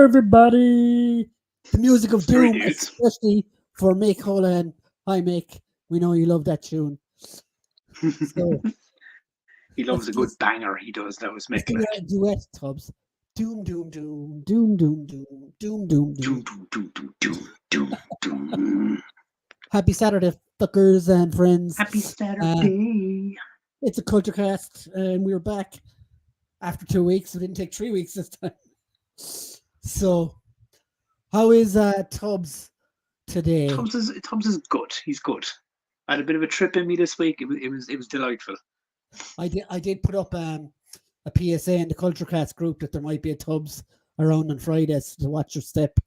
everybody. The music of Sorry, doom, dudes. especially for Mick Holland. Hi, Mick. We know you love that tune. So He loves a good banger. He does. That was let's Mick. do Like a duet, Tubbs. Doom, doom, doom, doom, doom, doom, doom, doom, doom, doom. doom, doom, doom, doom, doom, doom. Happy Saturday, fuckers and friends. Happy Uh, Saturday. it's a culture cast, and we're back after 2 weeks. It didn't take 3 weeks this time. So, how is Tubbs today? Tubbs is good. He's good. I had a bit of a trip in me this week. It was delightful. I did put up a PSA in the Culture Cast group that there might be a Tubbs around on Fridays to watch your step.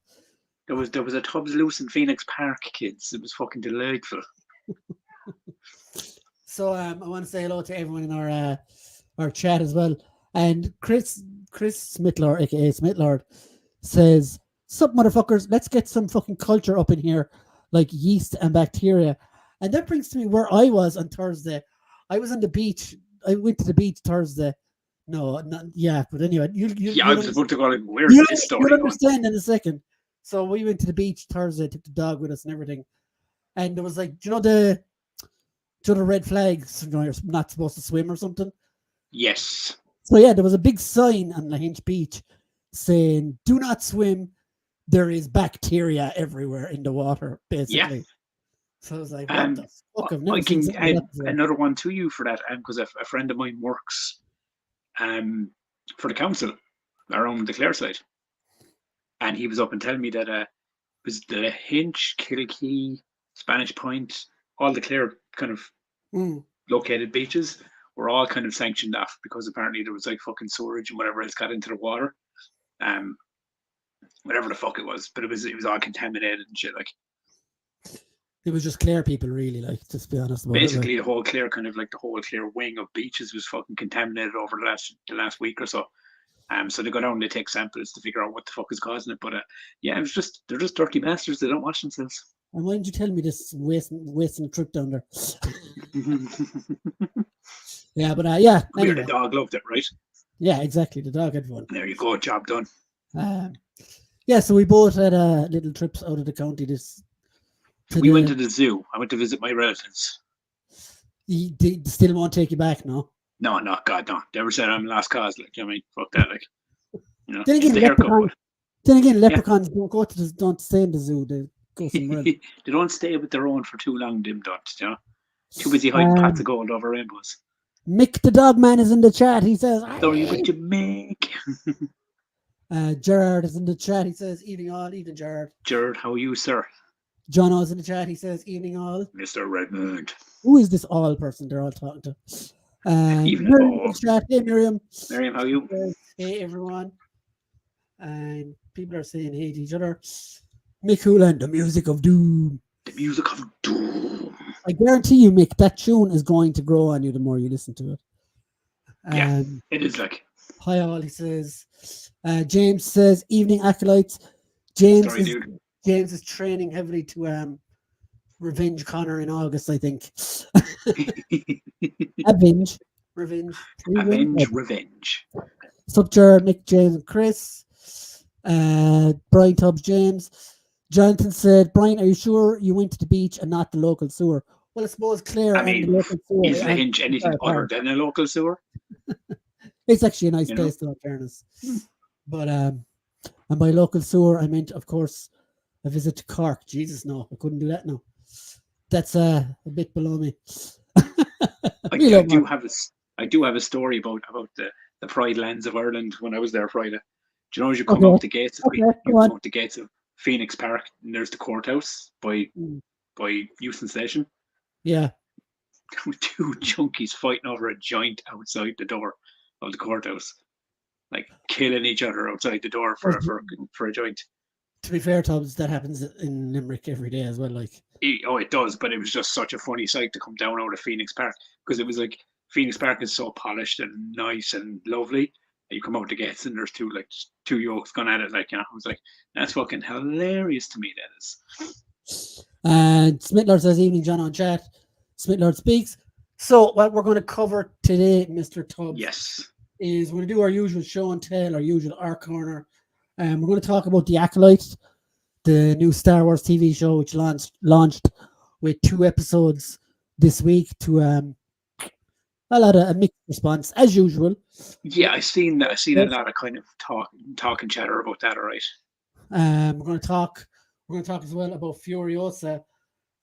There was a Tubbs loose in Phoenix Park, kids. It was fucking delightful. So I want to say hello to everyone in our chat as well. And Chris Smithlord, aka Smithlord, says, "Sup, motherfuckers? Let's get some fucking culture up in here, like yeast and bacteria." And that brings to me where I was on Thursday. I was on the beach. I went to the beach Thursday. No, not yeah, but anyway, Yeah, I was about to go like, where's you'll, this story you'll going? understand in a second. So we went to the beach Thursday, took the dog with us and everything. And there was like, do you know the red flags? You know, you're not supposed to swim or something. Yes. So yeah, there was a big sign on Lahinch Beach saying, "Do not swim. There is bacteria everywhere in the water." Basically. Yeah. So I was like, "What the fuck? I've never I seen can something like add that before." another one to you for that, because a friend of mine works for the council around the Clare side, and he was up and telling me that was the Hinch, Kilkee, Spanish Point, all the Clare kind of located beaches were all kind of sanctioned off because apparently there was like fucking sewerage and whatever else got into the water, whatever the fuck it was, but it was all contaminated and shit. Like it was just Clare people, really. Like, just be honest about basically it. the whole Clare kind of like the whole Clare wing of beaches was fucking contaminated over the last week or so. So they go down and they take samples to figure out what the fuck is causing it. But yeah, they're just dirty bastards. They don't wash themselves. And why didn't you tell me this wasting a trip down there? Yeah, but yeah. Anyway. The dog loved it, right? Yeah, exactly. The dog had fun. There you go. Job done. Yeah, so we both had little trips out of the county. We went to the zoo. I went to visit my relatives. They still won't take you back, no? No, God, no. They ever said I'm last cause. Like, I mean, fuck that. Like, you know, then again, leprechauns don't stay in the zoo. They go somewhere else. They don't stay with their own for too long, dim dots, you know? Too busy hiding pots of gold over rainbows. Mick the dog man is in the chat. He says, "Sorry, but you Mick." Gerard is in the chat. He says, "Evening all, evening Gerard." Gerard, how are you, sir? John is in the chat. He says, "Evening all." Mr. Redmond. Who is this all person they're all talking to? Evening Miriam all. Chat. Hey, Miriam. Miriam, how are you? Hey, everyone. And people are saying hey to each other. Mick Hoolan, the music of doom. The music of doom. I guarantee you, Mick, that tune is going to grow on you the more you listen to it. Yeah, it is like. Hi all, he says. James says, "Evening acolytes." James is training heavily to revenge Connor in August, I think. Revenge. Sup, Jared, Mick, James, and Chris. Brian Tubbs, James. Jonathan said, "Brian, are you sure you went to the beach and not the local sewer?" Well, I suppose Clare and the local sewer. Is Lahinch anything other than a local sewer? It's actually a nice place, in all fairness. But and by local sewer, I meant, of course, a visit to Cork. Jesus, no, I couldn't do that now. That's a bit below me. I do have a story about the Pride lands of Ireland when I was there Friday. Do you know as you come out the gates of Phoenix Park, and there's the courthouse by Euston Station? Yeah. Two junkies fighting over a joint outside the door of the courthouse, like killing each other outside the door for a joint. To be fair, Tubbs, that happens in Limerick every day as well. Like, it does, but it was just such a funny sight to come down out of Phoenix Park, because it was like Phoenix Park is so polished and nice and lovely. And you come out the gates and there's two yokes going at it. Like, you know, I was like, that's fucking hilarious to me. That is. And Smithlord says, "Evening, John on chat." Smithlord speaks. So what we're going to cover today, Mr. Tubbs, yes, is we're going to do our usual show and tell, our usual R corner, We're going to talk about the Acolyte, the new Star Wars TV show, which launched with 2 episodes this week to a lot of a mixed response as usual. Yeah, I seen a lot of kind of talk and chatter about that. All right. We're going to talk. We're going to talk as well about Furiosa,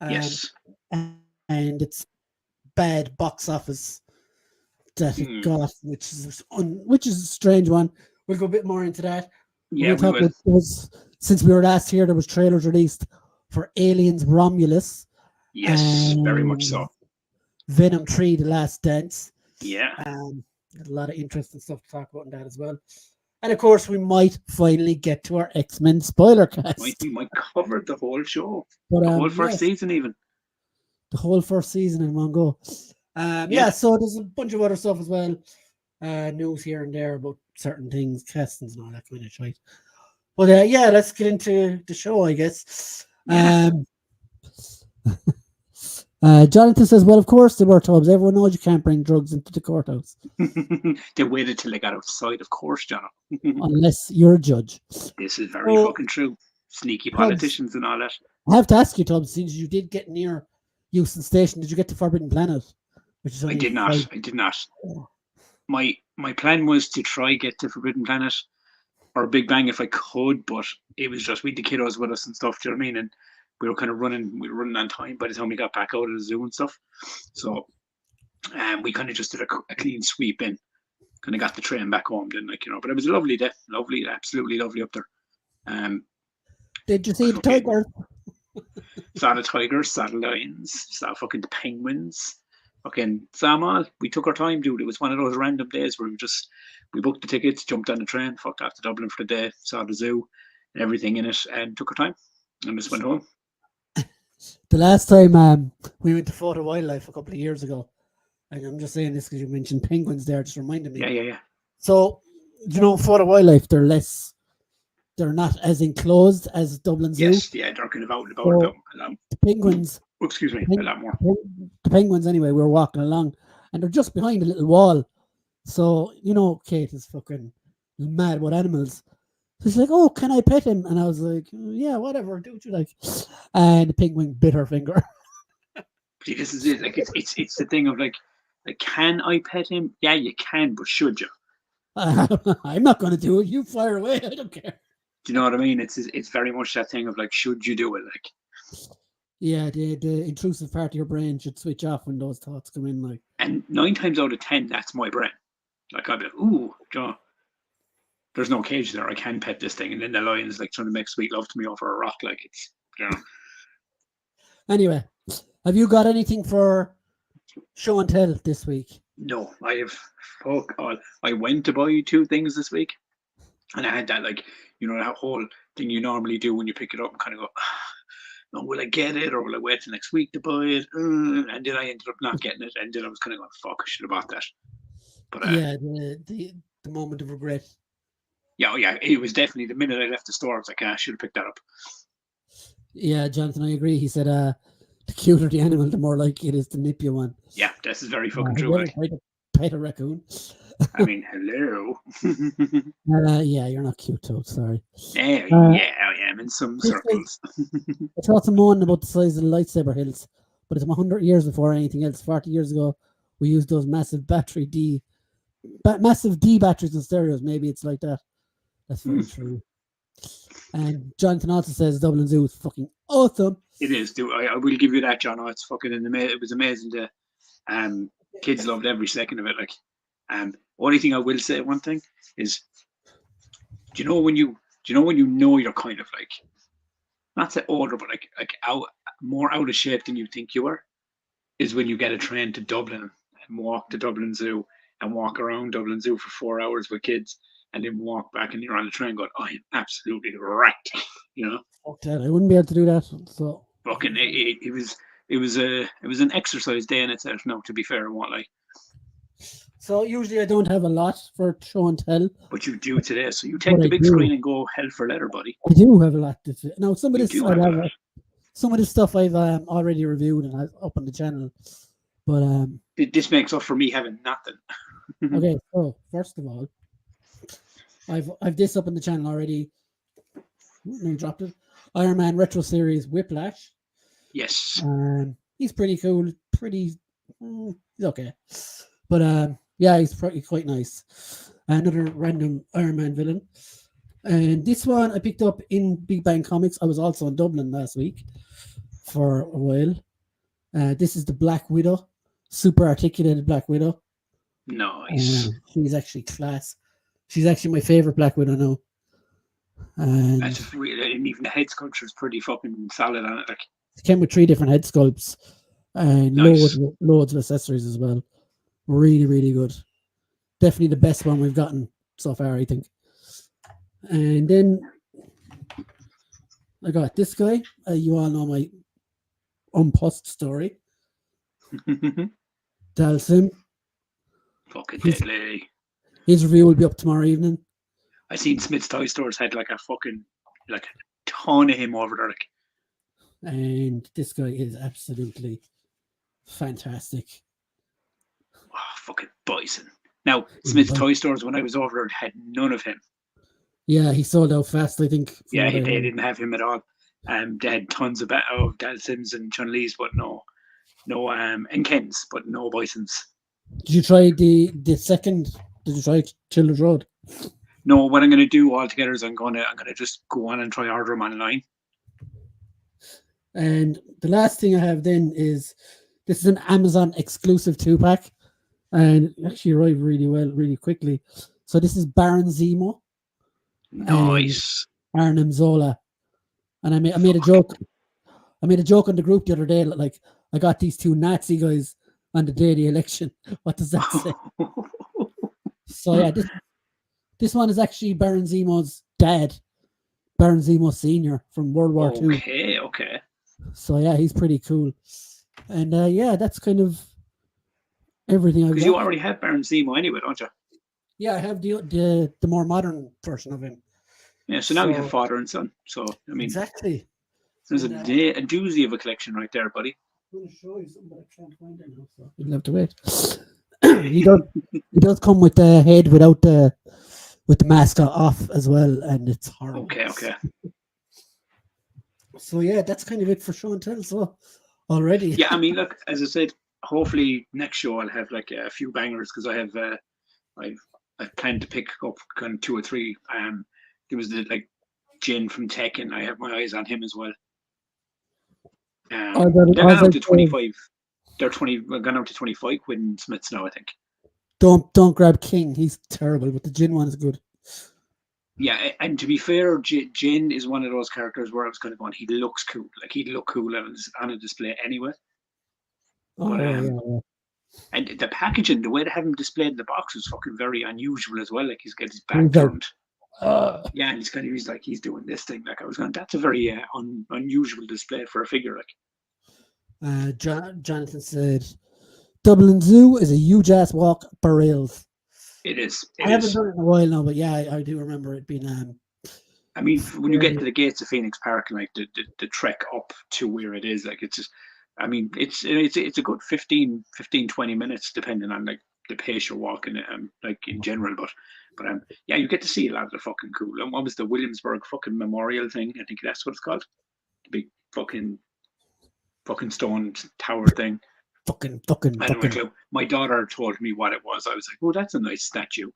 um, Yes. and its bad box office that it Hmm. got, which is a strange one. We'll go a bit more into that. We're Yeah, going to we talk will. about those, since we were last here. There was trailers released for Aliens Romulus Yes, very much and so. Venom 3: The Last Dance. Yeah. A lot of interesting stuff to talk about in that as well. And of course, we might finally get to our X-Men spoiler cast. We might cover the whole show, But the whole first yes, season, even. the whole first season in one go. Yeah. Yeah, so there's a bunch of other stuff as well. News here and there about certain things, castings and all that kind of shit. But yeah, let's get into the show, I guess. Yeah. Jonathan says, well, of course they were tubs. Everyone knows you can't bring drugs into the courthouse They waited till they got outside, of course, John. unless you're a judge. This is very So, fucking true. Sneaky Tubbs, politicians and all that. I have to ask you, Tubbs, since you did get near Euston Station, did you get to Forbidden Planet? Which is I only did not. 5. I did not. My plan was to try get to Forbidden Planet or Big Bang if I could, but it was just we had the kiddos with us and stuff. Do you know what I mean? And we were kind of running. We were running on time by the time we got back out of the zoo and stuff. So, we kind of just did a clean sweep in. Kind of got the train back home, didn't like. But it was a lovely day, lovely, absolutely lovely up there. Did you see the tiger? Saw the tigers, saw the lions, saw fucking the penguins, fucking saw them all. We took our time, dude. It was one of those random days where we booked the tickets, jumped on the train, fucked off to Dublin for the day, saw the zoo and everything in it, and took our time and just went home. The last time we went to Photo Wildlife a couple of years ago, and I'm just saying this because you mentioned penguins there, just reminded me. Yeah. So, Photo Wildlife, they're not as enclosed as Dublin Zoo. Yes, yeah, they're kind of out and about So, a lot. the penguins, Excuse me, a lot more. the penguins anyway, we were walking along, and they're just behind a little wall. So, Kate is fucking mad about animals. So she's like, "Oh, can I pet him?" And I was like, "Yeah, whatever, do what you like." And the penguin bit her finger. See, this is it. Like it's the thing of like, can I pet him? Yeah, you can, but should you? I'm not going to do it. You fire away. I don't care. Do you know what I mean? It's very much that thing of like, should you do it? Like, Yeah, the intrusive part of your brain should switch off when those thoughts come in. Like, and 9 times out of 10, that's my brain. Like I'd be like, ooh, John, there's no cage there. I can pet this thing, and then the lion's like trying to make sweet love to me over a rock. Like it's. Anyway, have you got anything for show and tell this week? No, I have fuck all. I went to buy 2 things this week, and I had that like that whole thing you normally do when you pick it up and kind of go, no, will I get it or will I wait till next week to buy it? And then I ended up not getting it, and then I was kind of going, fuck, I should have bought that. But Yeah, the moment of regret. yeah, it was definitely the minute I left the store. I was like, I should have picked that up. Yeah, Jonathan, I agree. He said, the cuter the animal, the more likely it is to nip you one. Yeah, this is very fucking Have true. you ever Like, tried to pet a raccoon? I mean, hello. Yeah, you're not cute, Toad. Sorry. Yeah, I am in some Chris circles. I thought someone about the size of the lightsaber hills, but it's 100 years before anything else. 40 years ago, we used those massive D batteries and stereos. Maybe it's like that. That's very true. And Jonathan also says Dublin Zoo is fucking awesome. It is. I will give you that, John. Oh, it's fucking it was amazing. Kids loved every second of it. Like, only thing I will say, one thing is, do you know when you know you're kind of like, not say older, but like more out of shape than you think you are, is when you get a train to Dublin and walk to Dublin Zoo and walk around Dublin Zoo for 4 hours with kids, and then walk back and you're on the train going, I am absolutely wrecked. Fuck that. I wouldn't be able to do that. So Fucking it was an exercise day in itself. No, to be fair, I won't lie. So usually I don't have a lot for show and tell. But you do today, so you take the big screen and go hell for leather, buddy. I do have a lot to say. Now some of this some of this stuff I've already reviewed and I've up on the channel. But this makes up for me having nothing. Okay, so first of all, I've this up on the channel already. No, he dropped it. Iron Man retro series Whiplash. Yes. He's pretty cool. He's okay. But yeah, he's pretty quite nice. Another random Iron Man villain. And this one I picked up in Big Bang Comics. I was also in Dublin last week for a while. This is the Black Widow, super articulated Black Widow. Nice. She's actually class. She's actually my favorite Black Widow now. And That's really, and even the head sculpture is pretty fucking solid on it. Like, it came with 3 different head sculpts and nice. loads of accessories as well. Really, really good. Definitely the best one we've gotten so far, I think. And then I got this guy. You all know my unpost story. Dalsim. Fucking deadly. His review will be up tomorrow evening. I seen Smith's Toy Stores had like a ton of him over there. Like. And this guy is absolutely fantastic. Oh, fucking Bison. Now, Smith's Toy Stores, when I was over there, had none of him. Yeah, he sold out fast, I think. Yeah, they didn't have him at all. They had tons of Dalsims and Chun-Li's, but no, and Kens, but no Bisons. Did you try the second? Did you try Children's Road? No, what I'm going to do altogether is I'm going to just go on and try order them online. And the last thing I have then is this is an Amazon exclusive 2-pack, and it actually arrived really well, really quickly. So this is Baron Zemo. Nice. Arnim Zola. And I made a joke. I made a joke on the group the other day, like I got these 2 Nazi guys on the day of the election. What does that say? So yeah, this one is actually Baron Zemo's dad, Baron Zemo Senior from World War II. Okay. So yeah, he's pretty cool. And yeah, that's kind of everything I've got. Because you already have Baron Zemo anyway, don't you? Yeah, I have the more modern version of him. Yeah, so now you have father and son. So I mean, exactly. There's a doozy of a collection right there, buddy. I'm going to show you something, but I can't find it now, so you'll have to wait. he does come with the head without the mask off as well, and it's horrible. Okay. So yeah, that's kind of it for show and tell. So already. Yeah, I mean, look, as I said, hopefully next show I'll have like a few bangers because I have I've planned to pick up kind of 2 or 3. There was the like Jin from Tekken. I have my eyes on him as well. They're gone up to 25. They're gone up to 25 Quinn Smiths now, I think. Don't grab King. He's terrible, but the Jin one is good. Yeah, and to be fair, Jin is one of those characters where I was kind of going, he looks cool. Like he'd look cool on a display anyway. But yeah. And the packaging, the way they have him displayed in the box is fucking very unusual as well. Like he's got his back turned. Yeah, and he's doing this thing. Like I was going, that's a very unusual display for a figure. Like Jonathan said, Dublin Zoo is a huge ass walk for rails. It is. I haven't done it in a while now, but yeah, I do remember it being. I mean, when you get to the gates of Phoenix Park and like the trek up to where it is, like it's just. I mean, it's a good 15, 20 minutes depending on like the pace you're walking, like in general. But yeah, you get to see a lot of the fucking cool. And what was the Williamsburg fucking memorial thing? I think that's what it's called. The big fucking stone tower thing. Fucking. My daughter told me what it was. I was like, "Oh, that's a nice statue."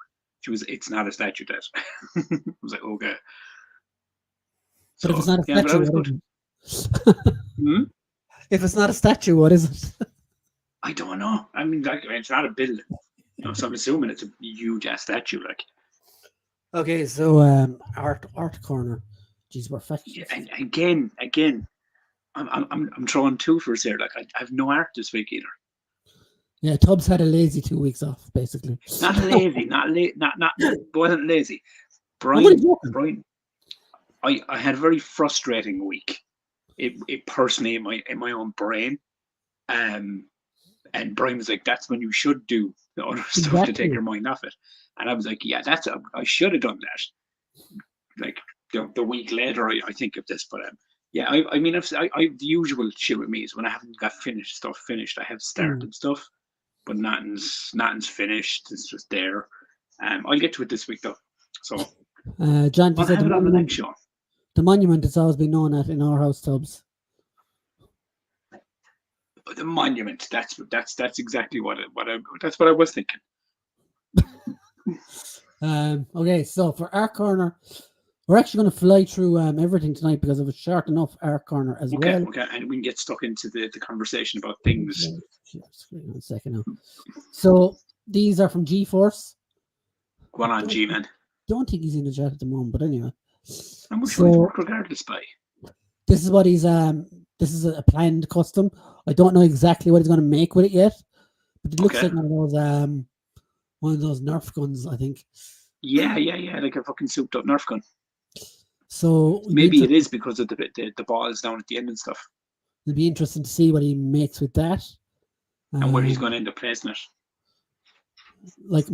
It's not a statue, Dad. I was like, "Okay." But if it's not a statue, what is it? If it's not a statue, what is it? I don't know. I mean, like, it's not a building, so I'm assuming it's a huge ass statue. Like, okay, so art corner. Jeez, we're fucking. Yeah, and again, I'm throwing 2 for here. Like, I have no art this week either. Yeah, Tubbs had a lazy 2 weeks off, basically. Not lazy, wasn't lazy. Brian, I had a very frustrating week. It personally in my own brain, and Brian was like, "That's when you should do the other stuff to take your mind off it." And I was like, "Yeah, I should have done that." Like the week later, I think of this, but yeah, I mean, the usual shit with me is when I haven't got stuff finished, I have started stuff, but nothing's finished. It's just there. I'll get to it this week though. So John, I'll have it on the next show. The monument it's always been known at in our house, Tubbs. The monument. That's exactly that's what I was thinking. Okay, so for our corner, we're actually going to fly through everything tonight because it was short enough our corner as well. Okay, and we can get stuck into the conversation about things. One second now. So these are from G-Force. Go on, G-Man. Don't think he's in the chat at the moment, but anyway. And we'll try to work regardless, by. This is what he's this is a planned custom. I don't know exactly what he's going to make with it yet, but it looks like one of those Nerf guns, I think. Yeah, like a fucking souped up Nerf gun. So maybe it is because of the balls down at the end and stuff. It'll be interesting to see what he makes with that. And where he's going to end up placing it. Like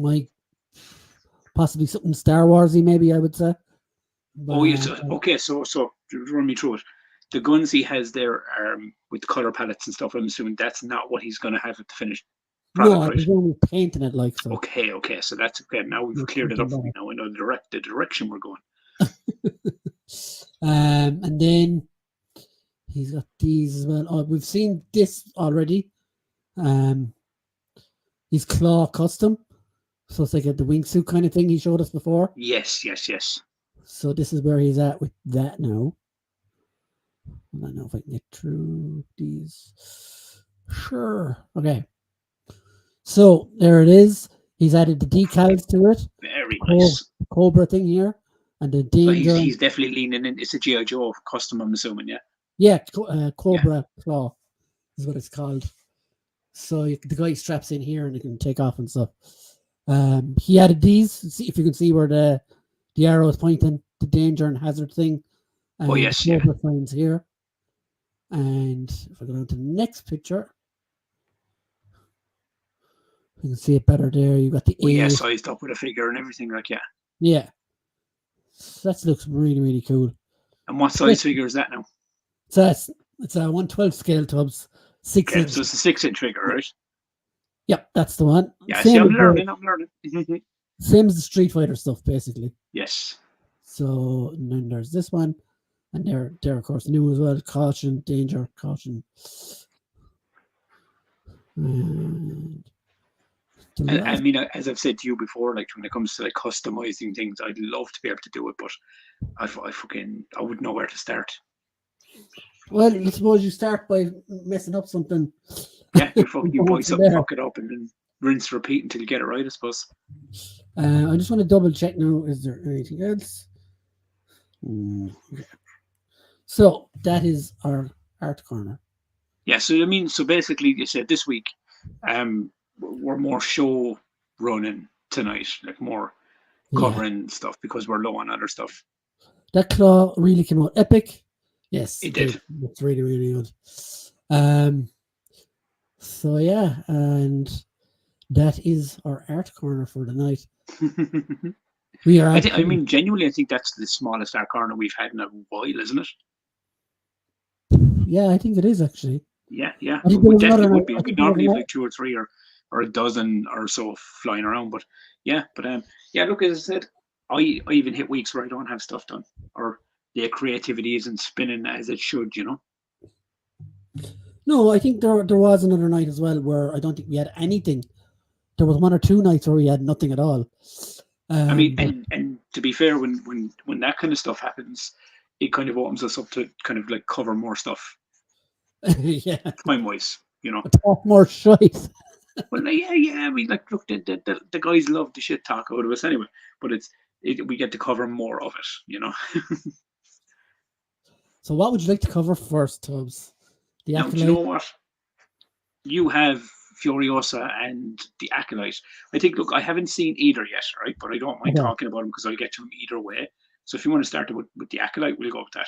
possibly something Star Warsy, maybe, I would say. But, okay, so run me through it. The guns he has there with the color palettes and stuff, I'm assuming that's not what he's going to have at the finished product, no, he's only painting it like so. Okay, so that's okay. Now we've cleared it up for me. Now I know the direction we're going. And then he's got these as well. Oh, we've seen this already. His claw custom. So it's like the wingsuit kind of thing he showed us before. Yes. So this is where he's at with that now. I don't know if I can get through these. Sure. Okay. So there it is. He's added the decals to it. Very nice. Cobra thing here. And the danger. He's definitely leaning in. It's a G.I. Joe custom, I'm assuming, yeah? Yeah, Cobra Claw is what it's called. So the guy straps in here and he can take off and stuff. He added these. See if you can see where the arrow is pointing, the danger and hazard thing. Yes, Cobra frames here. And if I go down to the next picture, you can see it better there. You got the sized up with a figure and everything, like yeah. So that looks really, really cool. And what size figure is that now? So it's a 1/12 scale, Tubbs. 6 inch. So it's a 6-inch figure, right? Yep, that's the one. Yeah, I'm learning. Same as the Street Fighter stuff, basically. Yes. So and then there's this one, and they're of course new as well. Caution, danger, caution. And I mean, as I've said to you before, like when it comes to like customizing things, I'd love to be able to do it, but I wouldn't know where to start. Well, I suppose you start by messing up something. Yeah, you buy something, fuck it up, and then rinse, repeat until you get it right, I suppose. I just want to double check now. Is there anything else? Okay. So that is our art corner. Yeah. So I mean, basically, you said this week, we're more show running tonight, like more covering stuff because we're low on other stuff. That claw really came out epic. Yes, it did. It's really, really good. So yeah, and that is our art corner for the night. We are. I mean, genuinely, I think that's the smallest art corner we've had in a while, isn't it? Yeah, I think it is actually. Yeah. We definitely would be. We'd normally have like 2 or 3 or a dozen or so flying around, but yeah. Look, as I said, I even hit weeks where I don't have stuff done or the creativity isn't spinning as it should, you know. No, I think there was another night as well where I don't think we had anything. There was 1 or 2 nights where we had nothing at all. I mean, and to be fair, when that kind of stuff happens, it kind of opens us up to kind of like cover more stuff. Yeah, time-wise, you know. Talk more shit. Well, yeah. I mean, like, look, the guys love the shit talk out of us anyway, but we get to cover more of it, you know. So, what would you like to cover first, Tubbs? Do you know what? You have Furiosa and the Acolyte. I think, look, I haven't seen either yet, right? But I don't mind talking about them because I'll get to them either way. So if you want to start with the Acolyte, we'll go with that.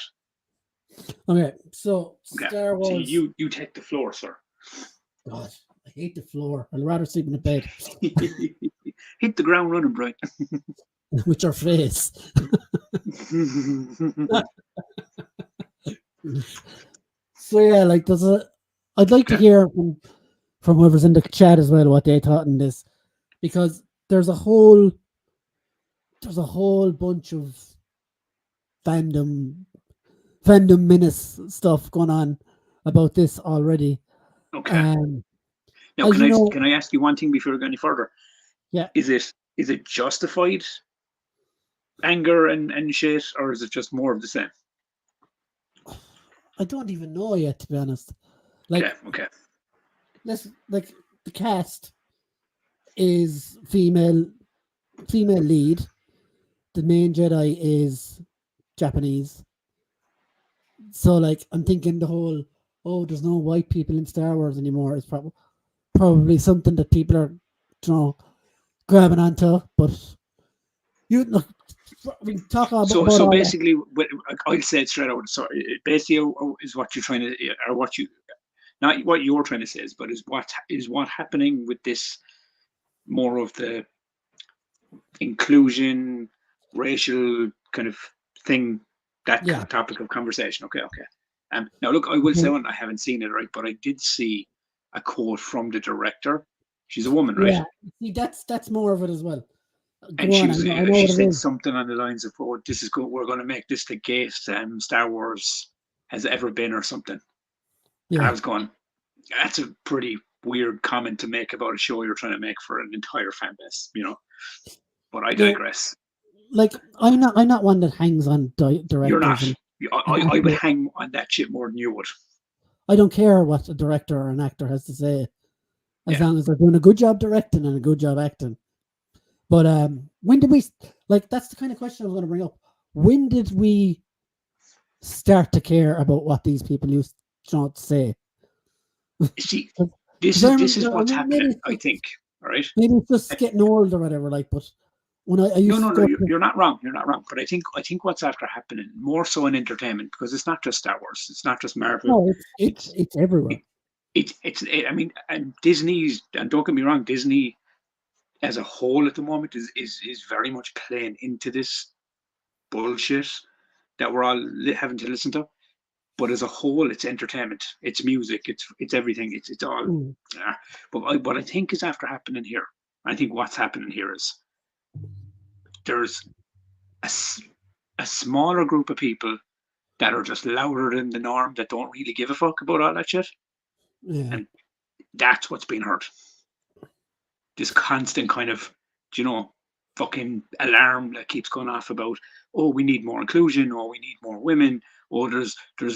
Okay, so Star Wars. So you take the floor, sir. God, I hate the floor. I'd rather sleep in the bed. Hit the ground running, Brian. With your face. So yeah, like I'd like to hear from whoever's in the chat as well what they thought in this, because there's a whole bunch of fandom fandom menace stuff going on about this already. Okay. Now, As you know, can I ask you one thing before we go any further? yeah, Is it justified anger and shit, or is it just more of the same? I don't even know yet, to be honest. Like, Okay. Okay. let's like the cast is female lead. The main Jedi is Japanese. So like I'm thinking the whole there's no white people in Star Wars anymore is probably something that people are grabbing onto. But you look, we talk about So all that. basically, I'll say it straight out. So basically, is what you're trying to, or what you, not what you're trying to say, is, but is what happening with this more of the inclusion, racial kind of thing, that Yeah, topic of conversation. Okay, okay. Now look, I will say one. I haven't seen it, right, but I did see a quote from the director. She's a woman, right? yeah. See, that's more of it as well. And Go on, I know she what it said is. something on the lines of, "Oh, this is good. We're going to make this the gayest Star Wars has ever been," or something. And I Yeah, was going, "That's a pretty weird comment to make about a show you're trying to make for an entire fan base, you know." But I no, digress. like I'm not one that hangs on You're directors not. and I would actors. hang on that shit more than you would. I don't care what a director or an actor has to say, as Yeah. long as they're doing a good job directing and a good job acting. But when did we like? That's the kind of question I was going to bring up. When did we start to care about what these people used to say? See, Because I this is remember, what's happening. I think. All right. maybe it's just getting old or whatever. Like, but when I No, used no, to no. go to You're not wrong. You're not wrong. But I think what's after happening more so in entertainment, because it's not just Star Wars. It's not just Marvel. no, it's It's it's everywhere. it, I mean, and Disney's, and don't get me wrong, Disney as a whole at the moment is very much playing into this bullshit that we're all having to listen to. But as a whole, it's entertainment, it's music, it's everything, it's all. Mm. But what I think is after happening here, I think what's happening here is there's a, a smaller group of people that are just louder than the norm, that don't really give a fuck about all that shit, Yeah, and that's what's being heard. This constant kind of, fucking alarm that keeps going off about, oh, we need more inclusion, or we need more women, or there's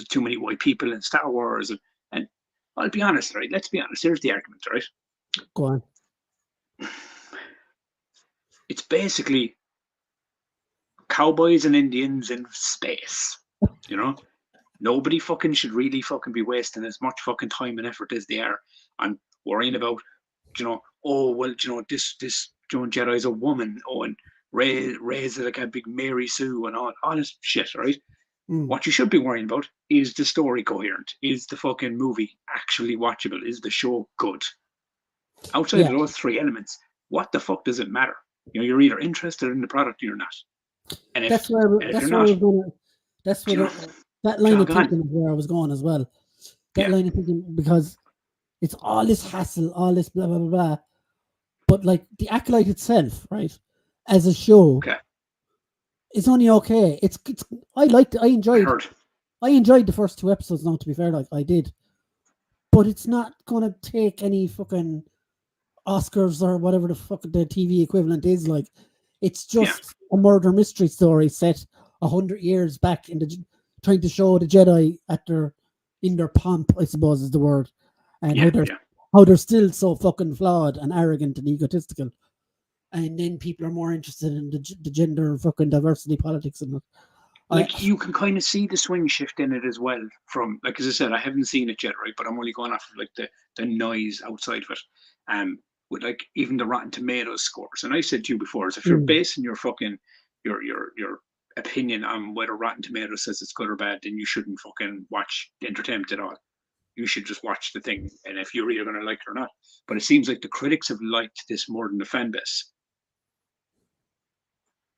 too many white people in Star Wars, and I'll be honest, right? Let's be honest. Here's the argument, right? go on. It's basically cowboys and Indians in space. You know, nobody fucking should really fucking be wasting as much fucking time and effort as they are on worrying about, oh well, this Jedi's a woman, oh, and Ray's like a big Mary Sue and all this shit, right? Mm. What you should be worrying about is the story coherent? Is the fucking movie actually watchable? Is the show good? Outside Yeah, of those three elements, what the fuck does it matter? You're either interested in the product or you're not. And that's where if you're I not, was going. That's where you know, that line of jog on. thinking is where I was going as well. That Yeah. line of thinking, because it's all this hassle, all this blah blah blah blah. But like the Acolyte itself, right, as a show, Okay. it's only okay. It's I heard. I enjoyed the first two episodes. Now, to be fair, like I did, but it's not gonna take any fucking Oscars or whatever the fuck the TV equivalent is. Like, it's Yeah. just a murder mystery story set 100 years back in trying to show the Jedi at in their pomp, I suppose is the word, and Yeah. Yeah. how they're still so fucking flawed and arrogant and egotistical. And then people are more interested in the gender fucking diversity politics and I Like, you can kind of see the swing shift in it as well. From, like, as I said, I haven't seen it yet, right? But I'm only going off of like the noise outside of it. With like even the Rotten Tomatoes scores. And I said to you before, is if you're mm, basing your fucking your opinion on whether Rotten Tomatoes says it's good or bad, then you shouldn't fucking watch the entertainment at all. You should just watch the thing, and if you're either going to like it or not. But it seems like the critics have liked this more than the fan base,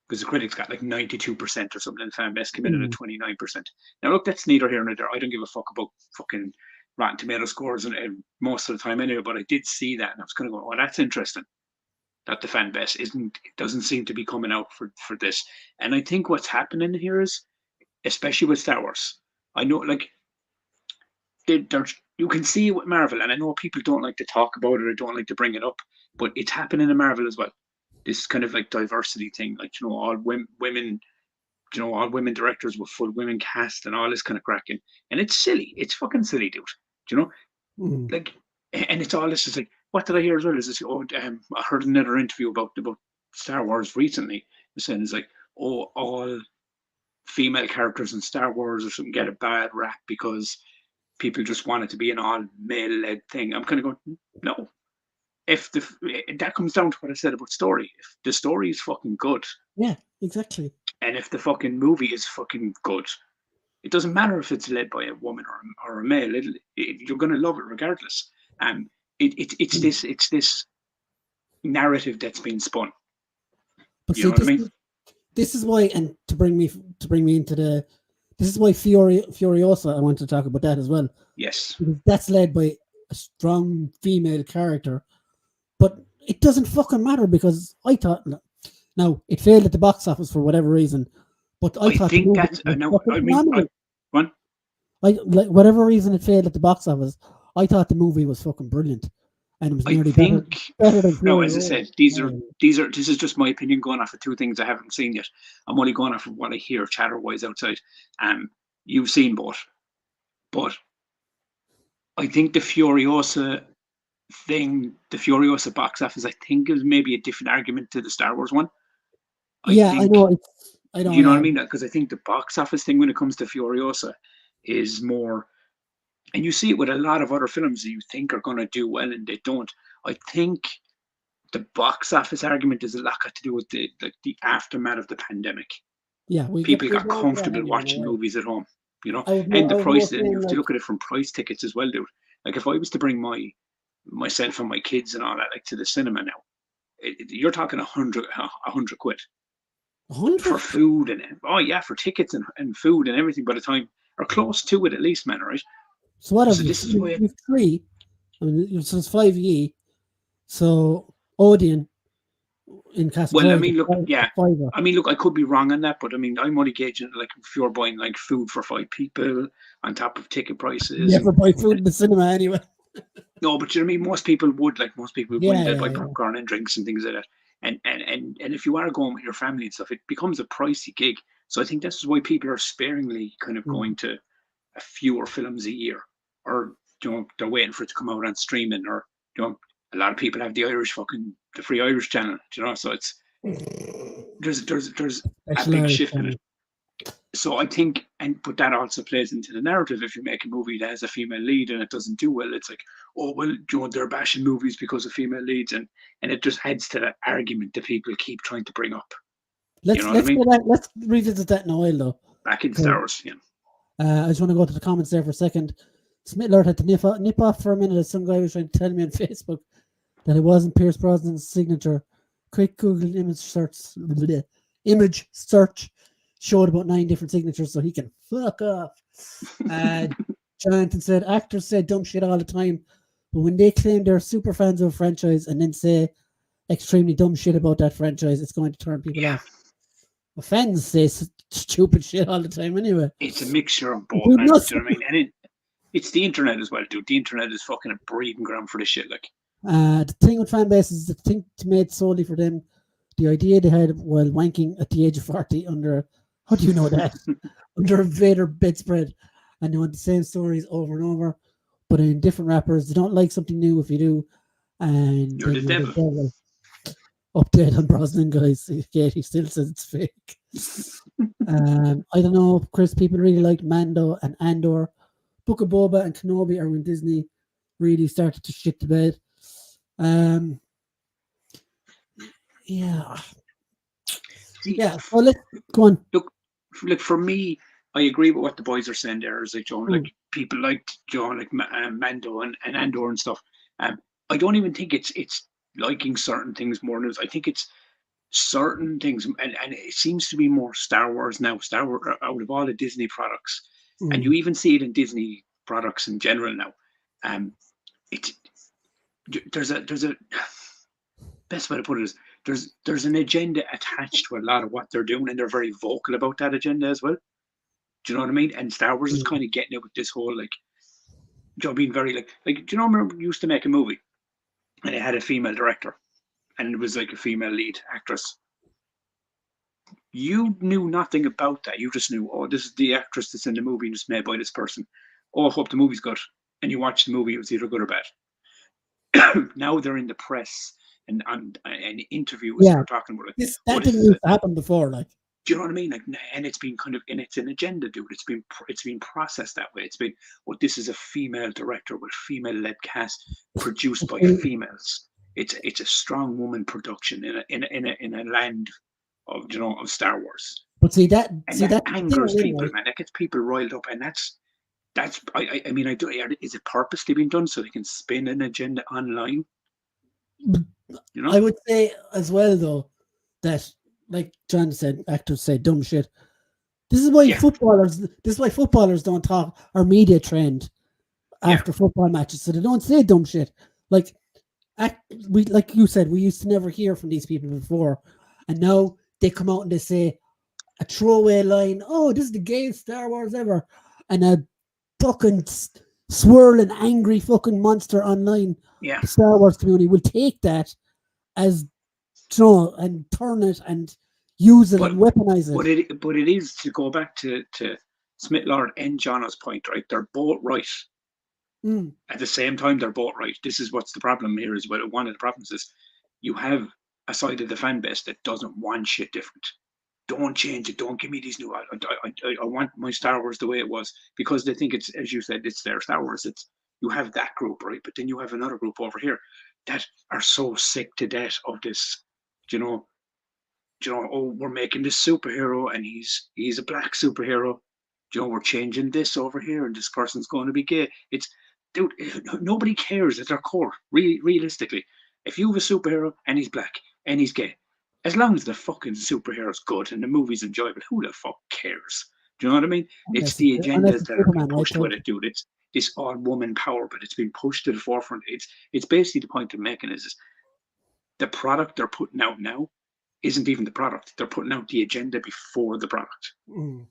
because the critics got like 92% or something, and the fan base came in at mm, 29%. Now, look, that's neither here nor there. I don't give a fuck about fucking Rotten Tomato scores and most of the time anyway, but I did see that, and I was kind of going, well, that's interesting that the fan base doesn't seem to be coming out for this. And I think what's happening here is, especially with Star Wars, I know, like, you can see it with Marvel, and I know people don't like to talk about it or don't like to bring it up, but it's happening in Marvel as well. This kind of like diversity thing, like, all women, all women directors with full women cast and all this kind of cracking, and it's silly. It's fucking silly, dude. You know, Mm. like, and it's all this is like, what did I hear as well? Is this? I heard another interview about Star Wars recently. Saying it's like, all female characters in Star Wars or something get a bad rap because people just want it to be an all male led thing. I'm kind of going, no. If that comes down to what I said about story. If the story is fucking good, Yeah, exactly. and if the fucking movie is fucking good, it doesn't matter if it's led by a woman or a male. You're gonna love it regardless. It's this narrative that's been spun. But You see, know what I mean? this is why, and to bring me into this is why Furiosa. I want to talk about that as well. Yes. Because that's led by a strong female character, but it doesn't fucking matter because I thought now it failed at the box office for whatever reason, but I thought the think movie that's was no. fucking I mean, phenomenal. one. Like whatever reason it failed at the box office, I thought the movie was fucking brilliant, and it was I nearly think better than no. Fury As I Road. said, this is just my opinion going off of two things I haven't seen yet. I'm only going off of what I hear chatter wise outside. You've seen both, but I think the Furiosa the Furiosa box office, I think is maybe a different argument to the Star Wars one. I Yeah, I think, know. I know. you know what I Yeah, mean? Because I think the box office thing when it comes to Furiosa is more, and you see it with a lot of other films that you think are going to do well and they don't. I think the box office argument is a lot got to do with the aftermath of the pandemic. yeah. People We'll got go into that comfortable anyway. In a watching way. movies at home, I and the was more price. And you saying have to like, look at it from price tickets as well, dude. Like if I was to bring myself and my kids and all that like to the cinema now, you're talking 100 quid 100. for food and oh yeah, for tickets and food and everything by the time or close to it at least, man. Right. So what have So you? this is where. You've three. I mean, so it's 5 So Odeon in Well, I Castletroy, mean, look, yeah. fiver. I mean, look, I could be wrong on that, but I mean, I'm only gauging like if you're buying like food for 5 people on top of ticket prices Never buy food and in the cinema anyway. no, but you know what I mean. Most people Yeah, would they'd yeah, buy yeah. popcorn and drinks and things like that. And if you are going with your family and stuff, it becomes a pricey gig. So I think this is why people are sparingly kind of Mm. going to a fewer films a year, or they're waiting for it to come out on streaming, or a lot of people have the free Irish channel. So it's there's a Special big Irish shift in it. channel. So I think, but that also plays into the narrative. If you make a movie that has a female lead and it doesn't do well, it's like, oh well, they're bashing movies because of female leads, and it just adds to that argument that people keep trying to bring up. You know what I Let's mean? go back. Let's revisit that in a while though. Back in 'Cause, Star Wars, yeah. I just want to go to the comments there for a second. Smittlord had to nip off for a minute as some guy was trying to tell me on Facebook that it wasn't Pierce Brosnan's signature. Quick Google image search showed about 9 different signatures, so he can fuck off. Jonathan said actors say dumb shit all the time, but when they claim they're super fans of a franchise and then say extremely dumb shit about that franchise, it's going to turn people Yeah, off. Well, fans say stupid shit all the time anyway. it's a mixture of both, Dude, man. no, Do you know what I mean? And it's the internet as well, dude. The internet is fucking a breeding ground for this shit. Like, the thing with fan base is the thing made solely for them. The idea they had while wanking at the age of 40 under, how do you know that? Under a Vader bedspread. And they want the same stories over and over, but in different rappers. They don't like something new if you do. And you're then the you're the devil. devil. Update on Brosnan, guys. Yeah, he still says it's fake. I don't know, Chris. People really liked Mando and Andor. Book of Boba and Kenobi are when Disney really started to shit the bed. Yeah. See, Yeah. Well, let's go on. look for me. I agree with what the boys are saying there. Is like like Mm. people liked like Mando and Andor and stuff. I don't even think it's liking certain things more than others. I think it's certain things, and it seems to be more Star Wars now. Star Wars out of all the Disney products, and you Mm. even see it in Disney products in general now. Um, it there's a best way to put it is there's an agenda attached to a lot of what they're doing, and they're very vocal about that agenda as well. Do you know what I mean? And Star Wars is kind of getting it with this whole like, you know, being very like do you know? Remember we used to make a movie, and it had a female director, and it was like a female lead actress. You knew nothing about that. You just knew, oh, this is the actress that's in the movie and it's made by this person. Oh, I hope the movie's good. And you watch the movie, it was either good or bad. Now they're in the press and interviews Yeah. are talking about like, that didn't used to happen before, like. do you know what I mean? Like, and it's been kind of, and it's an agenda, dude. It's been processed that way. It's been, well, this is a female director with female-led cast, produced by females. It's a strong woman production in a land of, you know, of Star Wars. But that angers people, man. That gets people riled up, and that's. I mean, is it purposely being done so they can spin an agenda online? You know, I would say as well though that, like John said, actors say dumb shit. This is why footballers don't talk or media trained after football matches, so they don't say dumb shit. Like like you said, we used to never hear from these people before, and now they come out and they say a throwaway line. Oh, this is the gayest Star Wars ever, and a fucking swirling angry fucking monster online. Yeah, the Star Wars community will take that as, you know, and turn it and use it and weaponize it. But it is, to go back to Smithlord and Jono's point, right? They're both right. At the same time, they're both right. This is what's the problem here. Is what one of the problems is. You have a side of the fan base that doesn't want shit different. Don't change it. Don't give me these new. I want my Star Wars the way it was, because they think it's, as you said, it's their Star Wars. It's, you have that group, right? But then you have another group over here that are so sick to death of this. You know, oh, we're making this superhero and he's a black superhero. You know, we're changing this over here and this person's going to be gay. It's, dude, nobody cares at their core. Realistically, if you have a superhero and he's black and he's gay, as long as the fucking superhero's good and the movie's enjoyable, who the fuck cares? Do you know what I mean? It's the agendas that are being pushed with it, dude. It's this all-woman power, but it's been pushed to the forefront. It's basically the point I'm making is the product they're putting out now isn't even the product. They're putting out the agenda before the product. You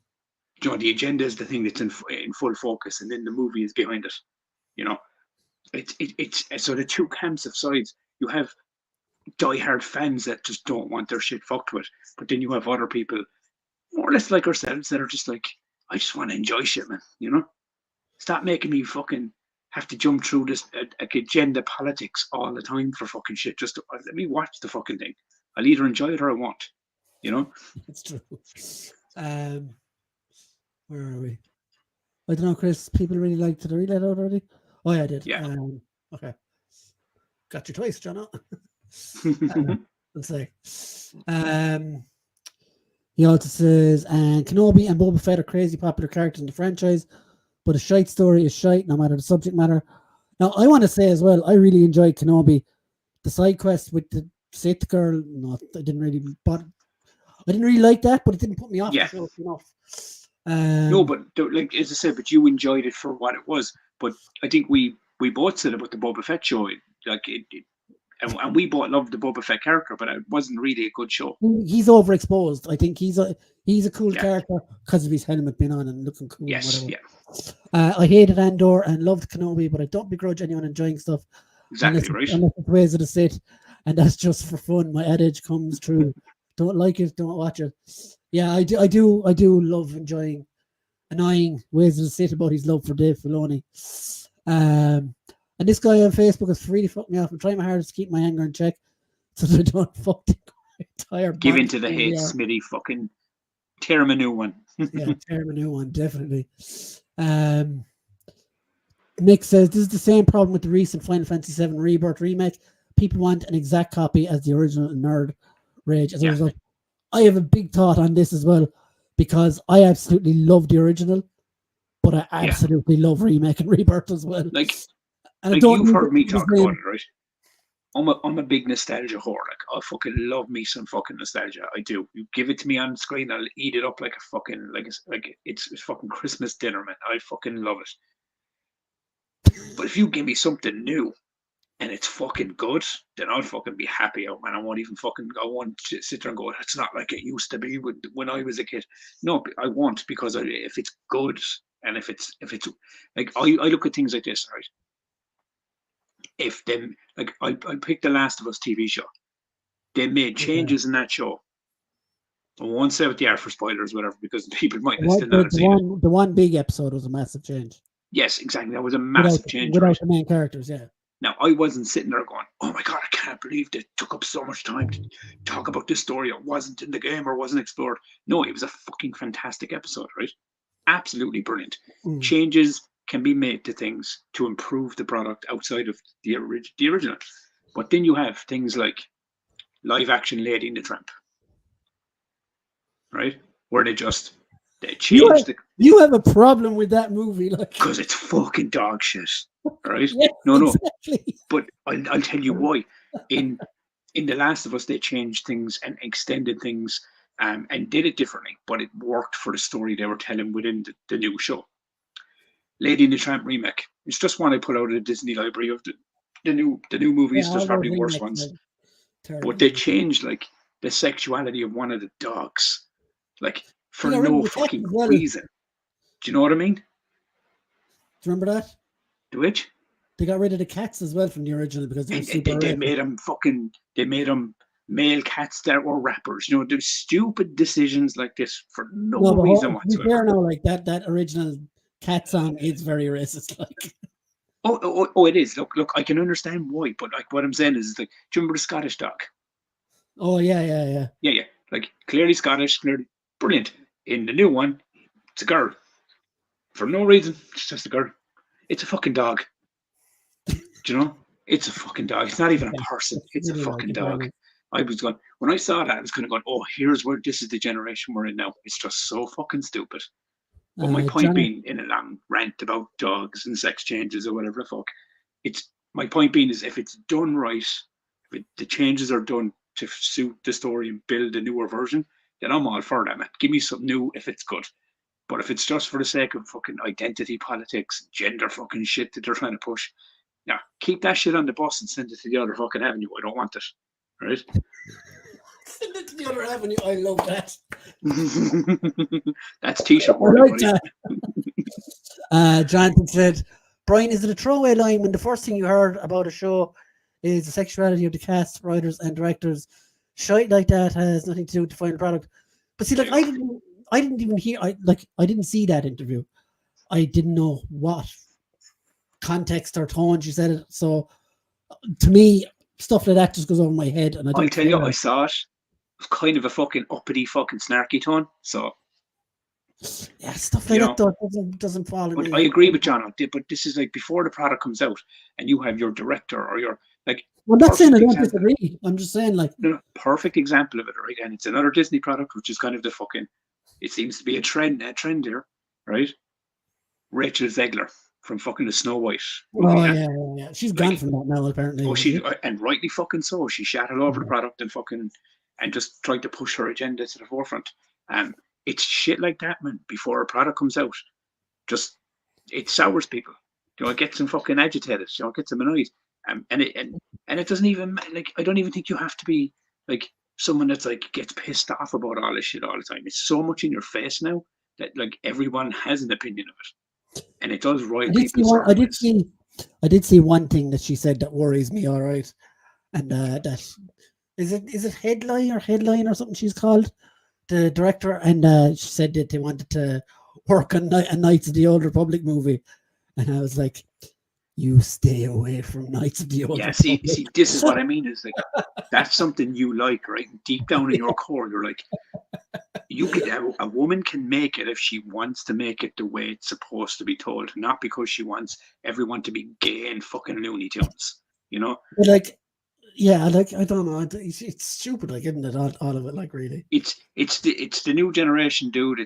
know, the agenda is the thing that's in full focus, and then the movie is behind it. You know, it's so the two camps of sides. You have diehard fans that just don't want their shit fucked with, but then you have other people, more or less like ourselves, that are just like, I just want to enjoy shit, man. You know, stop making me fucking have to jump through this agenda politics all the time for fucking shit. Just let me watch the fucking thing. I'll either enjoy it or I won't. You know, it's true. Where are we? I don't know, Chris. People really like. Did I read that out already? Oh, yeah, I did. Yeah. Okay. Got you twice, John. Let's see. He also says, and Kenobi and Boba Fett are crazy popular characters in the franchise, but a shite story is shite, no matter the subject matter. Now, I want to say as well, I really enjoyed Kenobi. The side quest with the Sith girl, no, I didn't really like that, but it didn't put me off the show enough. No, but like as I said, but you enjoyed it for what it was. But I think we both said about the Boba Fett show, like and we both loved the Boba Fett character, but it wasn't really a good show. He's overexposed. I think he's a cool character because of his helmet being on and looking cool. Yes, yeah. I hated Andor and loved Kenobi, but I don't begrudge anyone enjoying stuff. Exactly right. Unless it's Ways of the Sith, and that's just for fun. My adage comes true. Don't like it, don't watch it. Yeah, I do love enjoying annoying Ways of the Sith about his love for Dave Filoni. And this guy on Facebook has really fucked me off. I'm trying my hardest to keep my anger in check so that I don't fuck the entire give into the hate, Smitty. Fucking tear him a new one. Yeah, tear him a new one, definitely. Nick says, this is the same problem with the recent Final Fantasy VII Rebirth remake. People want an exact copy as the original nerd rage. As a result, I have a big thought on this as well, because I absolutely love the original, but I absolutely love remake and Rebirth as well. And like you've heard me talk about it, right? I'm a big nostalgia whore. Like, I fucking love me some fucking nostalgia. I do. You give it to me on the screen, I'll eat it up like a fucking it's fucking Christmas dinner, man. I fucking love it. But if you give me something new, and it's fucking good, then I'll fucking be happy out, man. I won't sit there and go, it's not like it used to be when I was a kid. No, I won't, because if it's good, and if it's like, I look at things like this, right? If them, like, I picked the Last of Us TV show. They made changes in that show. I won't say what they are for spoilers, whatever, because people might still not have seen it. The one big episode was a massive change. Yes, exactly. That was a massive change. Without the main characters, yeah. Now, I wasn't sitting there going, oh my God, I can't believe they took up so much time to talk about this story. It wasn't in the game or wasn't explored. No, it was a fucking fantastic episode, right? Absolutely brilliant. Changes can be made to things to improve the product outside of the original. But then you have things like live action Lady and the Tramp, right? Where they changed you have a problem with that movie, like, because it's fucking dog shit, right? Yes, no, exactly. but I'll tell you why. In The Last of Us, they changed things and extended things, and did it differently, but it worked for the story they were telling within the new show. Lady and the Tramp remake. It's just one I pull out of the Disney library of the new movies. There's probably worse ones, but they changed like the sexuality of one of the dogs, like, for no fucking reason. Do you know what I mean? Do you remember that? The which? They got rid of the cats as well from the original because they were super they made them male cats that were rappers. You know, there's stupid decisions like this for no reason whatsoever. Fair now, like that original cat song is very racist, like. Oh, it is. Look, I can understand why, but like, what I'm saying is, like, do you remember the Scottish dog? Oh yeah. Yeah. Like, clearly Scottish, clearly brilliant. In the new one, it's a girl. For no reason, it's just a girl. It's a fucking dog. Do you know? It's a fucking dog. It's not even a person. It's a fucking dog. I was going, when I saw that, I was kind of going, oh, here's where this is the generation we're in now. It's just so fucking stupid. But my point being, in a long rant about dogs and sex changes or whatever the fuck, my point being is, if it's done right, if the changes are done to suit the story and build a newer version, then I'm all for that, man. Give me something new if it's good. But if it's just for the sake of fucking identity politics, gender fucking shit that they're trying to push, yeah, keep that shit on the bus and send it to the other fucking avenue. I don't want it. Right? Send it to the other avenue. I love that. That's t-shirt. I like that. Jonathan said, Brian, is it a throwaway line when the first thing you heard about a show is the sexuality of the cast, writers, and directors? Shite like that has nothing to do with the final product. But see, like, I didn't even hear. I didn't see that interview. I didn't know what context or tone she said it. So, to me, stuff like that just goes over my head. And I tell you, I saw it. It was kind of a fucking uppity, fucking snarky tone. So, yeah, stuff like that though doesn't fall in. But I agree with John. But this is like before the product comes out, and you have your director or your, like. I'm not saying I don't disagree. I'm just saying, like, perfect example of it, right? And it's another Disney product, which is kind of the fucking. It seems to be a trend here, right? Rachel Zegler from fucking the Snow White. Oh yeah. She's gone from that now, apparently. Oh, and rightly fucking so. She shat all over the product and just tried to push her agenda to the forefront. It's shit like that, man. Before a product comes out, just it sours people. You know, it gets them fucking agitated. You know, it gets them annoyed. And it doesn't even, like, I don't even think you have to be like someone that's like gets pissed off about all this shit all the time. It's so much in your face now that like everyone has an opinion of it, and it does rile people. I did see one thing that she said that worries me. All right, and that is it headline or something she's called, the director, and she said that they wanted to work on a Knights of the Old Republic movie, and I was like, you stay away from Knights of the Old Republic. See, this is what I mean. Is like, that's something you like, right? Deep down in your core, you're like, a woman can make it if she wants to make it the way it's supposed to be told, not because she wants everyone to be gay and fucking Looney Tunes, you know? But like, yeah, like, I don't know. It's stupid, like, isn't it? All of it, like, really. It's the new generation, dude.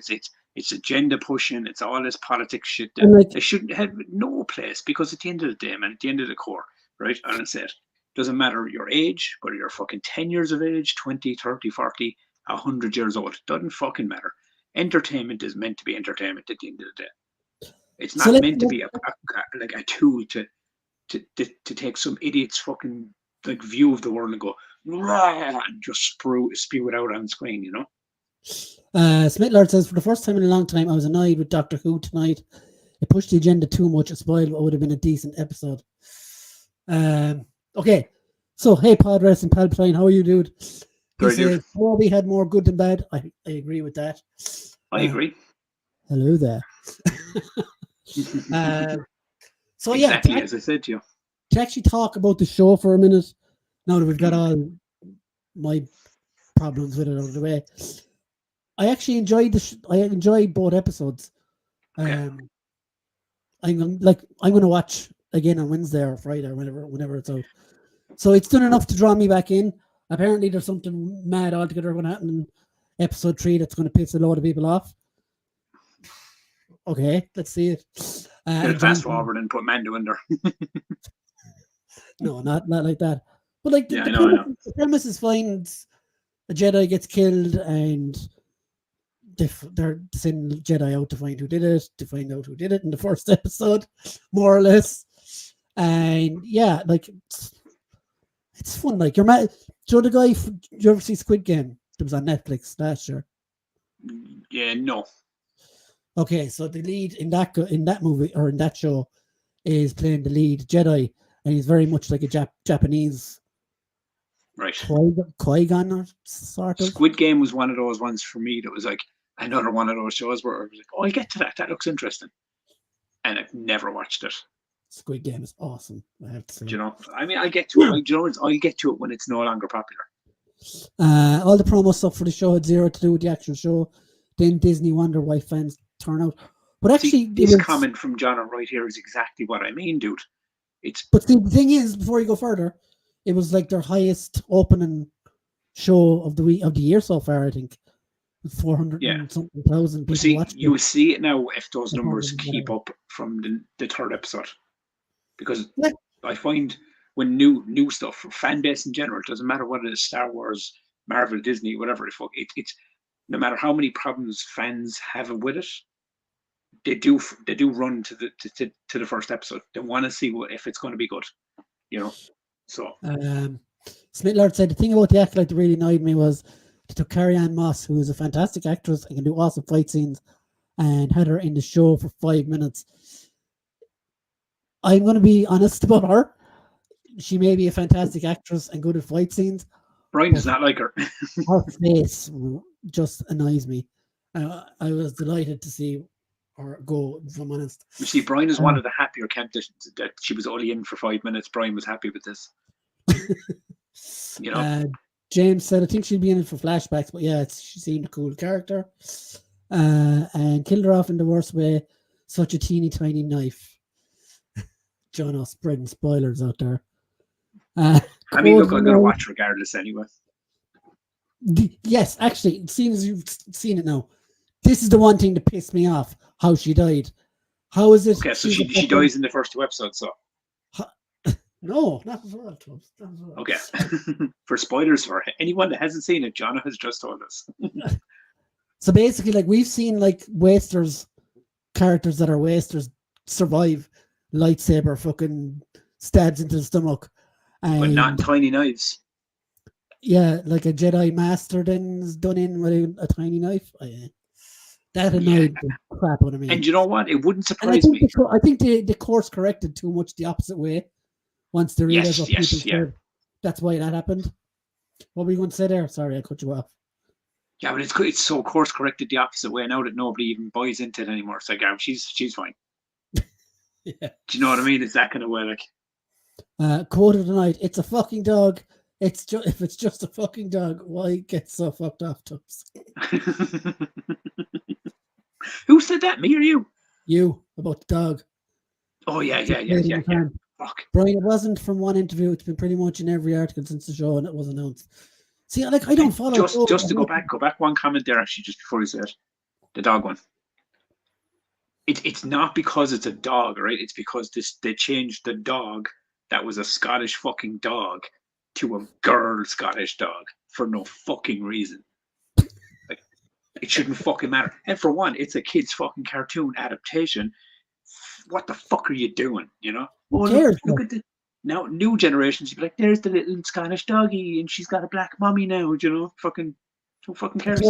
It's agenda pushing. It's all this politics shit that like, they shouldn't have no place, because at the end of the day, man, at the end of the core, right? And I said, doesn't matter your age, whether you're fucking 10 years of age, 20, 30, 40, 100 years old. Doesn't fucking matter. Entertainment is meant to be entertainment at the end of the day. It's not meant to be a tool to to take some idiot's fucking like view of the world and go "Rah," and just spew it out on screen, you know. Smitlord says, for the first time in a long time, I was annoyed with Doctor Who tonight. It pushed the agenda too much. It spoiled what would have been a decent episode. Okay. So, hey, Podrest and Palpatine, how are you, dude? He Very says, good. Bobby had more good than bad. I agree with that. I agree. Hello there. So, Exactly yeah, as I said to you. to actually talk about the show for a minute, now that we've got all my problems with it out of the way, I actually enjoyed I enjoyed both episodes. Okay. I'm going to watch again on Wednesday or Friday or whenever it's out. So it's done enough to draw me back in. Apparently, there's something mad altogether going to happen in episode 3 that's going to piss a load of people off. Okay, let's see it. Fast forward and put Mando in there. No, not like that. But like I know. The premise is fine. A Jedi gets killed and they're sending Jedi out to find who did it, to find out who did it in the first episode, more or less. And yeah, like it's fun. Like you're mad. So the guy, you ever see Squid Game? It was on Netflix last year. Yeah, no. Okay, so the lead in that movie or in that show is playing the lead Jedi, and he's very much like a Japanese, right, Qui-Gon or sort of. Squid Game was one of those ones for me that was like another one of those shows where I was like, oh, I'll get to that. That looks interesting, and I've never watched it. Squid Game is awesome. I have to say. Do you know? I mean, I'll get to it. I'll get to it when it's no longer popular. All the promo stuff for the show had zero to do with the actual show. Then Disney wonder why fans turn out. But actually, this comment from John right here is exactly what I mean, dude. But the thing is, before you go further, it was like their highest opening show of the year so far. I think 400 and something thousand people watched. You see it now if those numbers keep up from the third episode, because I find when new stuff, fan base in general, it doesn't matter what it is, Star Wars, Marvel, Disney, whatever the fuck, it's no matter how many problems fans have with it, they do run to the first episode. They want to see if it's going to be good, you know. So Smitlord said the thing about the Acolyte that really annoyed me was they took Carrie-Anne Moss, who is a fantastic actress and can do awesome fight scenes, and had her in the show for 5 minutes. I'm going to be honest about her. She may be a fantastic actress and good at fight scenes. Brian does not like her. Her face just annoys me. I was delighted to see her go, if I'm honest. You see, Brian is one of the happier candidates that she was only in for 5 minutes. Brian was happy with this. You know? James said, I think she'll be in it for flashbacks, but yeah, she seemed a cool character. And killed her off in the worst way. Such a teeny tiny knife. John spreading spoilers out there. I mean, look, I'm going to watch regardless anyway. Yes, actually, seeing as you've seen it now, this is the one thing that pissed me off, how she died. How is it? Okay, so she dies in the first 2 episodes, so. No, not as well. Okay. For spoilers for anyone that hasn't seen it, John has just told us. So basically, like, we've seen like wasters, characters that are wasters survive lightsaber fucking stabs into the stomach. But not tiny knives. Yeah, like a Jedi Master then is done in with a tiny knife. That annoyed the crap out of me. And you know what? It wouldn't surprise me. I think the course corrected too much the opposite way. Once they realized what people said. That's why that happened. What were you going to say there? Sorry, I cut you off. Yeah, but it's so course corrected the opposite way now that nobody even buys into it anymore. It's like, she's fine. Yeah. Do you know what I mean? It's that kind of way, like. Quote of the night: "It's a fucking dog. If it's just a fucking dog, why get so fucked off, Tubbs?" Who said that? Me or you? You, about the dog. Oh yeah. Fuck. Brian, it wasn't from one interview. It's been pretty much in every article since the show, and it was announced. See, like, I don't follow. Just to go back one comment there actually, just before you say it, the dog one. It's not because it's a dog, right? It's because they changed the dog that was a Scottish fucking dog to a girl Scottish dog for no fucking reason. Like, it shouldn't fucking matter. And for one, it's a kid's fucking cartoon adaptation what the fuck are you doing? You know? Who Oh, cares? look at the now new generations. You'd be like, there's the little Scottish doggy, and she's got a black mommy now. You know? Fucking who fucking cares?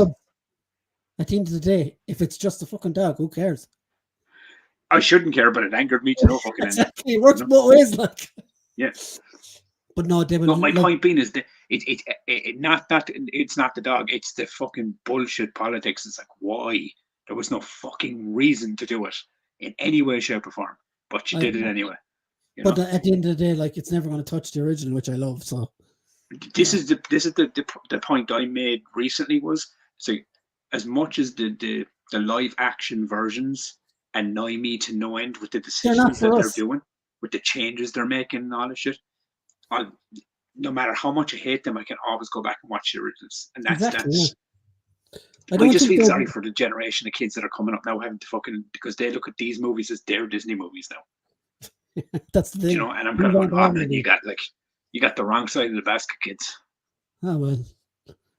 At the end of the day, if it's just a fucking dog, who cares? I shouldn't care, but it angered me to no fucking end. Exactly, it works both ways, like. Yeah. But no, they will. No, my point being is that it's not the dog. It's the fucking bullshit politics. It's like, why? There was no fucking reason to do it in any way, shape, or form, but you did it anyway. You but know? at the end of the day, like, it's never going to touch the original, which I love. So this is the point I made recently was so as much as the live action versions annoy me to no end with the decisions that they're doing, with the changes they're making and all this shit. No matter how much I hate them, I can always go back and watch the originals, and that's. I just feel sorry for the generation of kids that are coming up now having to fucking because they look at these movies as their Disney movies now. That's the thing, you know. And I'm kind of going, man, you got the wrong side of the basket, kids. Oh well.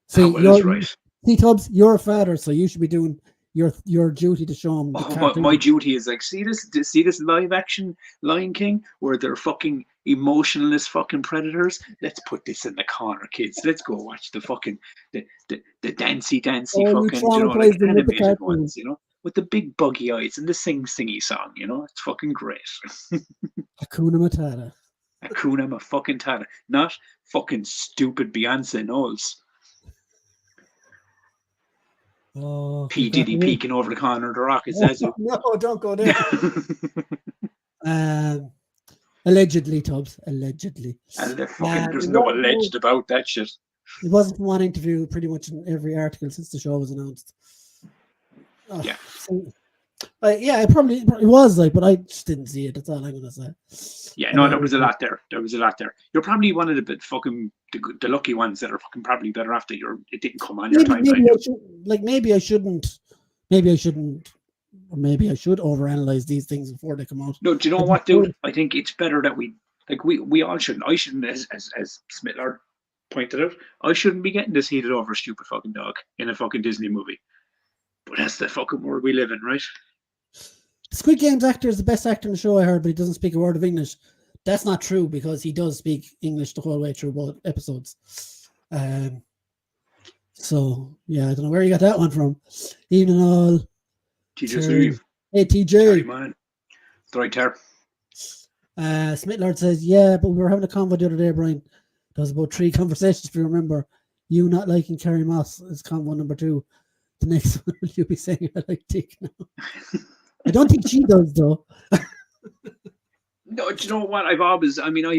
See, that's right. See, Tubbs, you're a father, so you should be doing your duty to show them. My duty is like, see this live action Lion King where they're fucking emotionless fucking predators. Let's put this in the corner, kids. Let's go watch the fucking the dancey fucking like animated ones, with the big buggy eyes and the singy song. It's fucking great. Hakuna Matata. Hakuna ma fucking Tata, not fucking stupid Beyonce Knowles. Oh, P. Diddy peeking over the corner of the rocket. No, don't go there. Allegedly, Tubbs. Allegedly. And there's no alleged about that shit. It wasn't one interview pretty much in every article since the show was announced. Oh, yeah. So, it was like, but I just didn't see it. That's all I'm gonna say. Yeah, no, there was a lot there. You're probably one of the fucking the lucky ones that are fucking probably better after it didn't come on your timeline. Maybe I shouldn't. Maybe I shouldn't. Or maybe I should overanalyze these things before they come out. No, do you know what, dude? I think it's better that we all shouldn't. I shouldn't, as Smitler pointed out, I shouldn't be getting this heated over a stupid fucking dog in a fucking Disney movie. But that's the fucking world we live in, right? Squid Game's actor is the best actor in the show, I heard, but he doesn't speak a word of English. That's not true because he does speak English the whole way through both episodes. So, yeah, I don't know where you got that one from. Even all. TJ Steve. Hey, TJ. Man. It's right there. Smitlord says, yeah, but we were having a convo the other day, Brian. There was about 3 conversations, if you remember. You not liking Carrie Moss is convo number 2. The next one, you'll be saying I like Dick now. I don't think she does, though. No, do you know what? I've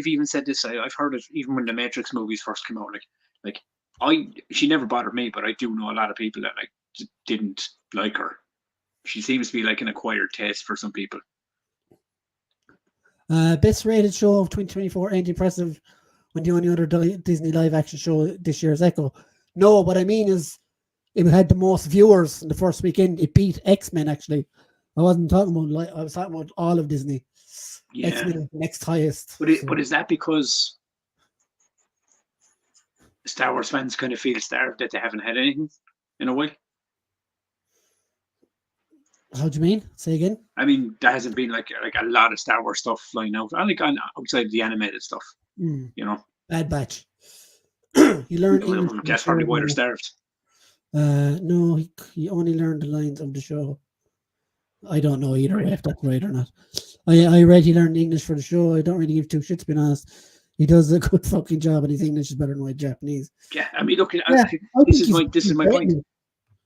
even said this. I've heard it even when the Matrix movies first came out. She never bothered me, but I do know a lot of people that didn't like her. She seems to be like an acquired taste for some people. Best rated show of 2024 ain't impressive when the only other Disney live action show this year is Echo. No, what I mean is it had the most viewers in the first weekend. It beat Xmen, actually. I wasn't talking about I was talking about all of Disney. Yeah. Xmen next highest. But is that because Star Wars fans kind of feel starved that they haven't had anything in a while? How do you mean? Say again? I mean, there hasn't been like a lot of Star Wars stuff flying out. I think outside the animated stuff. Bad Batch. He learned English. That's probably why they're starved. No, he only learned the lines of the show. I don't know either way if that's right or not. I read he learned English for the show. I don't really give 2 shits, to be honest. He does a good fucking job, and his English is better than my Japanese. Yeah, I mean, look, this is my point.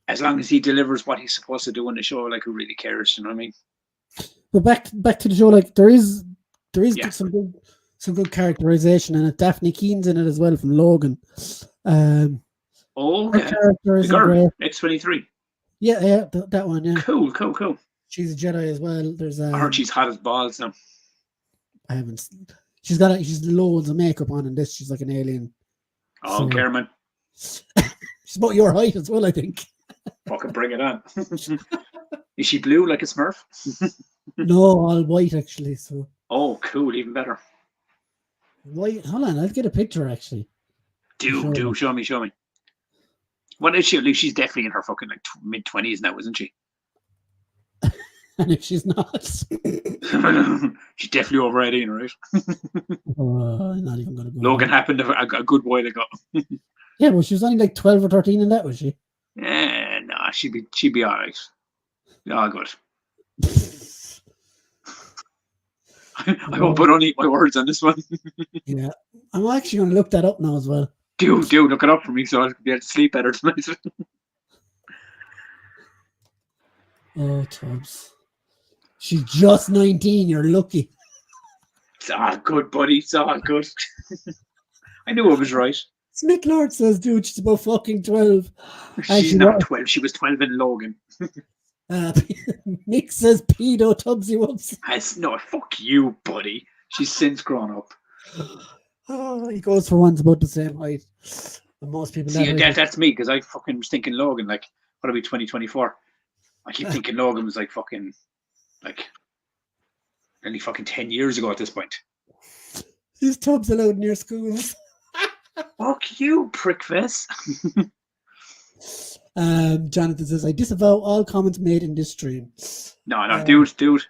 As long as he delivers what he's supposed to do on the show, who really cares? You know what I mean? But back to the show. There is some good characterization in it. Daphne Keene's in it as well from Logan. The girl, X-23. Yeah, that one. Yeah. Cool. She's a Jedi as well. There's I heard she's hot as balls now. I haven't. She's loads of makeup on in this. She's like an alien. Oh, so, Cameron. She's about your height as well, I think. Fucking bring it on. Is she blue like a Smurf? No, all white actually. So. Oh, cool, even better. White. Hold on, I'll get a picture actually. Do show me. What is she? She's definitely in her fucking mid-20s now, isn't she? And if she's not, She's definitely over 18, right? I'm not even going to go. Logan happened a good while ago. Yeah, but she was only like 12 or 13 in that, was she? Nah, she'd be all right. All good. I won't put any my words on this one. Yeah, I'm actually going to look that up now as well. Do look it up for me so I'll be able to sleep better tonight. Oh, Tubbs. She's just 19. You're lucky. It's all good, buddy. It's all good. I knew I was right. Smith Lord says, dude, she's about fucking 12. She's not 12. She was 12 in Logan. Nick says, pedo Tubbsy whoops. No, fuck you, buddy. She's since grown up. Oh, he goes for one's about the same height. And most people that's me, because I fucking was thinking Logan, like, what are we, 2024? I keep thinking Logan was like fucking, like, nearly fucking 10 years ago at this point. These Tubbs allowed in your schools. Fuck you, prickface. Jonathan says, I disavow all comments made in this stream. No, dude.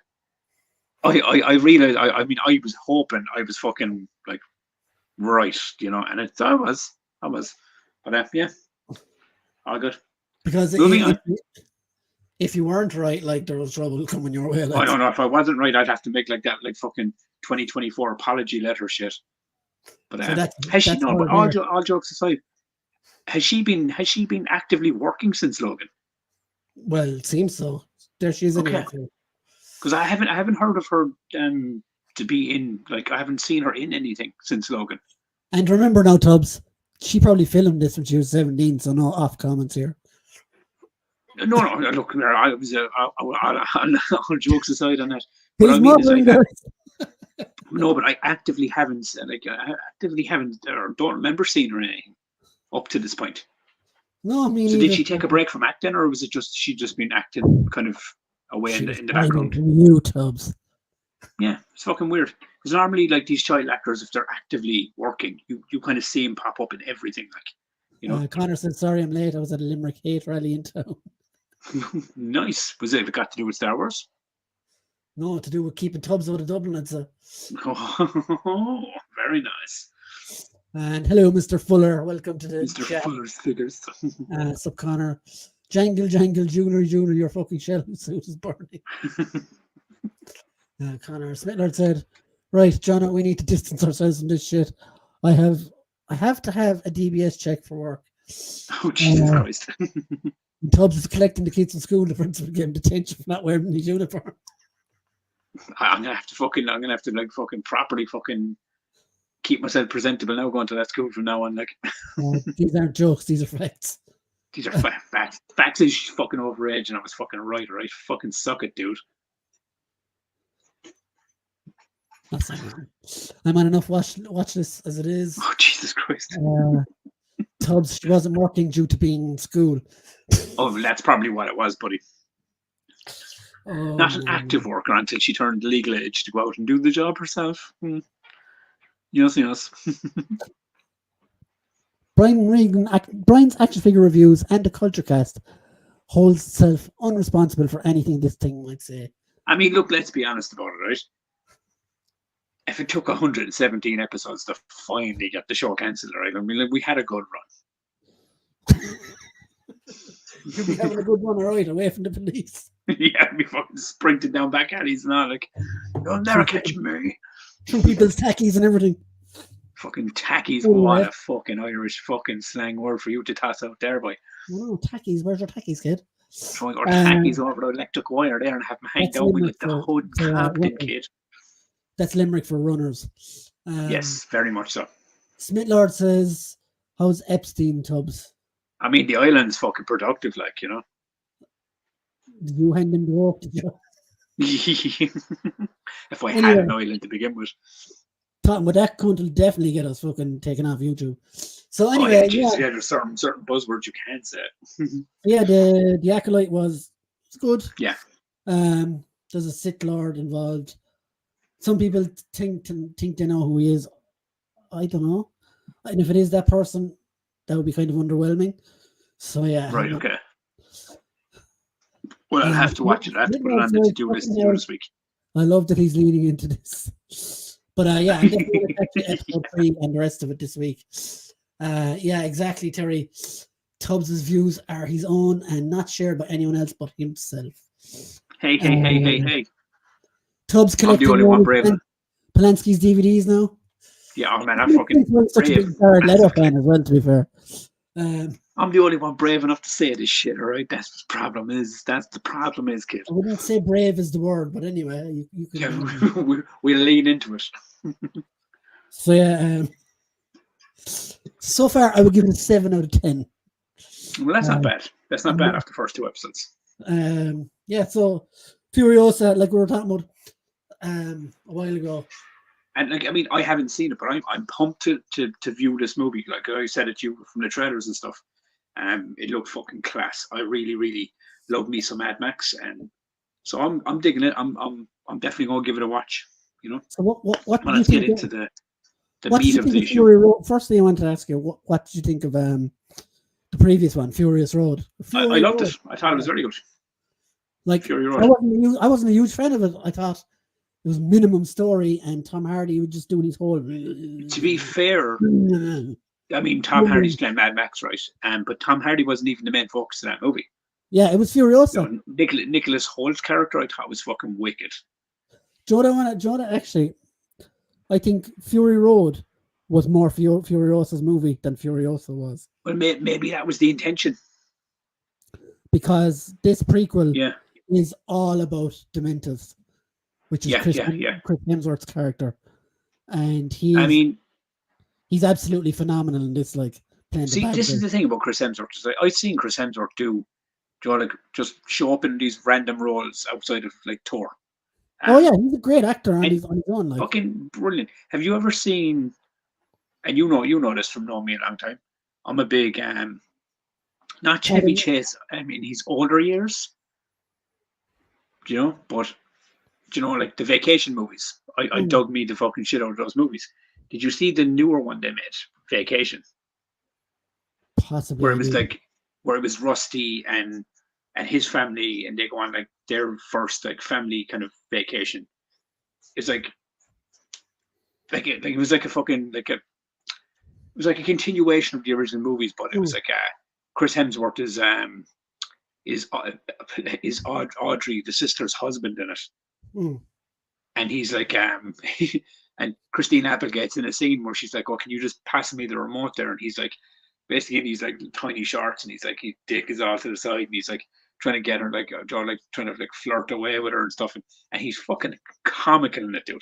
I realized, I mean, I was hoping I was fucking, like, right, you know, and I was. But, yeah, all good. Because if you weren't right, like, there was trouble coming your way. Like. I don't know. If I wasn't right, I'd have to make, like, that, like, fucking 2024 apology letter shit. But has she? No, but all jokes aside, has she been actively working since Logan? Well, it seems so. There she is. Okay. Because I haven't heard of her to be in, like, I haven't seen her in anything since Logan. And remember now, Tubbs, she probably filmed this when she was 17, so no off comments here. No, look, I was all jokes aside on that. What I mean is, no, but I actively haven't, or don't remember seeing her in anything up to this point. No, I mean. So did she take a break from acting, or was it just she just been acting kind of away in the background? You, Tubbs. Yeah, it's fucking weird. Because normally, like, these child actors, if they're actively working, you kind of see them pop up in everything, like, you know. Connor said, "Sorry, I'm late. I was at a Limerick hate rally in town." Nice. Was it got to do with Star Wars? No, to do with keeping Tubbs out of Dublin, I'd say. Oh, very nice. And hello, Mr. Fuller. Welcome to the Mr. chat. Fuller's figures. Sup, Connor. Jangle, Junior, your fucking shell suit is burning. Connor Smitlard said, right, John, we need to distance ourselves from this shit. I have to have a DBS check for work. Oh, Jesus Christ. Tubbs is collecting the kids in school. The principal gave him detention for not wearing his uniform. I'm gonna have to like fucking properly fucking keep myself presentable now going to that school from now on. Like, these aren't jokes, these are facts. These are facts. Facts is fucking overage, and I was fucking right. Fucking suck it, dude. I'm on enough watch this as it is. Oh, Jesus Christ. Tubbs, she wasn't working due to being in school. Oh, that's probably what it was, buddy. Not an active worker until she turned legal age to go out and do the job herself. Yes. Brian's action figure reviews and the culture cast holds itself unresponsible for anything this thing might say. I mean, look, let's be honest about it, right? If it took 117 episodes to finally get the show cancelled, right? I mean, like, we had a good run. You'll be having a good one, all right, away from the police. Yeah, we fucking sprinted down back alleys and all, like, you'll never catch me. From people's tackies and everything. Fucking tackies. What a fucking Irish fucking slang word for you to toss out there, boy. Oh, tackies. Where's your tackies, kid? Throwing our tackies over the electric wire there and have them hang down with like the hood Compton kid. That's Limerick for runners. Yes, very much so. Smitlord says, how's Epstein, Tubbs? I mean, the island's fucking productive, like, you know. Did you hand him the work, did you? If I had an island to begin with. Talking about that cunt will definitely get us fucking taken off YouTube. So anyway, there's certain buzzwords you can say. Yeah, the Acolyte was good. Yeah. There's a Sith Lord involved. Some people think they know who he is. I don't know. And if it is that person, that would be kind of underwhelming. So yeah. Right. Okay. Well, I'll have to watch it. I have to put it on the to-do list to do this week. I love that he's leading into this. But yeah, I'm definitely going to catch episode 3 and the rest of it this week. Yeah, exactly, Terry. Tubbs' views are his own and not shared by anyone else but himself. Hey. Tubbs collecting Polanski's DVDs now. Yeah, oh man, I'm fucking such brave. a big Jared Leto fan as well, to be fair. I'm the only one brave enough to say this shit, all right? That's the problem is, kid. I wouldn't say brave is the word, but anyway, you can... we'll lean into it. So yeah, so far I would give it a 7 out of 10. Well, that's not bad. That's not bad after the first 2 episodes. Yeah, so Furiosa, like we were talking about a while ago. And like, I mean, I haven't seen it, but I'm pumped to view this movie. Like I said it to you from the trailers and stuff. It looked fucking class. I really, really love me some Mad Max, and so I'm digging it. I'm definitely gonna give it a watch. You know. So what do you think get into the meat of the issue? Firstly, I wanted to ask you what did you think of the previous one, Furious Road? I loved it. I thought it was very good. Like Fury Road. I wasn't a huge fan of it. I thought it was minimum story, and Tom Hardy was just doing his whole. To be fair, I mean, Tom Hardy's playing Mad Max, right? But Tom Hardy wasn't even the main focus of that movie. Yeah, it was Furiosa. You know, Nicholas Holt's character, I thought was fucking wicked. Do you know what actually, I think Fury Road was more Furiosa's movie than Furiosa was. Well, maybe that was the intention. Because this prequel is all about Dementors, which is Chris Hemsworth's character, and he's absolutely phenomenal in this. Like, this is the thing about Chris Hemsworth. Is I've seen Chris Hemsworth do like just show up in these random roles outside of like Thor. Oh yeah, he's a great actor on his own. Like, fucking brilliant. Have you ever seen? And you know this from knowing me a long time. I'm a big not Chevy Chase. I mean, his older years. But like the vacation movies. I dug me the fucking shit out of those movies. Did you see the newer one they made, Vacation? Possibly. Where it was Rusty and his family, and they go on like their first like family kind of vacation. It's like it was like a fucking it was like a continuation of the original movies, but it was like Chris Hemsworth is Audrey, the sister's husband in it. And he's like and Christine Applegate's in a scene where she's like, "Oh, can you just pass me the remote there?" And he's like, basically in these like tiny shorts, and he's like, his dick is all to the side, and he's like trying to get her, like trying to like flirt away with her and stuff, and he's fucking comical in it, dude.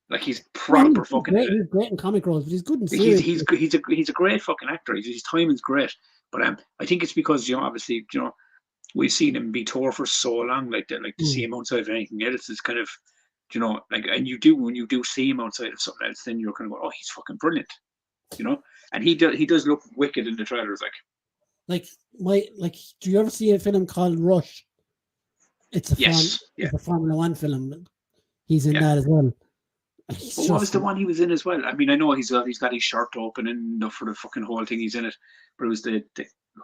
Like he's proper fucking. He's great in comic roles, but he's good in series. He's a great fucking actor. His timing's great, but I think it's because obviously we've seen him be Thor for so long, like that, like to see him outside of anything else is kind of, like, and when you do see him outside of something else, then you're kind of go, oh, he's fucking brilliant, and he does look wicked in the trailers, like. Do you ever see a film called Rush? It's a Formula One film. He's in that as well. What was the one he was in as well? I mean, I know he's got his shirt open and for the fucking whole thing he's in it, but it was the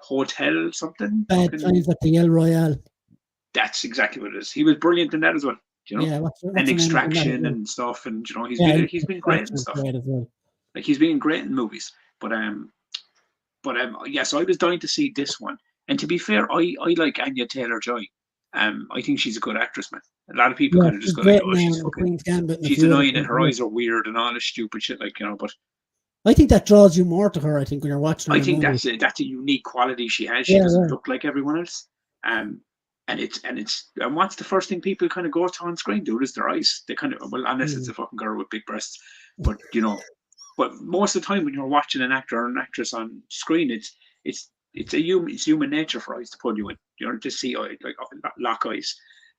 hotel something. Bad Times at the El Royale. That's exactly what it is. He was brilliant in that as well. Yeah, and Extraction and stuff, and he's been great and stuff. As well. Like he's been great in movies, but so I was dying to see this one. And to be fair, I like Anya Taylor-Joy. I think she's a good actress, man. A lot of people kind of just go like, "Oh, she's annoying and her eyes are weird and all this stupid shit," but I think that draws you more to her. I think when you're watching her. I think that's a unique quality she has. She doesn't look like everyone else. And what's the first thing people kind of go to on screen, dude, is their eyes. They kind of, unless it's a fucking girl with big breasts, but but most of the time when you're watching an actor or an actress on screen, it's human nature for eyes to pull you in. To see like lock eyes,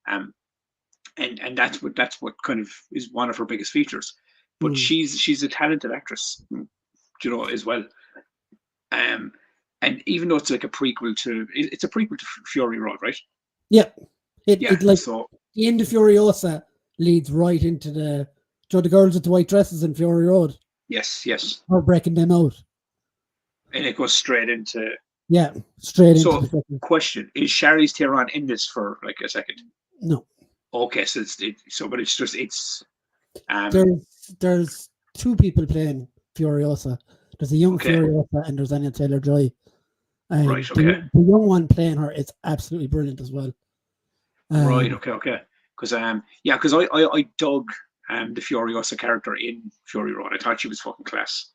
and that's what kind of is one of her biggest features. But she's a talented actress, as well. And even though it's like a prequel to Fury Road, right? Yeah, the end of Furiosa leads right into the girls with the white dresses in Fury Road. Yes. Or breaking them out. And it goes straight into Yeah, straight into So, the second. question: is Charlize Theron in this for like a second? No, Okay, so but it's just um there's two people playing Furiosa. There's a young okay, Furiosa and there's Anya Taylor-Joy. And right, okay, the young one playing her is absolutely brilliant as well. right, Um, okay. Because yeah, because I dug the Furiosa character in Fury Road. I thought she was fucking class.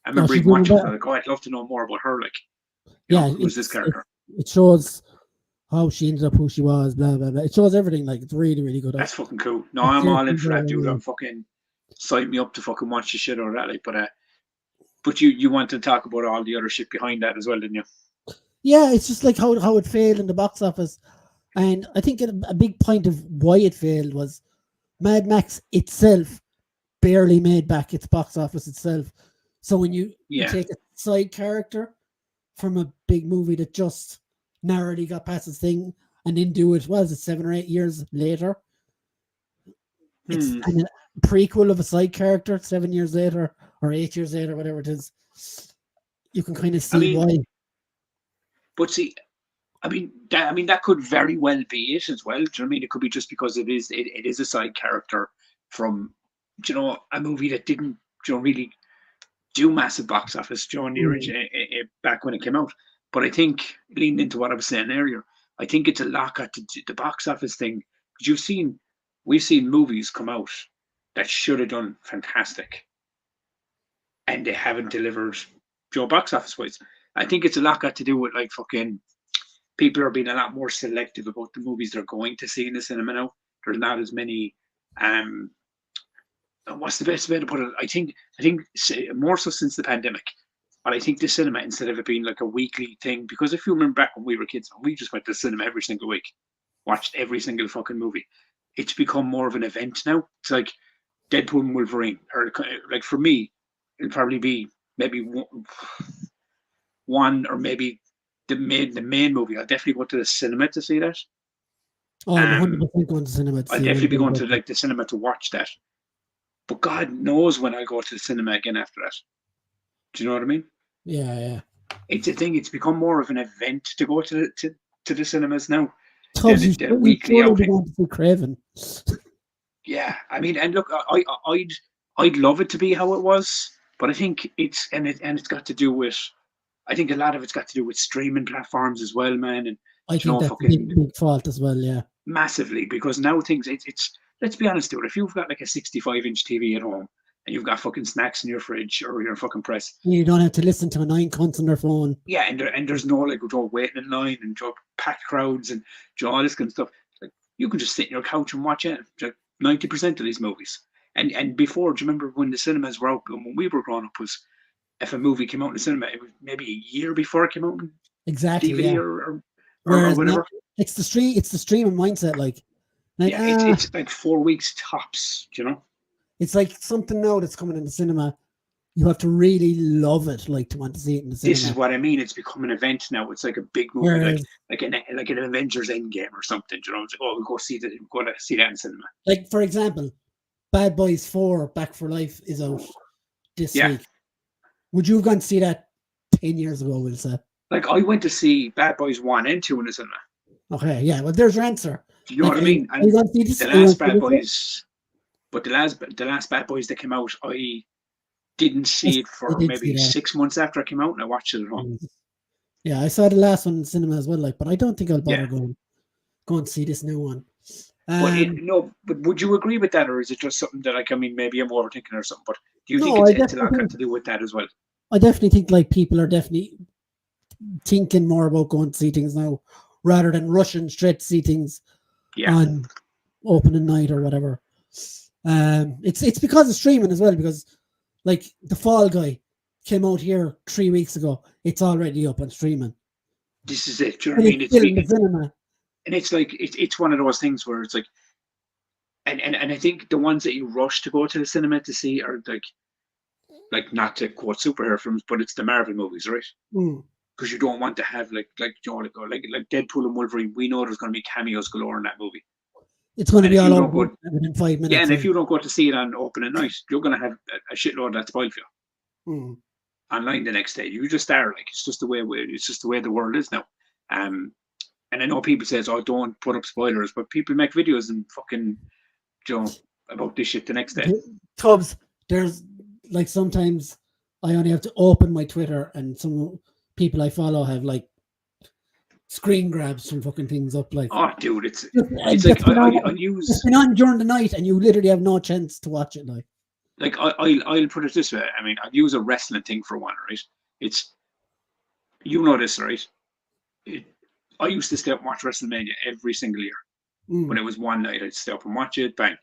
I no, remember she's even doing watching it. I better. was like, oh, I'd love to know more about her. Like, Yeah, who's this character? it shows how she ended up who she was, blah blah blah. It shows everything. Like it's really really good. That's fucking cool. No, I I'm all seriously in for enjoyed that, it dude. I'm anyway. fucking sign me up to fucking watch the shit out of that. Like, but you want to talk about all the other shit behind that as well, didn't you? Yeah, it's just like how it failed in the box office, and I think a big point of why it failed was Mad Max itself barely made back its box office itself. So when you Yeah. take a side character from a big movie that just narrowly got past its thing and then do it, was it 7 or 8 years later? It's Hmm. and a prequel of a side character 7 years later or 8 years later, whatever it is. You can kind of I see mean, why. but see, that could very well be it as well. Do you know what I mean? It could be just because it is a side character from, a movie that didn't, really do massive box office during the Mm. original back when it came out. But I think leaning into what I was saying earlier, I think it's a lot got to the box office thing because we've seen movies come out that should have done fantastic and they haven't delivered, box office wise. I think it's a lot got to do with like fucking people are being a lot more selective about the movies they're going to see in the cinema now. There's not as many um what's the best way to put it? I think more so since the pandemic. But I think the cinema, instead of it being like a weekly thing, because if you remember back when we were kids, we just went to the cinema every single week, watched every single fucking movie. It's become more of an event now. It's like Deadpool and Wolverine, or like for me, it'll probably be maybe one or maybe the main movie. I'll definitely go to the cinema to see that. Oh, I'm Um, 100% going to cinema to I'll see definitely be Wolverine going and to Deadpool. like the cinema to watch that. But God knows when I'll go to the cinema again after that. Do you know what I mean? Yeah, yeah. It's a thing. It's become more of an event to go to the cinemas now Tubbs, than a you weekly surely be outing. going to see Craven. Yeah, I mean, and look, I'd love it to be how it was, but I think it's got to do with. I think a lot of it's got to do with streaming platforms as well, man, and I think that's a fucking big fault as well, yeah. massively because now things it's let's be honest, dude. If you've got like a 65-inch TV at home and you've got fucking snacks in your fridge or your fucking press, You don't have to listen to a nine cunts on their phone. yeah, and there's no like waiting in line and packed crowds and all this kind of stuff. Like you can just sit in your couch and watch it. 90% of these movies. And before, do you remember when the cinemas were out? When we were growing up, was if a movie came out in the cinema, it was maybe a year before it came out in Exactly, DVD yeah. or Whereas now whatever. it's the streaming mindset, like Yeah, it's like 4 weeks tops. it's like something now that's coming in the cinema. You have to really love it, like to want to see it in the This is cinema. what I mean. It's become an event now. It's like a big movie, Whereas, like an Avengers Endgame or something. It's like, oh, we'll go to see that in cinema. like for example, Bad Boys 4 Back for Life is out this Yeah, week. Would you have gone to see that 10 years ago, Will say? like I went to see Bad Boys 1 and 2 in the cinema. Okay, yeah, well there's your answer. Do you know Like what I mean? are you And going to see this? the Are you going last to see Bad this yet? Boys, but the last Bad Boys that came out, I didn't Yes, see it I for did see maybe that. 6 months after it came out, and I watched it at home. Mm. Yeah, I saw the last one in the cinema as well, like, but I don't think I'll Yeah, bother going to see this new one. but Um, no, but would you agree with that, or is it just something that like I mean maybe I'm overthinking or something? But do you think no, it's a lot got to do with that as well? I definitely think like people are definitely thinking more about going to see things now rather than rushing straight to see things Yeah, on opening night or whatever. It's because of streaming as well. Because like the Fall Guy came out here 3 weeks ago, it's already up on streaming, this is it. Do you know what and I it's mean? still in the cinema. And it's like it's one of those things where it's like, and I think the ones that you rush to go to the cinema to see are like not to quote superhero films, but it's the Marvel movies, right? Mm. Because you don't want to have like Deadpool and Wolverine. We know there's going to be cameos galore in that movie, It's going to and be if all you don't over go, within five yeah, minutes. and if Like, you don't go to see it on opening night, you're going to have a shitload that's spoiled for you. mm. online the next day. You just are like, it's just the way the world is now. And I know people say, "Oh, don't put up spoilers," but people make videos and fucking, about this shit the next day. Tubbs, there's like sometimes I only have to open my Twitter, and some people I follow have like screen grabs from fucking things up. Like, oh, dude, it's like I use. It's been on during the night, and you literally have no chance to watch it. Like I'll put it this way. I mean, I'll use a wrestling thing for one, right? It's, this, right? I used to stay up and watch WrestleMania every single year. When it was one night, I'd stay up and watch it. Bang.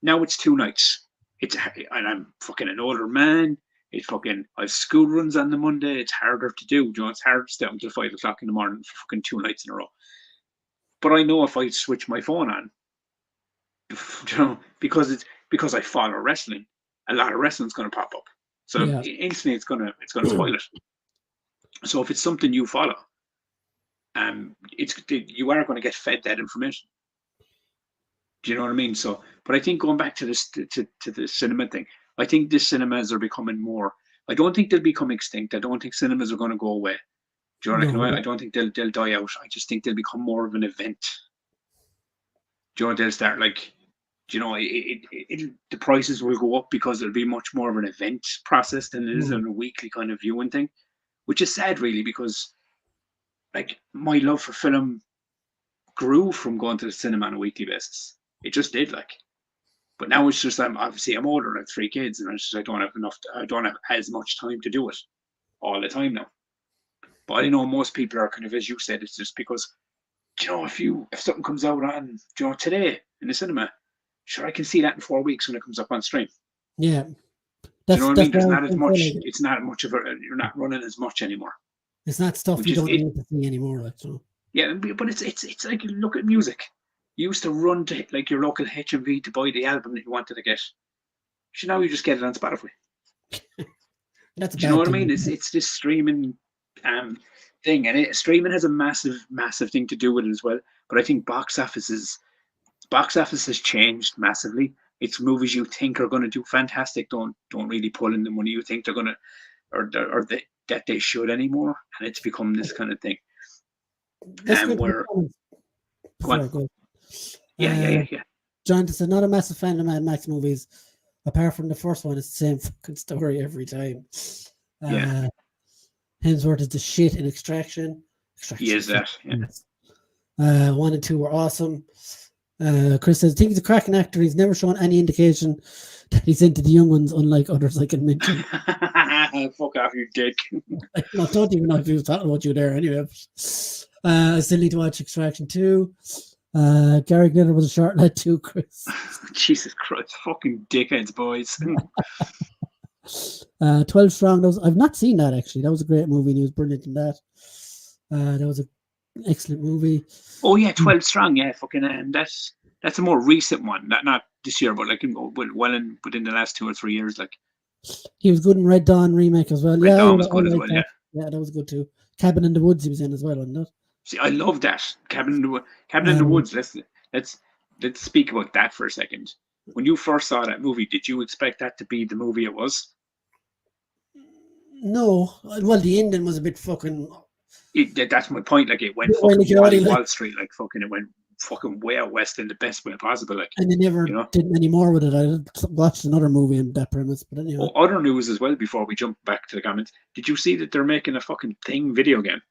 Now it's 2 nights. And I'm fucking an older man. I've school runs on the Monday. It's harder to do. It's harder to stay up until 5 o'clock in the morning for fucking 2 nights in a row. But I know if I switch my phone on, because I follow wrestling, a lot of wrestling's going to pop up. So instantly it's going to spoil it. So if it's something you follow, you are going to get fed that information. Do you know what I mean? So, but I think going back to this to the cinema thing, I think the cinemas are becoming more. I don't think they'll become extinct. I don't think cinemas are going to go away. Do you know what I mean? I don't think they'll die out. I just think they'll become more of an event. Do you know, they'll start like, the prices will go up because it'll be much more of an event process than it is in a weekly kind of viewing thing, which is sad really, because like my love for film grew from going to the cinema on a weekly basis. It just did, like. But now it's just, I'm older, I have 3 kids, and I don't have as much time to do it all the time now. But I know most people are kind of, as you said, it's just because, if something comes out on, today in the cinema, sure, I can see that in 4 weeks when it comes up on stream. Yeah. Do you know what I mean? There's not as much, it's not much of you're not running as much anymore. It's not stuff you don't need to see anymore, like, so. Yeah, but it's like, you look at music. You used to run to like your local HMV to buy the album that you wanted to get. So now you just get it on Spotify. Do you know what I mean? It's this streaming thing, and streaming has a massive thing to do with it as well. But I think box office has changed massively. It's movies you think are going to do fantastic don't really pull in the money you think they're going to, or that they should anymore, and it's become this kind of thing. Yeah. John said, not a massive fan of Mad Max movies. Apart from the first one, it's the same fucking story every time. Hemsworth is the shit in Extraction. He is that, yeah. 1 and 2 were awesome. Chris says, I think he's a cracking actor. He's never shown any indication that he's into the young ones, unlike others I can mention. Fuck off, you dick. I don't even know if he was talking about you there anyway. I still need to watch Extraction 2. Gary Glitter was a short lad too, Chris. Jesus Christ, fucking dickheads, boys. 12 Strong. I've not seen that actually. That was a great movie, and he was brilliant in that. That was an excellent movie. Oh yeah, 12 Strong. Yeah, fucking. That's a more recent one. Not this year, but like within the last 2 or 3 years. Like, he was good in Red Dawn remake as well. Red Dawn was good as well. That. Yeah, that was good too. Cabin in the Woods he was in as well, wasn't it? See, I love that. Cabin in the Woods. Let's speak about that for a second. When you first saw that movie, did you expect that to be the movie it was? No. Well, the ending was a bit fucking. That's my point. Like, it went fucking Wall Street. Like, fucking, it went fucking way out west in the best way possible. Like, and they never did any more with it. I watched another movie in that premise, but anyway. Other news as well. Before we jump back to the comments, did you see that they're making a fucking Thing video game?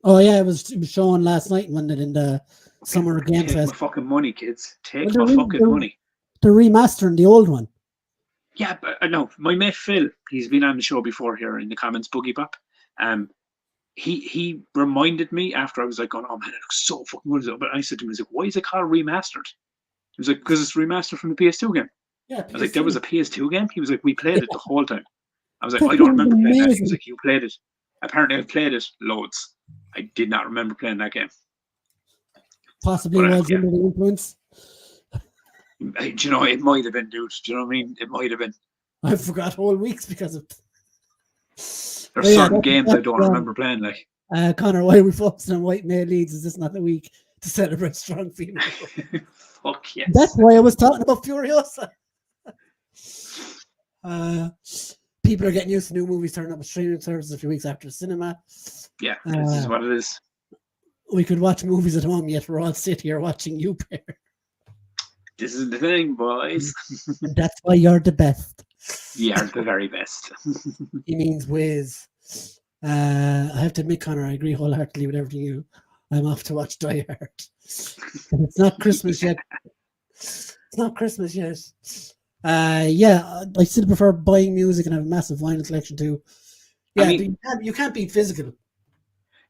Oh yeah, it was shown last night when they're in the Summer Game Fest. Take my fucking money, kids. Take my fucking money. They're remastering the old one. Yeah, but no, my mate Phil, he's been on the show before here in the comments, Boogie Bop. He reminded me after I was like, going, oh man, it looks so fucking good. But I said to him, why is it called remastered? He was like, because it's remastered from the PS2 game. Yeah, I was like, there was a PS2 game? He was like, we played it the whole time. I was like, I don't remember playing that. He was like, you played it. Apparently I've played it loads. I did not remember playing that game. Possibly was under the influence. Do you know, it might have been, dude. Do you know what I mean? It might have been. I forgot whole weeks because of. There's certain games I don't remember playing. Like, Connor, why are we focusing on white male leads? Is this not the week to celebrate strong female? Fuck yes. That's why I was talking about Furiosa. people are getting used to new movies turning up on streaming services a few weeks after the cinema. Yeah, this is what it is. We could watch movies at home, yet we're all sitting here watching you pair. This is the thing, boys. That's why you're the best. You are the very best. He means Wiz. I have to admit, Connor, I agree wholeheartedly with everything I'm off to watch Die Hard. It's not Christmas yet. It's not Christmas yet. Yeah, I still prefer buying music and have a massive vinyl collection too. Yeah, I mean, you can't beat physical.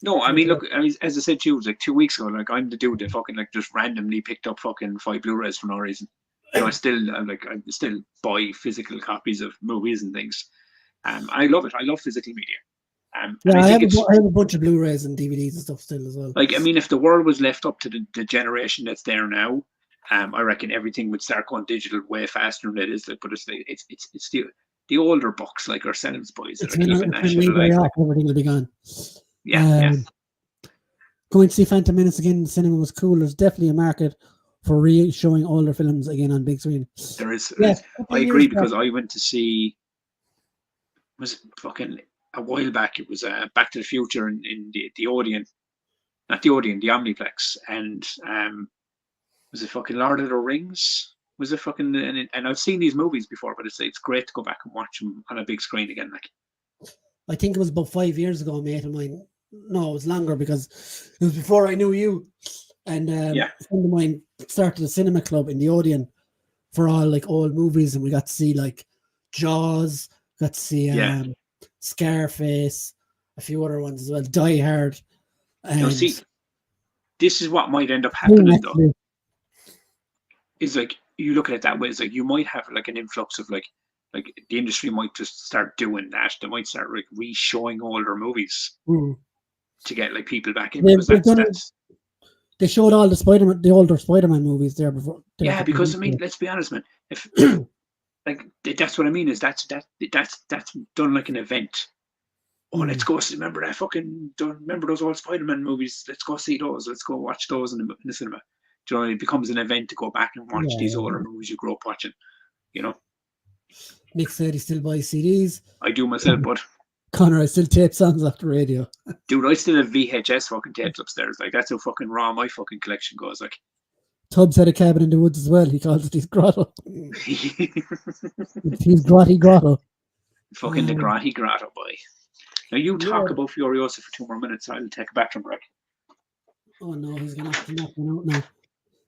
No, I mean, look, as I said to you, it was like 2 weeks ago. Like, I'm the dude that fucking like just randomly picked up fucking 5 Blu-rays for no reason. You know, I still buy physical copies of movies and things. I love it. I love physical media. Yeah, I have a bunch of Blu-rays and DVDs and stuff still as well. Like, I mean, if the world was left up to the generation that's there now, I reckon everything would start going digital way faster than it is. Like, but it's the older bucks like ourselves, boys, that are keeping that shit alive. Everything will be gone. Yeah. Going to see Phantom Menace again in the cinema was cool. There's definitely a market for re-showing older films again on big screen. There is. I agree, because I went to see, was it fucking a while back, it was Back to the Future in the Odeon, not the Odeon, the Omniplex, and was it fucking Lord of the Rings? Was it fucking, and I've seen these movies before, but it's great to go back and watch them on a big screen again. Like, I think it was about 5 years ago, mate of mine. No, it was longer, because it was before I knew you. And a friend of mine started a cinema club in the Odeon for all like old movies, and we got to see like Jaws, got to see Scarface, a few other ones as well, Die Hard. And see, this is what might end up happening though. Is like, you look at it that way, it's like you might have like an influx of like the industry might just start doing that. They might start like re-showing older movies to get like people back in. Because they showed all the older Spider-Man movies there before. Yeah, because I mean, let's be honest, man. If like that's what I mean, is that's done like an event. Oh, let's go see. Remember those old Spider-Man movies? Let's go see those. Let's go watch those in the cinema. Do you know, it becomes an event to go back and watch these older movies you grew up watching. You know. Nick said he still buys CDs. I do myself, but Connor, I still tape songs off the radio. Dude, I still have VHS fucking tapes upstairs. Like, that's how fucking raw my fucking collection goes. Like, Tubbs had a cabin in the woods as well. He calls it his grotto. His grotto. Fucking the grotto, boy. Now you talk about Furiosa for 2 more minutes. I'll take a bathroom break. Oh no, he's gonna have to knock me out now.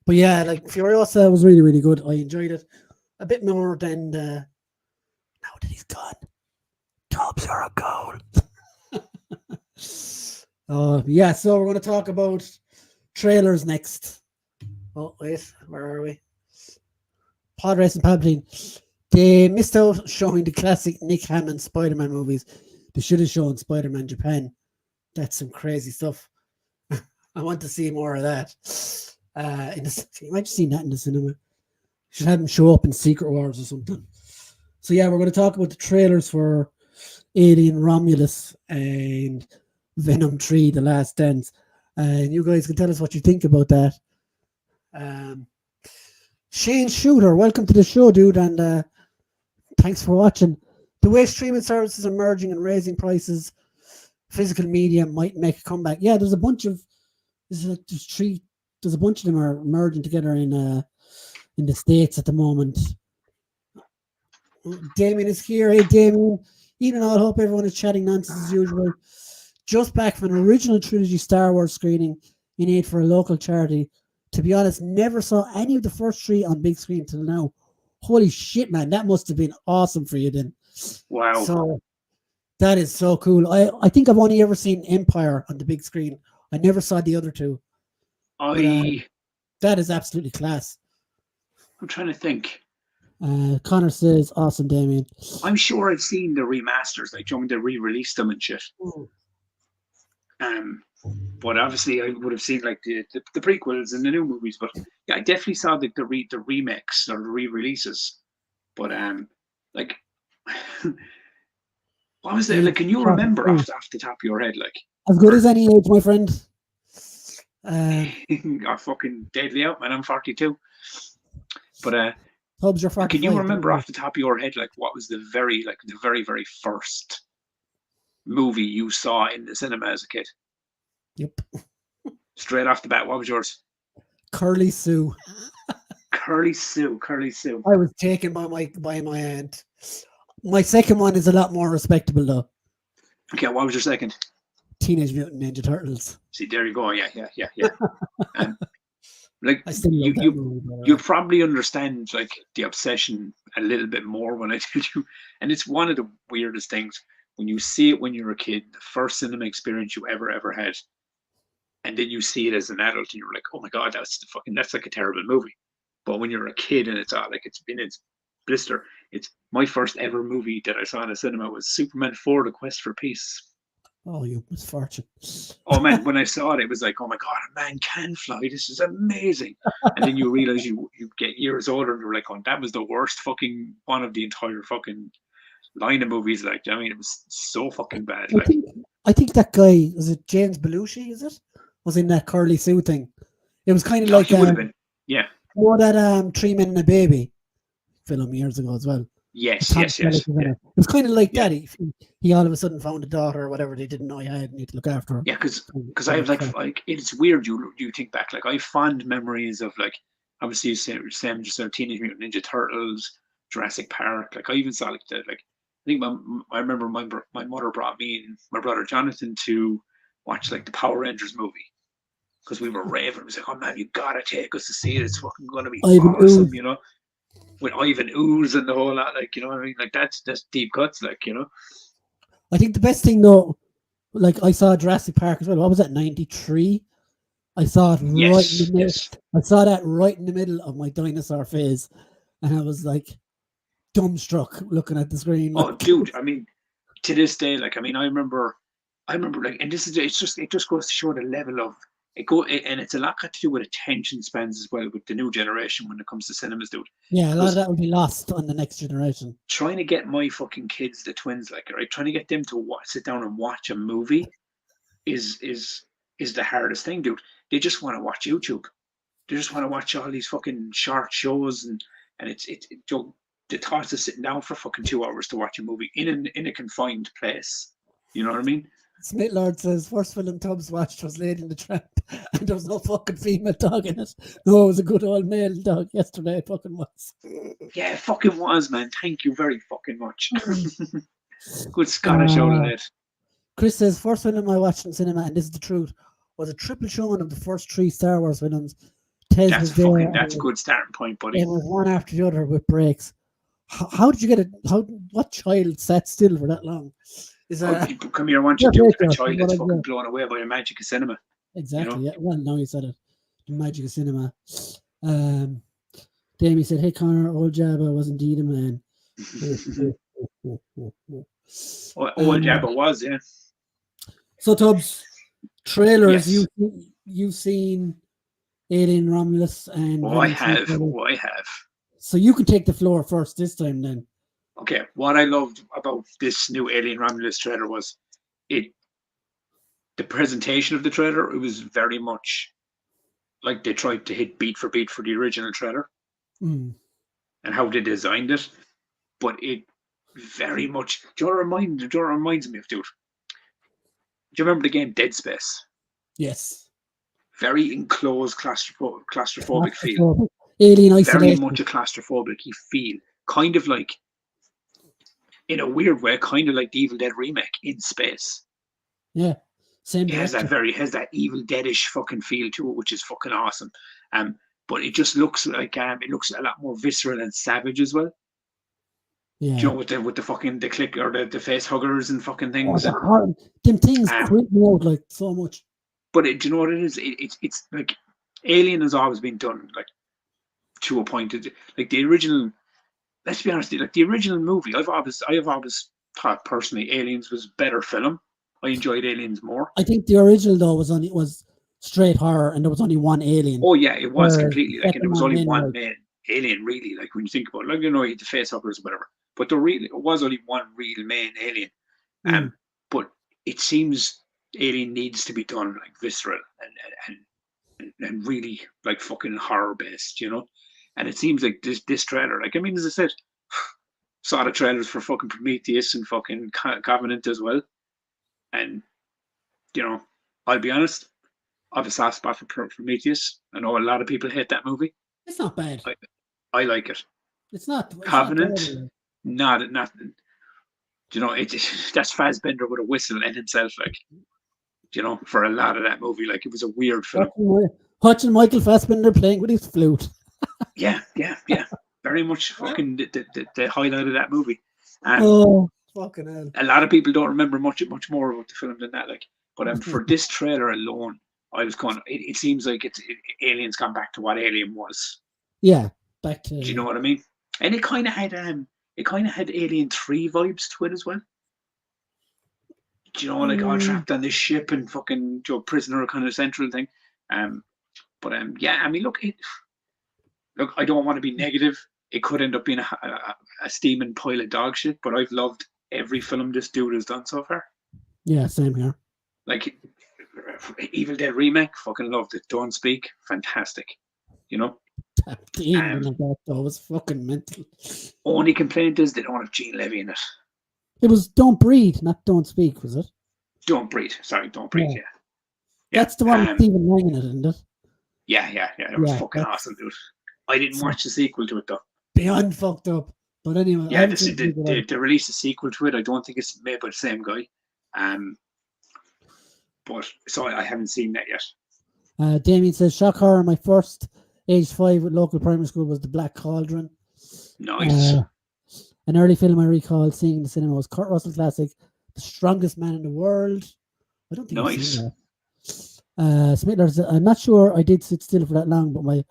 But yeah, like Furiosa was really, really good. I enjoyed it a bit more than now that he's gone. Tubbs are a goal. Yeah, so we're going to talk about trailers next. Oh, wait, where are we? Pod Race and Palpatine. They missed out showing the classic Nick Hammond Spider-Man movies. They should have shown Spider-Man Japan. That's some crazy stuff. I want to see more of that. You might have seen that in the cinema. Should have them show up in Secret Wars or something. So yeah, we're going to talk about the trailers for Alien Romulus and Venom 3, The Last Dance. And you guys can tell us what you think about that. Shane Shooter, welcome to the show, dude, and thanks for watching. The way streaming services are merging and raising prices, physical media might make a comeback. Yeah, there's a bunch of them are merging together in the States at the moment. Damien is here. Hey, Damien. Even though I hope everyone is chatting nonsense as usual. Just back from an original trilogy Star Wars screening in aid for a local charity. To be honest, never saw any of the first 3 on big screen till now. Holy shit, man. That must have been awesome for you then. Wow. So that is so cool. I think I've only ever seen Empire on the big screen. I never saw the other 2. That is absolutely class. I'm trying to think. Connor says, awesome, Damien. I'm sure I've seen the remasters, like when they re-released them and shit. But obviously I would have seen like the prequels and the new movies. But yeah, I definitely saw the remakes or the re-releases. But like, what was it? Like, can you remember off the top of your head? Like, as good as any age, my friend. Are fucking deadly out, man. I'm 42. But Tubbs, you're Can 45. you remember off the top of your head, like, what was the very first movie you saw in the cinema as a kid? Yep. Straight off the bat, what was yours? Curly Sue. Curly Sue. I was taken by my aunt. My second one is a lot more respectable though. Okay, what was your second? Teenage Mutant Ninja Turtles. See, there you go. Yeah. Like I still love that movie. you probably understand like the obsession a little bit more when I tell you, and it's one of the weirdest things when you see it when you're a kid, the first cinema experience you ever had, and then you see it as an adult, and you're like, oh my god, that's like a terrible movie. But when you're a kid and it's all like it's blister. It's my first ever movie that I saw in a cinema was Superman 4: The Quest for Peace. Oh, you misfortune. Oh man, when I saw it, it was like, oh my god, a man can fly. This is amazing. And then you realize you get years older and you're like, oh, that was the worst fucking one of the entire fucking line of movies. Like, I mean, it was so fucking bad. Like, I think that guy, was it James Belushi, is it? Was in that Curly Sue thing. It was kind of like he would have been. Yeah. You know that Three Men and a Baby film years ago as well. Yes. Yeah. Yeah. It was kind of like that. He all of a sudden found a daughter or whatever they didn't know he had, need to look after her. Yeah, because I have like it's weird. You think back, like I have fond memories of like obviously same just Teenage Mutant Ninja Turtles, Jurassic Park. Like I even saw like I think I remember my mother brought me and my brother Jonathan to watch like the Power Rangers movie because we were raving. It was like, oh man, you gotta take us to see it. It's fucking gonna be awesome, you know. With Ivan Ooze and the whole lot, like, you know what I mean? Like that's deep cuts, like, you know. I think the best thing though, like I saw Jurassic Park as well. What was that, 93? I saw it right in the middle. Yes. I saw that right in the middle of my dinosaur phase, and I was like dumbstruck looking at the screen. Like, oh, dude! I mean, to this day, like, I mean, I remember, like, and it just goes to show the level of and it's a lot got to do with attention spans as well with the new generation when it comes to cinemas, dude. Yeah, a lot of that will be lost on the next generation. Trying to get my fucking kids, the twins, like, right, trying to get them to sit down and watch a movie is the hardest thing, dude. They just want to watch YouTube. They just want to watch all these fucking short shows, and it's the thought of sitting down for fucking 2 hours to watch a movie in a confined place. You know what I mean? Smith Lord says first film Tubbs watched was Lady in the Tramp, and there was no fucking female dog in it. No, it was a good old male dog yesterday. It fucking was. Yeah, it fucking was, man. Thank you very fucking much. Good Scottish out of it. Chris says first film I watched in cinema, and this is the truth, was a triple showing of the first 3 Star Wars films. That's a good starting point, buddy. It was one after the other with breaks. How did you get it? What child sat still for that long? Come here, want you to do a child that's fucking blown away by the magic of cinema. Exactly. You know? Yeah. Well, no, you said it. The magic of cinema. Damien said, "Hey Connor, old Jabba was indeed a man." Old Jabba was, yeah. So Tubbs, trailers. Yes. You've seen Alien Romulus and I have. So you can take the floor first this time then. Okay, what I loved about this new Alien Romulus trailer was the presentation of the trailer. It was very much like they tried to hit beat for beat for the original trailer and how they designed it. But it very much, do you know what reminds me of, dude? Do you remember the game Dead Space? Yes. Very enclosed claustrophobic feel. Alien isolation. Very much a claustrophobic feel. Kind of like, in a weird way, kind of like the Evil Dead remake in space. Yeah, same. It has that Evil Deadish fucking feel to it, which is fucking awesome. But it just looks like it looks a lot more visceral and savage as well. Yeah. Do you know, with the fucking the click or the face huggers and fucking things. Them things creep me out like so much. But do you know what it is? It's like Alien has always been done like to a point. Like the original. Let's be honest, like the original movie, I have always thought personally Aliens was a better film. I enjoyed Aliens more. I think the original though was straight horror, and there was only one alien. Oh yeah, it was completely like, and there was only one main alien really. Like when you think about it, like, you know, the face huggers or whatever, but it was only one real main alien. But it seems Alien needs to be done like visceral and really like fucking horror based, you know. And it seems like this trailer, like, I mean, as I said, saw the trailers for fucking Prometheus and fucking Covenant as well. And, you know, I'll be honest, I have a soft spot for Prometheus. I know a lot of people hate that movie. It's not bad. I like it. It's not. It's Covenant, not not, you know, that's Fassbender with a whistle in himself, like, you know, for a lot of that movie. Like, it was a weird film. Watching Michael Fassbender playing with his flute. Yeah. Very much fucking the highlight of that movie. Fucking hell. A lot of people don't remember much more about the film than that. Like, but for this trailer alone, I was kind of. It seems like Alien's gone back to what Alien was. Yeah, back to. Do you know what I mean? And it kind of had Alien 3 vibes to it as well. Do you know, like all trapped on this ship and fucking prisoner kind of central thing. Yeah, I mean, look, I don't want to be negative. It could end up being a steaming pile of dog shit, but I've loved every film this dude has done so far. Yeah, same here. Like, Evil Dead remake, fucking loved it. Don't Speak, fantastic. You know? The ending of that, though, was fucking mental. Only complaint is they don't have Gene Levy in it. It was Don't Breathe, not Don't Speak, was it? Don't Breathe. Sorry, Don't Breathe, yeah. That's the one with Stephen Lang in it, isn't it? Yeah. It was fucking awesome, dude. I didn't watch the sequel to it, though. Beyond fucked up. But anyway. Yeah, they released a sequel to it. I don't think it's made by the same guy. But so I haven't seen that yet. Damien says, shock horror, my first age 5 at local primary school was The Black Cauldron. Nice. An early film I recall seeing in the cinema was Kurt Russell classic, The Strongest Man in the World. I don't think I've seen that. Smittler said, I'm not sure I did sit still for that long, but my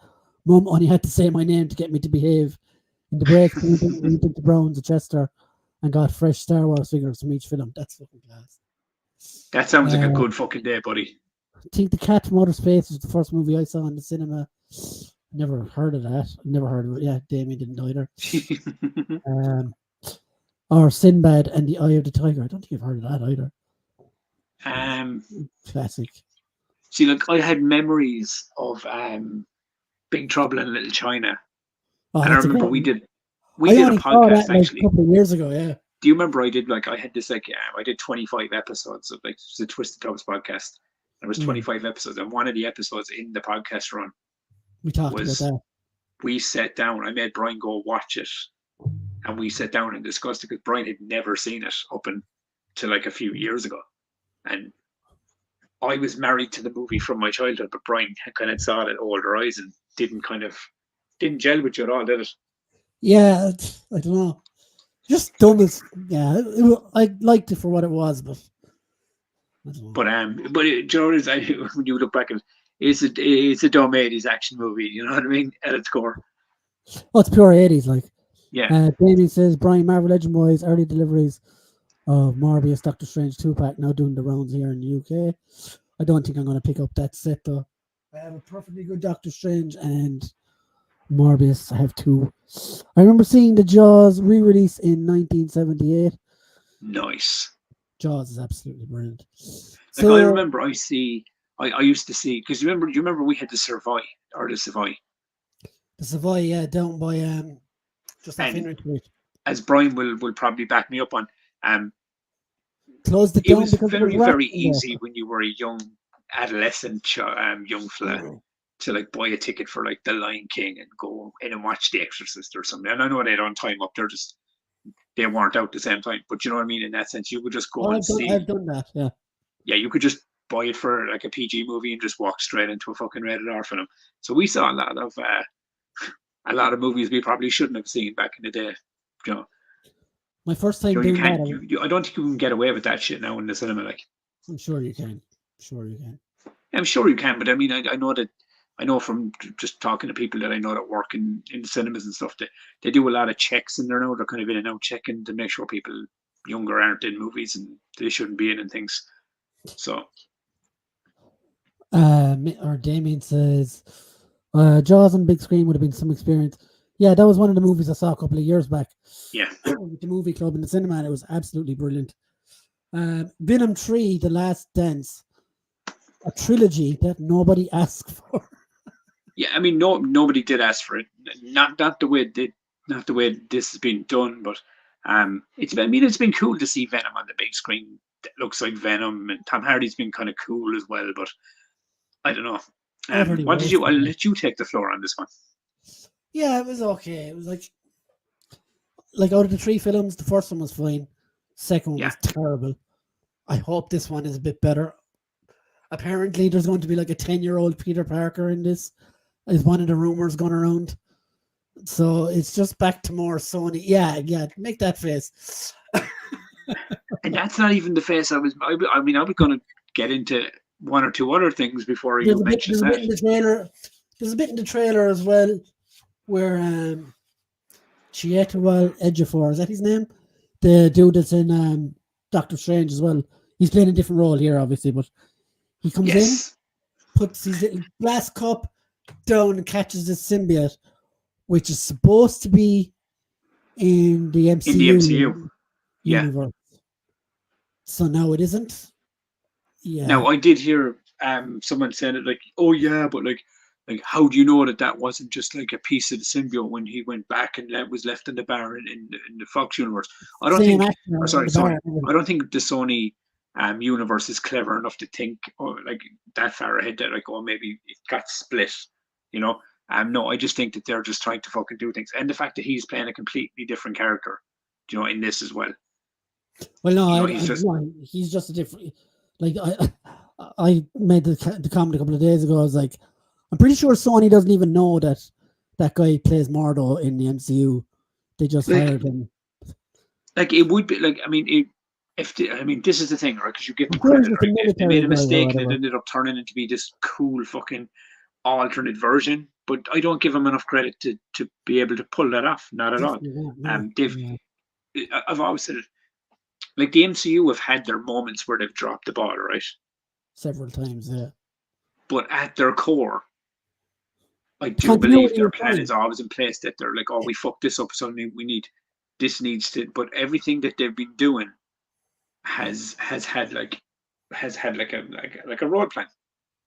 mum only had to say my name to get me to behave. In the break, we did the Browns at Chester and got fresh Star Wars figures from each film. That's fucking class. That sounds like a good fucking day, buddy. I think The Cat from Outer Space was the first movie I saw in the cinema. Never heard of that. Never heard of it. Yeah, Damien didn't either. Or Sinbad and the Eye of the Tiger. I don't think I've heard of that either. Classic. See, look, I had memories of Big Trouble in Little China. And I remember we did a podcast actually a couple of years ago, yeah. Do you remember I did I did 25 episodes of the Twisted Tubs podcast. There was 25 episodes, and one of the episodes in the podcast run we talked about that. We sat down, I made Brian go watch it, and we sat down and discussed it because Brian had never seen it up until like a few years ago. And I was married to the movie from my childhood, but Brian kind of saw it at older eyes and didn't gel with you at all, did it? Yeah, I don't know. Just dumb as I liked it for what it was, but when you look back at it, it's a dumb 80s action movie, you know what I mean? At its core. Oh, it's pure 80s, like. Yeah. Damien says Brian Marvel Legend Boys early deliveries of Morbius Doctor Strange 2-pack now doing the rounds here in the UK. I don't think I'm going to pick up that set though. I have a perfectly good Doctor Strange and Morbius. I have 2. I remember seeing the Jaws re-release in 1978. Nice. Jaws is absolutely brilliant. Like, I remember I used to see, because you remember we had the Savoy. The Savoy, yeah, down by just off Henry Street. As Brian will probably back me up on, closed it down. It was very, very easy when you were a young adolescent, young fella, to like buy a ticket for like The Lion King and go in and watch The Exorcist or something. And I know they don't time up; they weren't out at the same time. But you know what I mean? In that sense, you could just go see. I've done that, yeah. Yeah, you could just buy it for like a PG movie and just walk straight into a fucking rated R film. So we saw a lot of movies we probably shouldn't have seen back in the day. You know, my first time doing that. I don't think you can get away with that shit now in the cinema. Like, I'm sure you can. I'm sure you can, but I mean, I know from just talking to people that I know that work in the cinemas and stuff that they do a lot of checks in there now. They're kind of in and out checking to make sure people younger aren't in movies and they shouldn't be in and things. So, or Damien says, Jaws on big screen would have been some experience. Yeah, that was one of the movies I saw a couple of years back. Yeah, with the movie club in the cinema, and it was absolutely brilliant. Venom 3, The Last Dance, a trilogy that nobody asked for. Yeah, I mean, nobody did ask for it. Not the way this has been done, but it's been cool to see Venom on the big screen. That looks like Venom, and Tom Hardy's been kind of cool as well. But I don't know. Utterly What did you? I'll wasted. let you take the floor on this one. Yeah, it was okay. It was like out of the 3 films, the first one was fine. Second one Yeah, was terrible. I hope this one is a bit better. Apparently, there's going to be like a 10-year-old Peter Parker in this, is one of the rumors going around. So it's just back to more Sony. Yeah, make that face. and that's not even the face I was. I mean, I was going to get into one or two other things before you mentioned There's a bit that. in the trailer. There's a bit in the trailer as well where Chiwetel Ejiofor, is that his name? The dude that's in Doctor Strange as well. He's playing a different role here, obviously, but he comes in, Yes, puts his little glass cup down and catches this symbiote, which is supposed to be in the in the MCU. MCU Yeah. universe. So now it isn't. Yeah. Now I did hear someone saying it like, oh yeah, but like how do you know that that wasn't just like a piece of the symbiote when he went back and was left in the bar in the Fox universe? I don't Same think, actor or in sorry, the Sony. bar. I don't think the Sony universe is clever enough to think or like that far ahead that like, oh, maybe it got split, you know. No, I just think that they're just trying to fucking do things, and the fact that he's playing a completely different character, you know, in this as well. Well, no, You know, he's just no, he's just a different. Like I made the comment a couple of days ago. I was like, I'm pretty sure Sony doesn't even know that that guy plays Mordo in the MCU. They just like hired him. like it would be like I mean it, I mean this is the thing, right? Because you give I'm them sure he's credit, just a right? They military made a guy or mistake and it whatever. ended up turning into be this cool fucking alternate version. But I don't give them enough credit to be able to pull that off. Not at all. Definitely not. No. They've Yeah, I've always said it. Like the MCU have had their moments where they've dropped the ball, right? several times. Yeah. But at their core, I The do believe continuity their is plan is fine. always in place. That they're like, oh, we fucked this up, so we need this needs to. But everything that they've been doing has had like a road plan.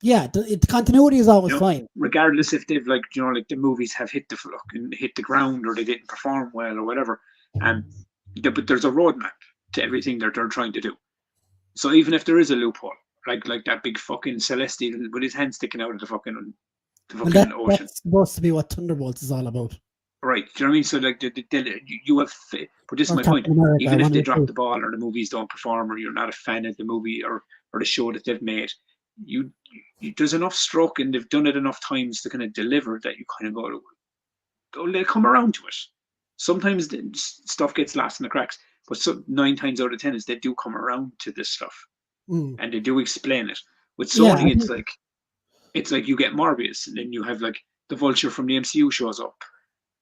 Yeah, the continuity is always You know, fine. regardless if they've like you know like the movies have hit the ground or they didn't perform well or whatever. Um, but there's a roadmap to everything that they're trying to do. So even if there is a loophole, like that big fucking Celestial with his hand sticking out of the Well, fucking ocean, that's supposed to be what Thunderbolts is all about. right? Do you know what I mean? So like you have, but this is Or my point. Captain America, Even if one they of the drop two. the ball or the movies don't perform or you're not a fan of the movie or the show that they've made, you, there's enough stroke and they've done it enough times to kind of deliver that you kind of go, oh, they'll come around to it. Sometimes stuff gets lost in the cracks, but 9 times out of 10 is they do come around to this stuff Mm. and they do explain it. With Yeah, I Sony, think it's like you get Morbius and then you have like the Vulture from the MCU shows up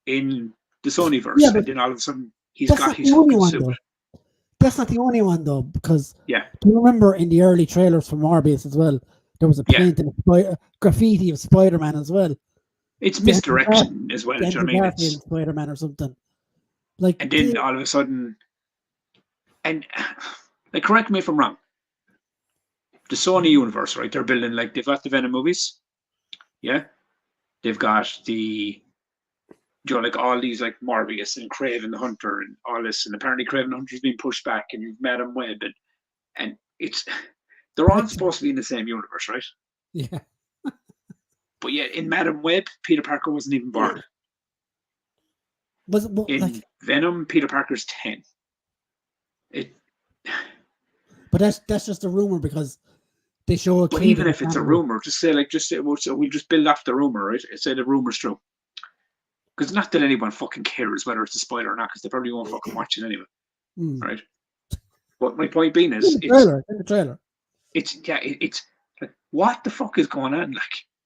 in the yeah, Sonyverse, but and then all of a sudden he's that's got not his the only fucking one suit. though. That's not the only one though, because Yeah, do you remember in the early trailers for Morbius as well, there was a yeah. painting of graffiti of Spider-Man as well. It's The Andrew, Gar- misdirection as well. the Do you know Andrew what I mean? Garfield Spider-Man or something. Like, And then all of a sudden, and like, correct me if I'm wrong. The Sony universe, right? They're building like they've got the Venom movies, yeah. They've got the you know, like all these like Morbius and Craven the Hunter and all this, and apparently Craven the Hunter's been pushed back, and you've Madam Web, and it's they're all Spectre. supposed to be in the same universe, right? Yeah. But yet in Madam Web, Peter Parker wasn't even born. But In like, Venom, Peter Parker's 10. It, but that's just a rumor because they show a but kid even in a if it's a cameo. rumor, just say like just say so we'll just build off the rumor, right? Say the rumor's true, because not that anyone fucking cares whether it's a spoiler or not, because they probably won't fucking watch it anyway, Mm. right? But my point being In is, the trailer, in the trailer. it's like what the fuck is going on?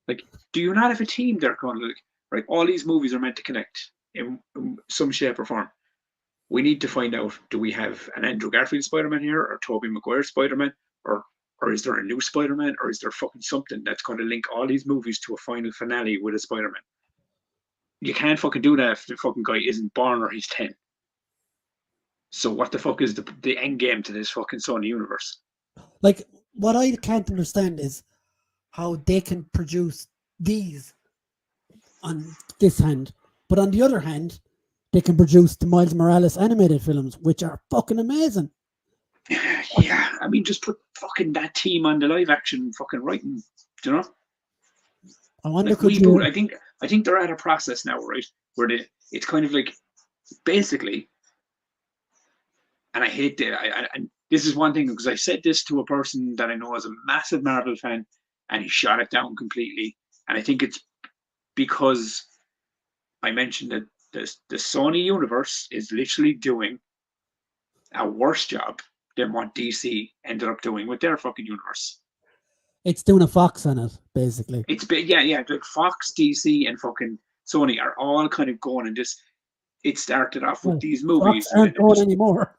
Like, do you not have a team there going like, right? All these movies are meant to connect in some shape or form. We need to find out: do we have an Andrew Garfield Spider-Man here, or Tobey Maguire Spider-Man, or is there a new Spider-Man, or is there fucking something that's going to link all these movies to a final finale with a Spider-Man? You can't fucking do that if the fucking guy isn't born or he's 10. So what the fuck is the end game to this fucking Sony universe? Like, what I can't understand is how they can produce these on this hand. But on the other hand, they can produce the Miles Morales animated films, which are fucking amazing. Yeah, I mean, just put fucking that team on the live action fucking writing, you know? I wonder, Like could reboot. you? I think they're at a process now, right? Where it's kind of like basically, and I hate that. And this is one thing because I said this to a person that I know is a massive Marvel fan, and he shot it down completely. And I think it's because I mentioned that the Sony universe is literally doing a worse job than what DC ended up doing with their fucking universe. It's doing a Fox on it, basically. It's yeah. Like Fox, DC, and fucking Sony are all kind of going and just. It started off with Well, these Fox movies, aren't going anymore.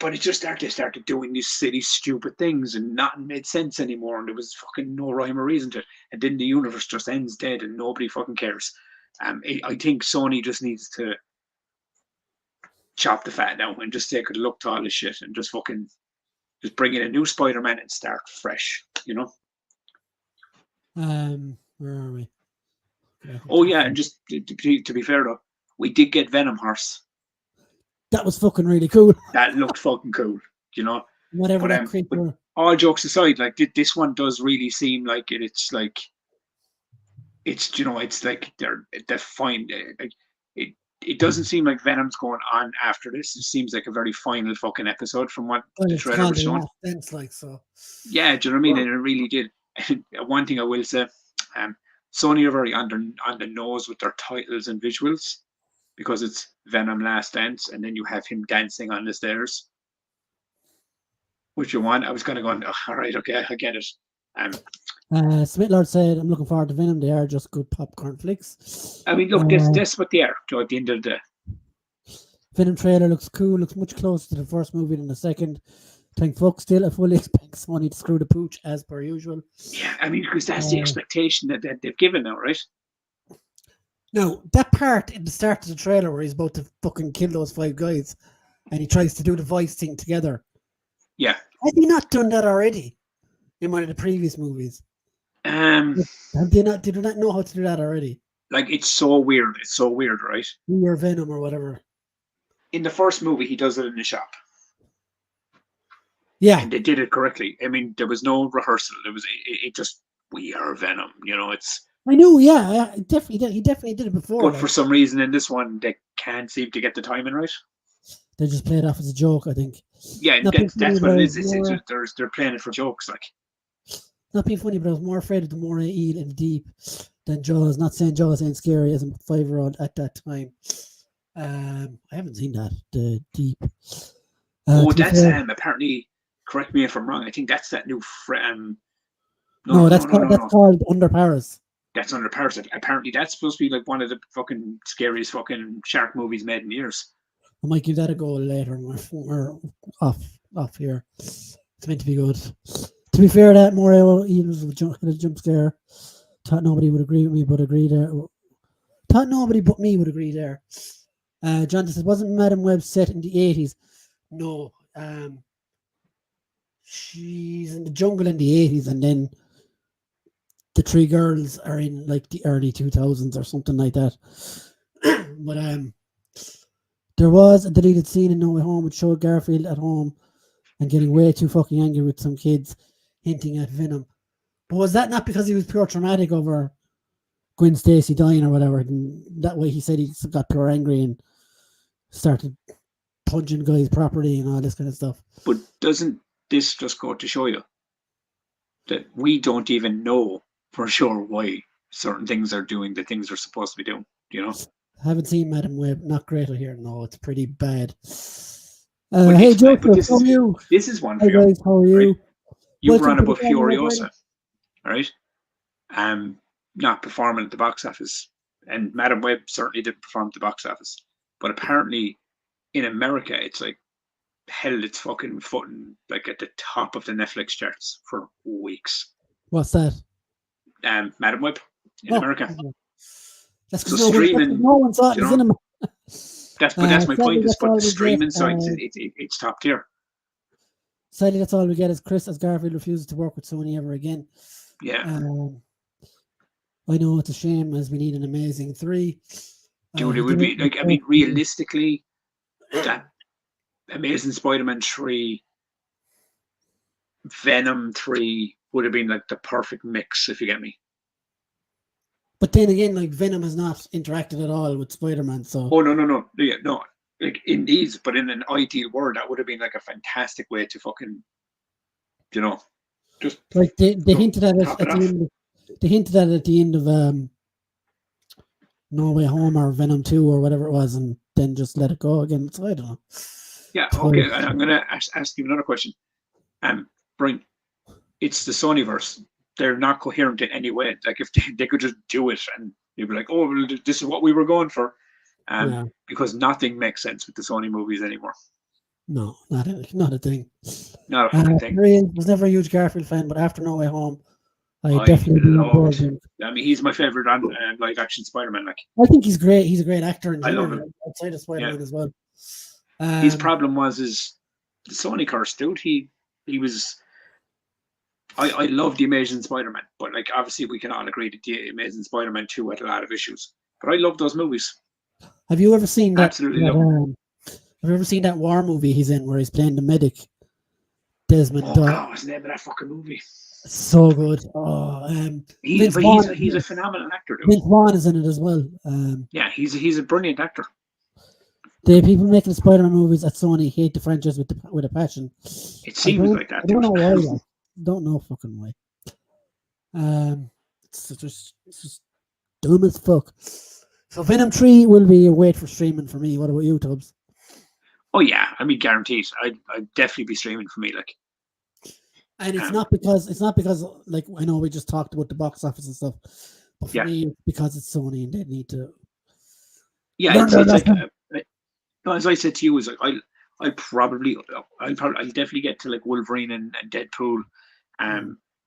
but it just started doing these silly, stupid things, and nothing made sense anymore, and there was fucking no rhyme or reason to it. And then the universe just ends dead, and nobody fucking cares. I think Sony just needs to chop the fat now and just take a look to all this shit and just fucking just bring in a new Spider-Man and start fresh, you know? Where are we? Oh yeah, and just to be fair though, we did get Venom Horse. That was fucking really cool. That looked fucking cool, you know? Whatever But, that creature. but all jokes aside, like this one does really seem like it's like it's you know it's like they're fine. It doesn't seem like Venom's going on after this. It seems like a very final fucking episode from what Well, the it's trailer called was The showing. Last Dance, like so. Yeah, do you know what I mean? And it really did. One thing I will say, Sony are very on the nose with their titles and visuals because it's Venom Last Dance, and then you have him dancing on the stairs. Which you want? I was kind of going, oh, all right, okay, I get it. Smitlord said, "I'm looking forward to Venom. They are just good popcorn flicks." I mean, look, that's what they are. At the end of the day, Venom trailer looks cool. Looks much closer to the first movie than the second. Thank fuck. Still, I fully expect Sony to screw the pooch as per usual. yeah, I mean, because that's the expectation that they've given now, right? Now, that part in the start of the trailer where he's about to fucking kill those 5 guys, and he tries to do the voice thing together. Yeah. Has he not done that already in one of the previous movies? Have they not? Did they not know how to do that already? Like it's so weird. It's so weird, right? Or Venom or whatever. In the first movie, he does it in the shop. Yeah, and they did it correctly. I mean, there was no rehearsal. It just we are Venom. You know, it's. I know. Yeah, definitely did. He definitely did it before. But for some reason, in this one, they can't seem to get the timing right. They just play it off as a joke, I think. Yeah, that's what it is. They're playing it for jokes, like. Not being funny, but I was more afraid of the more I eat and deep than Jaws. Not saying Jaws ain't scary as a 5-year-old at that time. I haven't seen that. The Deep. That's apparently. Correct me if I'm wrong. I think that's that new. That's called Under Paris. That's Under Paris. Apparently, that's supposed to be like one of the fucking scariest fucking shark movies made in years. I might give that a go later when we're off here. It's meant to be good. To be fair, that Morel was a jump scare. Thought nobody would agree with me, but agree there. Thought nobody but me would agree there. John says, wasn't Madam Web set in the 80s? No. She's in the jungle in the 80s, and then the 3 girls are in like the early 2000s or something like that. But there was a deleted scene in No Way Home which showed Garfield at home and getting way too fucking angry with some kids hinting at Venom. But was that not because he was pure traumatic over Gwen Stacy dying or whatever? And that way he said he got pure angry and started punching guys properly and all this kind of stuff. But doesn't this just go to show you that we don't even know for sure why certain things are doing the things they're supposed to be doing, you know? I haven't seen Madam Web. Not great here. No, it's pretty bad. Hey, Joseph, how are you? This is one for you. Guys, how are you? Right? You were on about Furiosa, right? Not performing at the box office. And Madam Web certainly didn't perform at the box office. But apparently in America, it's like held its fucking footing like at the top of the Netflix charts for weeks. What's that? Madam Web in America. Okay. That's because no one saw it in the cinema. That's my point. Is but the streaming sites, it's top tier. Sadly, that's all we get. Is Chris as Garfield refuses to work with Sony ever again. Yeah. I know it's a shame as we need an Amazing 3. Dude, it He would did it be in the like, I mean, first movie. realistically, that Amazing Spider-Man 3, Venom 3 would have been like the perfect mix, if you get me. But then again, like Venom has not interacted at all with Spider-Man, so Oh, no, no, no. Yeah, no. Like in these, but in an ideal world, that would have been like a fantastic way to fucking, you know, just like they hinted at it top it at the off. end. They hinted at it at the end of No Way Home or Venom 2 or whatever it was, and then just let it go again. So I don't know. Yeah, So, okay. And I'm gonna ask you another question. Brian, it's the Sonyverse. They're not coherent in any way. Like if they could just do it, and you'd be like, "Oh, well, this is what we were going for," yeah, because nothing makes sense with the Sony movies anymore. no, not a thing. Not a fucking thing. Korean was never a huge Garfield fan, but after No Way Home, I I definitely be on board loved. with him. I mean, he's my favorite on live action Spider-Man. Like, I think he's great. He's a great actor in I love general, him. outside of Yeah. Spider-Man as well. His problem was is the Sony curse, dude. He was. I love the Amazing Spider-Man, but like obviously we can all agree that the Amazing Spider-Man 2 had a lot of issues. But I love those movies. Have you ever seen Absolutely love them. have you ever seen that war movie he's in where he's playing the medic, Desmond? Oh God, what's the name of that fucking movie? So good. Oh, Vince Vaughn. He's a phenomenal actor, dude. Vince Vaughn is in it as well. Yeah, he's a brilliant actor. The people making the Spider-Man movies at Sony hate the franchise with a passion. It seems like I that, don't dude. know why. Like, don't know fucking why. It's just dumb as fuck. So Venom 3 will be a wait for streaming for me. What about you, Tubbs? Oh yeah, I mean guaranteed. I'd definitely be streaming for me. Like, And it's not because like I know we just talked about the box office and stuff, but for yeah, me it's because it's Sony and they need to yeah. learn their It's like lesson. no, as I said to you, is like I'll definitely get to like Wolverine and Deadpool,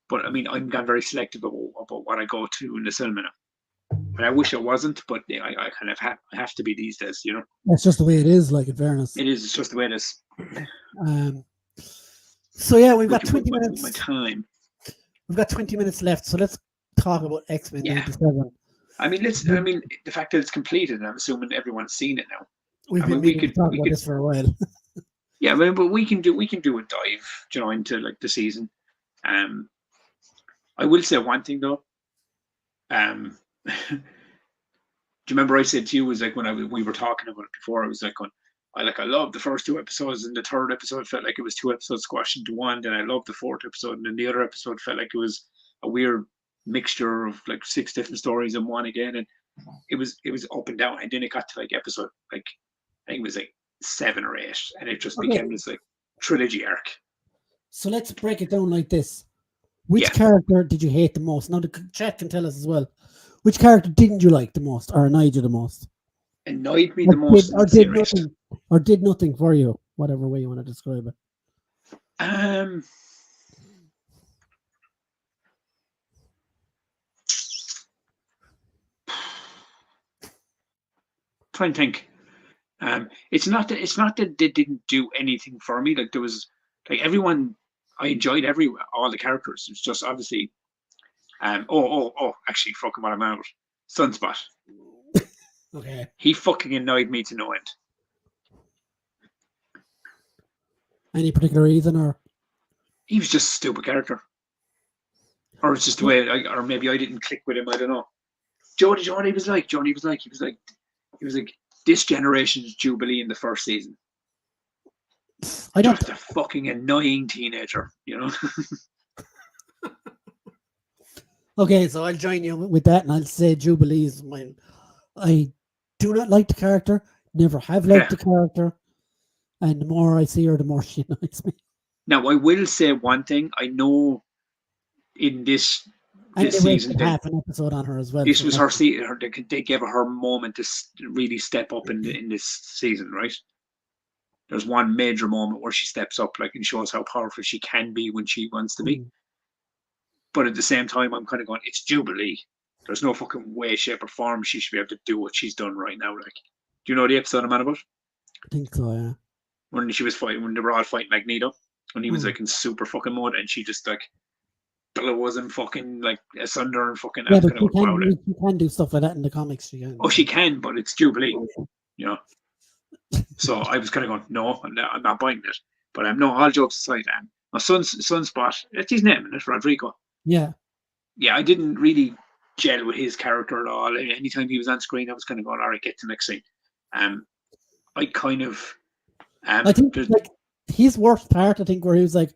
but I mean I'm very selective about what I go to in the cinema now. And I wish I wasn't, but yeah, I kind of have to be these days, you know. That's just the way it is. Like in fairness. It is. It's just the way it is. So yeah, we've got Looking 20 with minutes. my time. We've got 20 minutes left, so let's talk about X-Men Yeah. 97. I mean, the fact that it's completed, and I'm assuming everyone's seen it now. We've I been mean, meaning to talk about this for a while. Yeah, I mean, but we can do a dive, you know, into like the season. I will say one thing though. Do you remember I said to you was like when we were talking about it before? I was like, I love the first two episodes, and the third episode felt like it was two episodes squashed into one. Then I loved the fourth episode, and then the other episode felt like it was a weird mixture of like six different stories in one again, and it was up and down. And then it got to like episode like I think it was like 7 or 8, and it just became this like trilogy arc. So let's break it down like this. Which Yeah. character did you hate the most? Now the chat can tell us as well. Which character didn't you like the most or annoyed you the most? Annoyed me the most in the series. Or did nothing for you, whatever way you want to describe it. Trying to think. It's not that they didn't do anything for me. Like there was like everyone, I enjoyed all the characters. It's just obviously, actually, fucking what I'm out. Sunspot. Okay. He fucking annoyed me to no end. Any particular reason or? He was just a stupid character, or it's just the way, or maybe I didn't click with him. I don't know. Johnny was like this generation's Jubilee in the first season. Just a fucking annoying teenager, you know. Okay, so I'll join you with that, and I'll say Jubilee is mine. I do not like the character. Never have liked the character, and the more I see her, the more she annoys me. Now, I will say one thing. I know in this season, half an episode on her as well. This was her season. They gave her moment to really step up in this season, right? There's one major moment where she steps up, like, and shows how powerful she can be when she wants to be. But at the same time, I'm kind of going, it's Jubilee. There's no fucking way, shape, or form she should be able to do what she's done right now. Like, do you know the episode I'm on about? I think so, yeah. When she was fighting, when they were all fighting Magneto, when he was like in super fucking mode, and she just like Bella wasn't fucking like asunder and fucking. I Yeah, was but kind of going, wow. she can do stuff like that in the comics. She can. Oh, she can, but it's Jubilee, you know. So I was kind of going, no, I'm not buying it. But no, all jokes aside, my Sunspot, it's his name, and it's Rodrigo. Yeah. Yeah, I didn't really gel with his character at all. Anytime he was on screen, I was kind of going, all right, get to the next scene. I kind of. I think like his worst part, I think, where he was like,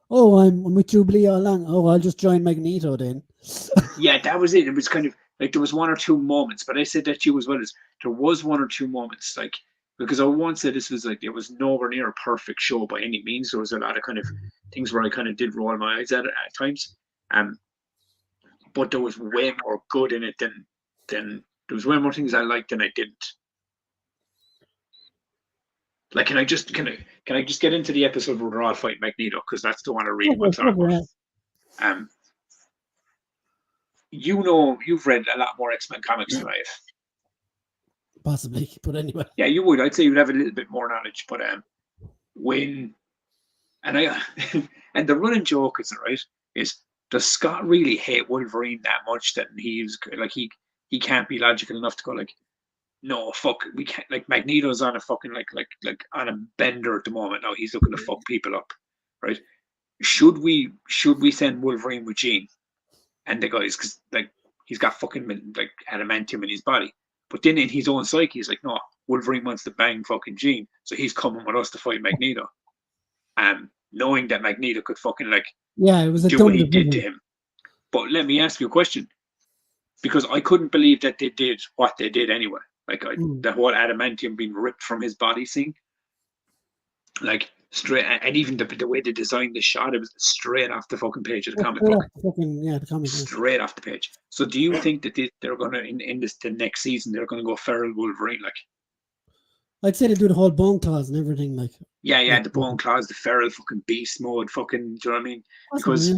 "Oh, I'm with Jubilee all along. Oh, I'll just join Magneto then." Yeah, that was it. It was kind of like there was one or two moments, but I said that to you as well as there was one or two moments, like because I once said this was like it was nowhere near a perfect show by any means. There was a lot of kind of things where I kind of did roll my eyes at it at times. But there was way more good in it than there was way more things I liked than I didn't. Like, can I just get into the episode where they're all fighting Magneto because that's the one I really want to talk about. You know, you've read a lot more X-Men comics than I have. Possibly, but anyway. Yeah, you would. I'd say you'd have a little bit more knowledge, but when and I and the running joke is right is does Scott really hate Wolverine that much that he's like he can't be logical enough to go like, no, fuck, we can't. Like Magneto's on a fucking like on a bender at the moment. Now he's looking to fuck people up, right? Should we send Wolverine with Jean and the guys because like he's got fucking like adamantium in his body, but then in his own psyche he's like, no, Wolverine wants to bang fucking Jean, so he's coming with us to fight Magneto, knowing that Magneto could fucking like it was a do what he did to him. But let me ask you a question, because I couldn't believe that they did what they did anyway. Like the whole adamantium being ripped from his body scene, like straight, and even the way they designed the shot, it was straight off the fucking page of the comic book. The comic straight off the page. So do you think that they're gonna in the next season they're gonna go feral Wolverine like? I'd say they do the whole bone claws and everything like. Yeah, the bone claws, the feral fucking beast mode, fucking. Do you know what I mean? Because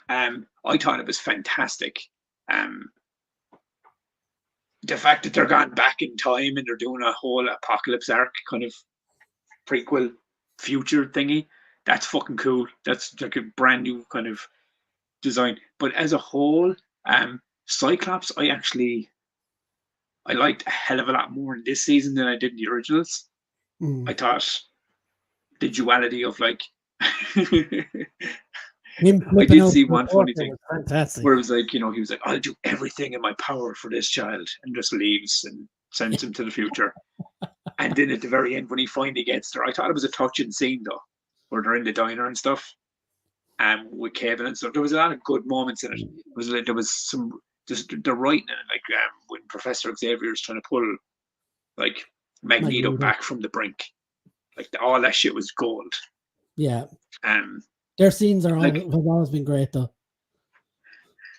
I thought it was fantastic. The fact that they're gone back in time and they're doing a whole apocalypse arc kind of prequel future thingy, that's fucking cool. That's like a brand new kind of design. But as a whole, Cyclops, I liked a hell of a lot more in this season than I did in the originals. I thought the duality of like I did see one funny thing where it was like, he was like, I'll do everything in my power for this child, and just leaves and sends him to the future. And then at the very end, when he finally gets there, I thought it was a touching scene though, where they're in the diner and stuff, with Kevin and stuff. There was a lot of good moments in it. There was some just the writing in it, like when Professor Xavier's trying to pull like Magneto back from the brink, like all that shit was gold. Yeah. Their scenes have always been great, though.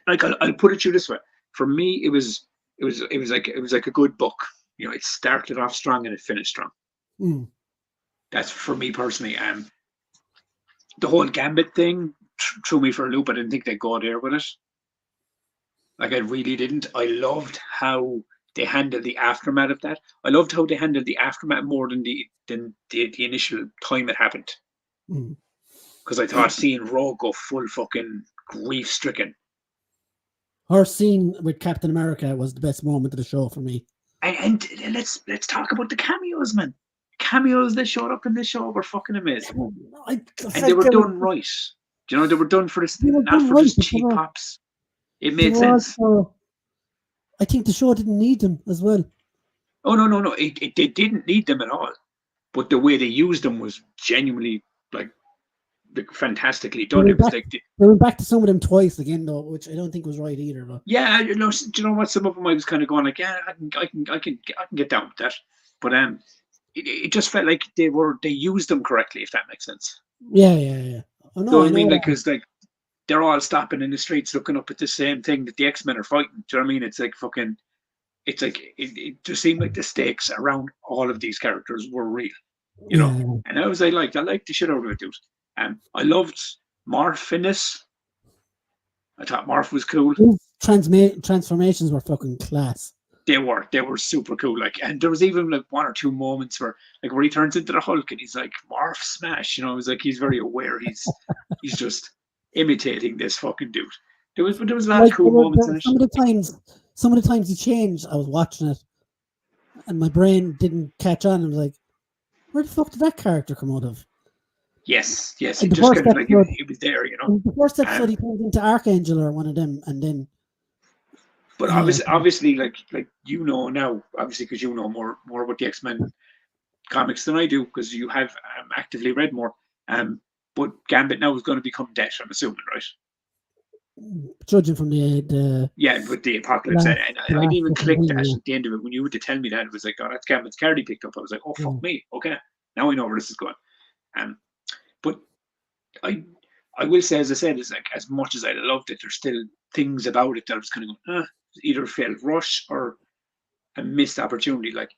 Like I'll put it to you this way: for me, it was like a good book. It started off strong and it finished strong. That's for me personally. The whole Gambit thing threw me for a loop. I didn't think they'd go there with it. Like I really didn't. I loved how they handled the aftermath of that. I loved how they handled the aftermath more than the initial time it happened. Because I thought seeing Rogue go full fucking grief-stricken. Her scene with Captain America was the best moment of the show for me. And let's talk about the cameos, man. Cameos that showed up in this show were fucking amazing. And they were done right. Do you know, they were done for this, not for just cheap pops. It made sense. I think the show didn't need them as well. Oh, no. It didn't need them at all. But the way they used them was genuinely like fantastically done. They went back to some of them twice again, though, which I don't think was right either. But yeah, do you know what? Some of them I was kind of going like, yeah, I can get down with that. But it just felt like they used them correctly, if that makes sense. Yeah. Oh, no, I mean, like, because like they're all stopping in the streets looking up at the same thing that the X-Men are fighting. Do you know what I mean? It's like fucking. It's like it just seemed like the stakes around all of these characters were real, you know. And I liked the shit out of it, dude. I loved Morph in this. I thought Morph was cool. Transformations were fucking class. They were super cool. Like, and there was even like one or two moments where he turns into the Hulk and he's like Morph smash. It was like he's very aware. He's just imitating this fucking dude. There was a lot of Like cool moments in it. some of the times he changed, I was watching it, and my brain didn't catch on. I was like, where the fuck did that character come out of? Yes, In it the just first kind of like episode, it was there, you know. he turns into Archangel or one of them, and then But anyway, obviously, like you know now, obviously because you know more about the X-Men comics than I do, because you have actively read more. But Gambit now is going to become dead, I'm assuming, right? judging from the Yeah, with the apocalypse, last, and the I didn't last even fucking click thing, that at the end of it. When you were to tell me that, it was like, oh, that's Gambit's card he picked up. I was like, oh yeah. fuck me, okay, now I know where this is going. But I I will say, as I said, is like as much as I loved it, there's still things about it that I was kind of going, either felt rushed or a missed opportunity. Like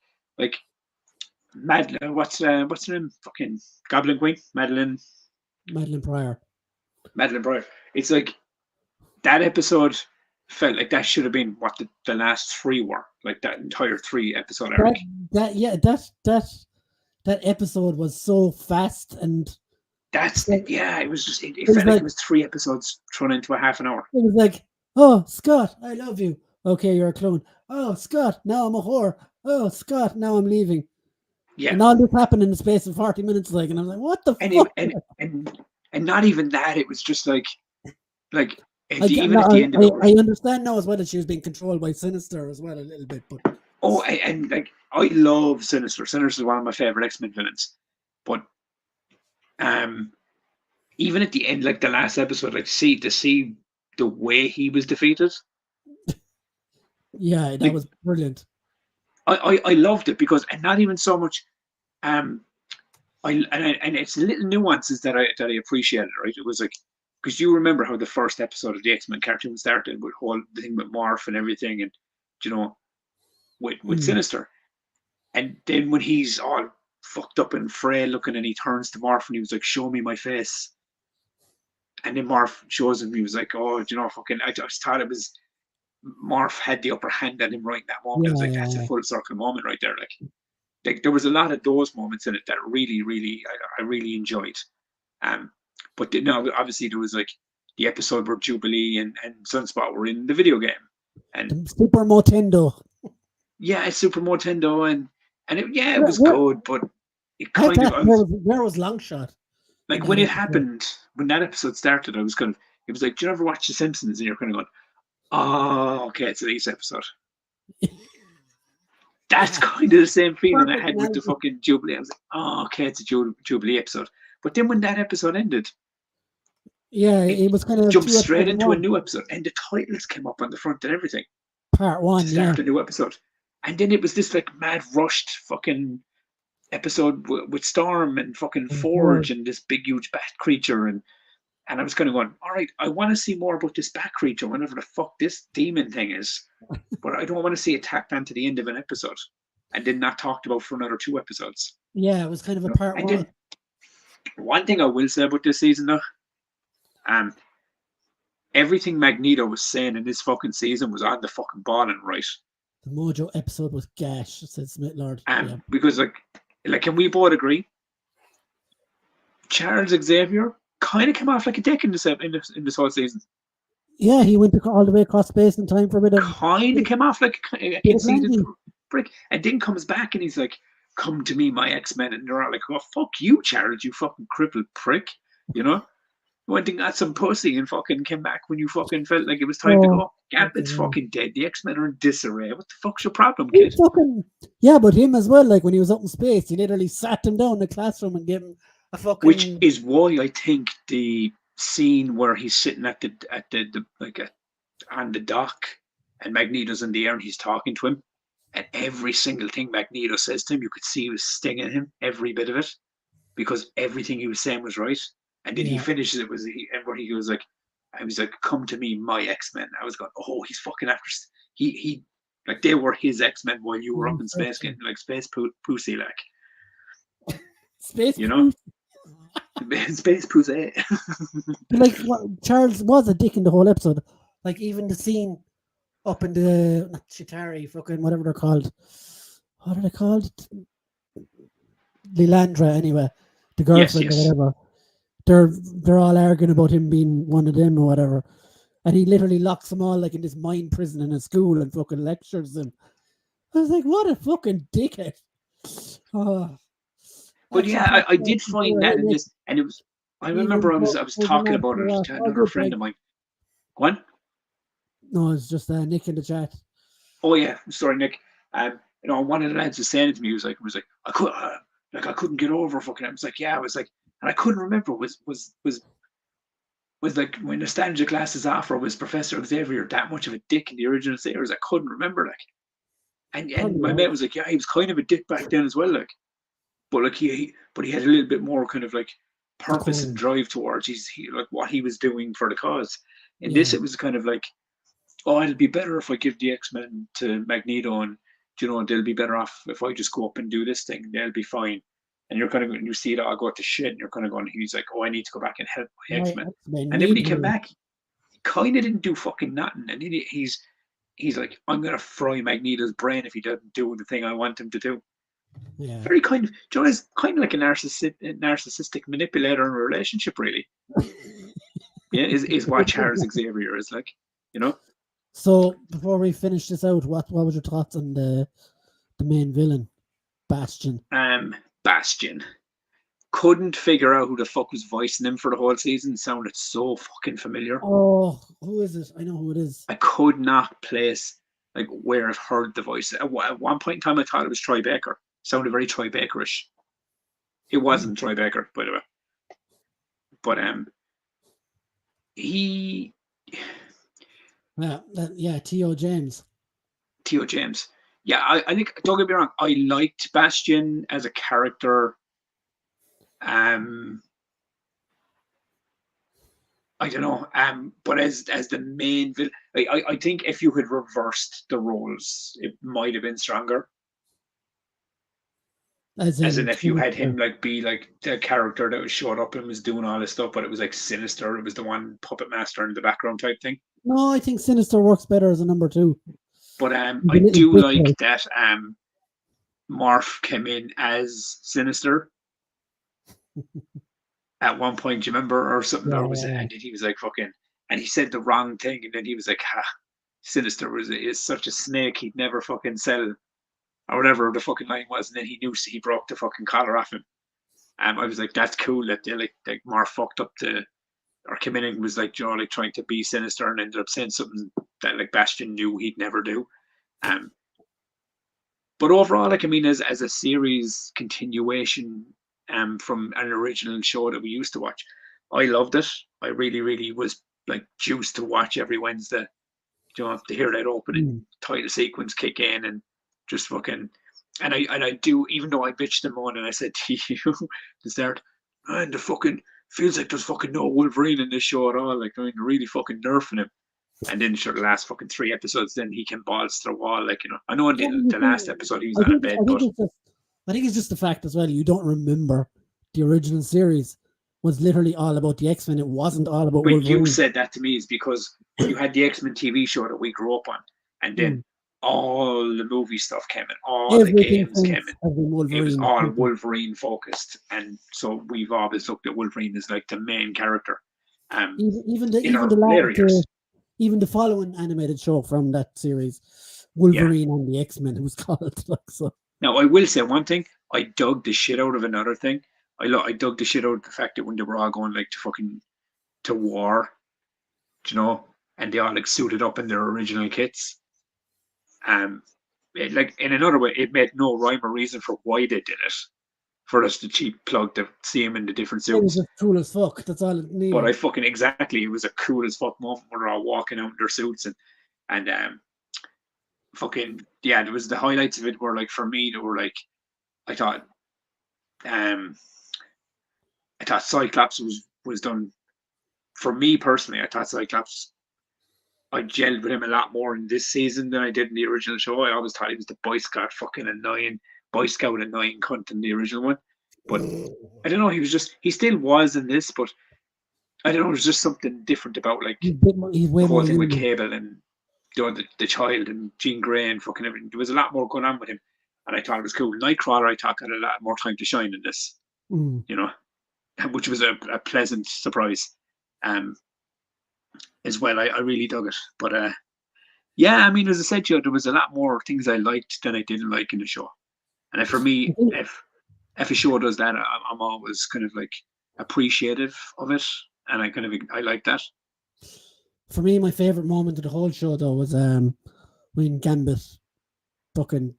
Madeline, what's her name? Fucking Goblin Queen, Madeline Pryor. Madeline Breyer. It's like that episode felt like that should have been what the last three were, like that entire 3 episode arc. That episode was so fast, and It was just it it was felt like like it was 3 episodes thrown into a half an hour. it was like, oh Scott, I love you. Okay, you're a clone. Oh Scott, now I'm a whore. Oh Scott, now I'm leaving. Yeah, And all this happened in the space of 40 minutes, like, and I'm like, what the and fuck? and not even that. It was just like even at the end of I it. understand now as well that she was being controlled by Sinister as well a little bit, but And like I love Sinister. Sinister is one of my favorite X-Men villains, but even at the end, like the last episode, like to see the way he was defeated. yeah, that was brilliant. I loved it because, and not even so much. And it's little nuances that I appreciated. Right, it was like, because you remember how the first episode of the X-Men cartoon started with whole the thing with Morph and everything, and with Sinister, and then when he's all fucked up and frail looking, and he turns to Morph and he was like, "Show me my face," and then Morph shows him. He was like, "Oh, fucking." I just thought it was Morph had the upper hand on him right in that moment. Yeah, I was like, "That's a full circle moment right there." Like there was a lot of those moments in it that really, really, I really enjoyed. But no, obviously there was like the episode where Jubilee and Sunspot were in the video game, and the Super Motendo. Yeah, it's Super Motendo, and it was good, but it kind of where was Longshot? like when it happened, when that episode started, I was kind of, it was like, do you ever watch The Simpsons? And you're kind of going, oh, okay, it's this episode. That's kind of the same feeling I had with the fucking Jubilee. I was like, oh, okay, it's a Jubilee episode. But then when that episode ended, it was kind of jumped straight into a new episode, and the titles came up on the front and everything. Part 1, to start a new episode, and then it was this like mad rushed fucking episode with Storm and fucking Forge and this big huge bat creature, and I was kind of going, all right, I want to see more about this bat creature, whatever the fuck this demon thing is, but I don't want to see it tacked onto the end of an episode and then not talked about for another 2 episodes. Yeah, it was kind of a part 1. One thing I will say about this season though, everything Magneto was saying in this fucking season was on the fucking ball and right. The Mojo episode was gash, said Smith Lord. Because like can we both agree? Charles Xavier kind of came off like a dick in this whole season. Yeah, he went all the way across space and time for a bit of. Kind of came off like a conceited prick, and then comes back and he's like, "Come to me, my X-Men," and they're all like, "Oh fuck you, Charles, you fucking crippled prick," you know. Went and got some pussy and fucking came back when you fucking felt like it was time to go. Gambit's fucking dead. The X-Men are in disarray. What the fuck's your problem, kid? But him as well. Like when he was up in space, he literally sat him down in the classroom and gave him a fucking. Which is why I think the scene where he's sitting at the on the dock and Magneto's in the air and he's talking to him, and every single thing Magneto says to him, you could see was stinging him, every bit of it, because everything he was saying was right. And then he finishes it where he goes like, I was like, "Come to me, my X-Men." I was going, oh, he's fucking after. He like they were his X-Men while you were up in space getting like space pussy, like space, space pussy. Like Charles was a dick in the whole episode. Like even the scene up in the not Chitauri, fucking whatever they're called. What are they called? Lilandra, anyway. The girlfriend or whatever. they're all arguing about him being one of them or whatever, and he literally locks them all like in this mind prison in a school and fucking lectures them. I was like, what a fucking dickhead. Oh, But action yeah, tax I did find that in Nick. this, and it was. I remember Even I was moving talking on to about the it last. to Oh, another good, friend Mike. of mine. One. No, it's just Nick in the chat. Oh yeah, sorry, Nick. One of the lads was saying it to me. He was like, I couldn't get over fucking. I was like, yeah, I was like, and I couldn't remember was like my nostalgia classes after was Professor Xavier that much of a dick in the original series? I couldn't remember like, and Probably my mate was. was like, yeah, he was kind of a dick back then as well, like, but like he had a little bit more kind of like purpose and Decorum. drive towards like what he was doing for the cause. In this, Yeah. it was kind of like, oh, it'll be better if I give the X-Men to Magneto, and they'll be better off if I just go up and do this thing. They'll be fine. And you're kind of you see it all go to shit, and you're kind of going. He's like, oh, I need to go back and help my My X-Men. X-Men And then when need he came me. back, he kind of didn't do fucking nothing. And he's like, I'm gonna fry Magneto's brain if he doesn't do the thing I want him to do. Yeah. Very kind of, it's kind of like a narcissistic manipulator in a relationship, really. Yeah, is what Charles Xavier is like, you know. So before we finish this out, what was your thoughts on the main villain, Bastion? Bastion. Couldn't figure out who the fuck was voicing him for the whole season. Sounded so fucking familiar. Oh, who is it? I know who it is. I could not place like where I've heard the voice. At one point in time, I thought it was Troy Baker. Sounded very Troy Bakerish. It wasn't Troy Baker, by the way. But he, Yeah, T.O. James. T.O. James. Yeah, I think, don't get me wrong, I liked Bastion as a character. I don't know. But as the main villain, I think if you had reversed the roles, it might have been stronger. As As in in, if you had Sinister. him like be like the character that was showed up and was doing all this stuff, but it was like Sinister. It was the one puppet master in the background type thing. No, I think Sinister works better as a number 2. But He's a I little do like dickhead. that Marv came in as Sinister at one point. Do you remember or something? Yeah, Or was it? yeah, And then he was like fucking, and he said the wrong thing, and then he was like, "Ha, Sinister is such a snake. He'd never fucking sell." Or whatever the fucking line was, and then he knew he broke the fucking collar off him. I was like, that's cool that they like Marv fucked up or came in and was like, like trying to be sinister and ended up saying something that like Bastion knew he'd never do. Um, but overall, like, I mean, as a series continuation from an original show that we used to watch, I loved it. I really, really was like juiced to watch every Wednesday. To hear that opening yeah. title sequence kick in and just fucking. And I do, even though I bitched them on and I said to you to start, man, the fucking feels like there's fucking no Wolverine in this show at all. Like, I mean, they're really fucking nerfing him. And then, sure, the last fucking 3 episodes, then he can balls to the wall. Like, I know in What do the you last think? episode he was on a bed, but I think it's just the fact as well. You don't remember the original series was literally all about the X-Men. It wasn't all about when you Wolverine. said that to me is because you had the X-Men TV show that we grew up on, and then Mm. all the movie stuff came in, all the Everything games since came in. has been It was Wolverine. all Wolverine focused, and so we've always looked at Wolverine as like the main character. Even In the our later years, even the following animated show from that series, yeah. Wolverine and the X-Men, it was called. Like, so. Now I will say one thing: I dug the shit out of another thing. I dug the shit out of the fact that when they were all going like to fucking to war, and they all like suited up in their original kits. Like in another way, it made no rhyme or reason for why they did it. For us to cheap plug to see him in the different It was suits. just cool as fuck. That's all it needed. But I fucking exactly, it was a cool as fuck moment where they're all walking out in their suits and fucking yeah, there was the highlights of it were like for me they were like I thought Cyclops was done for me personally. I thought Cyclops I gelled with him a lot more in this season than I did in the original show. I always thought he was the Boy Scout annoying cunt in the original one. But I don't know, he still was in this, but I don't know, there's just something different about like he's way the whole more thing with human. Cable and the child and Jean Grey and fucking everything. There was a lot more going on with him, and I thought it was cool. Nightcrawler, I thought, had a lot more time to shine in this, Mm. you know. which was a pleasant surprise. As well, I really dug it. But yeah, I mean, as I said, Joe, there was a lot more things I liked than I didn't like in the show. And for me, if a show does that, I'm always kind of like appreciative of it, and I like that. For me, my favorite moment of the whole show though was when Gambit fucking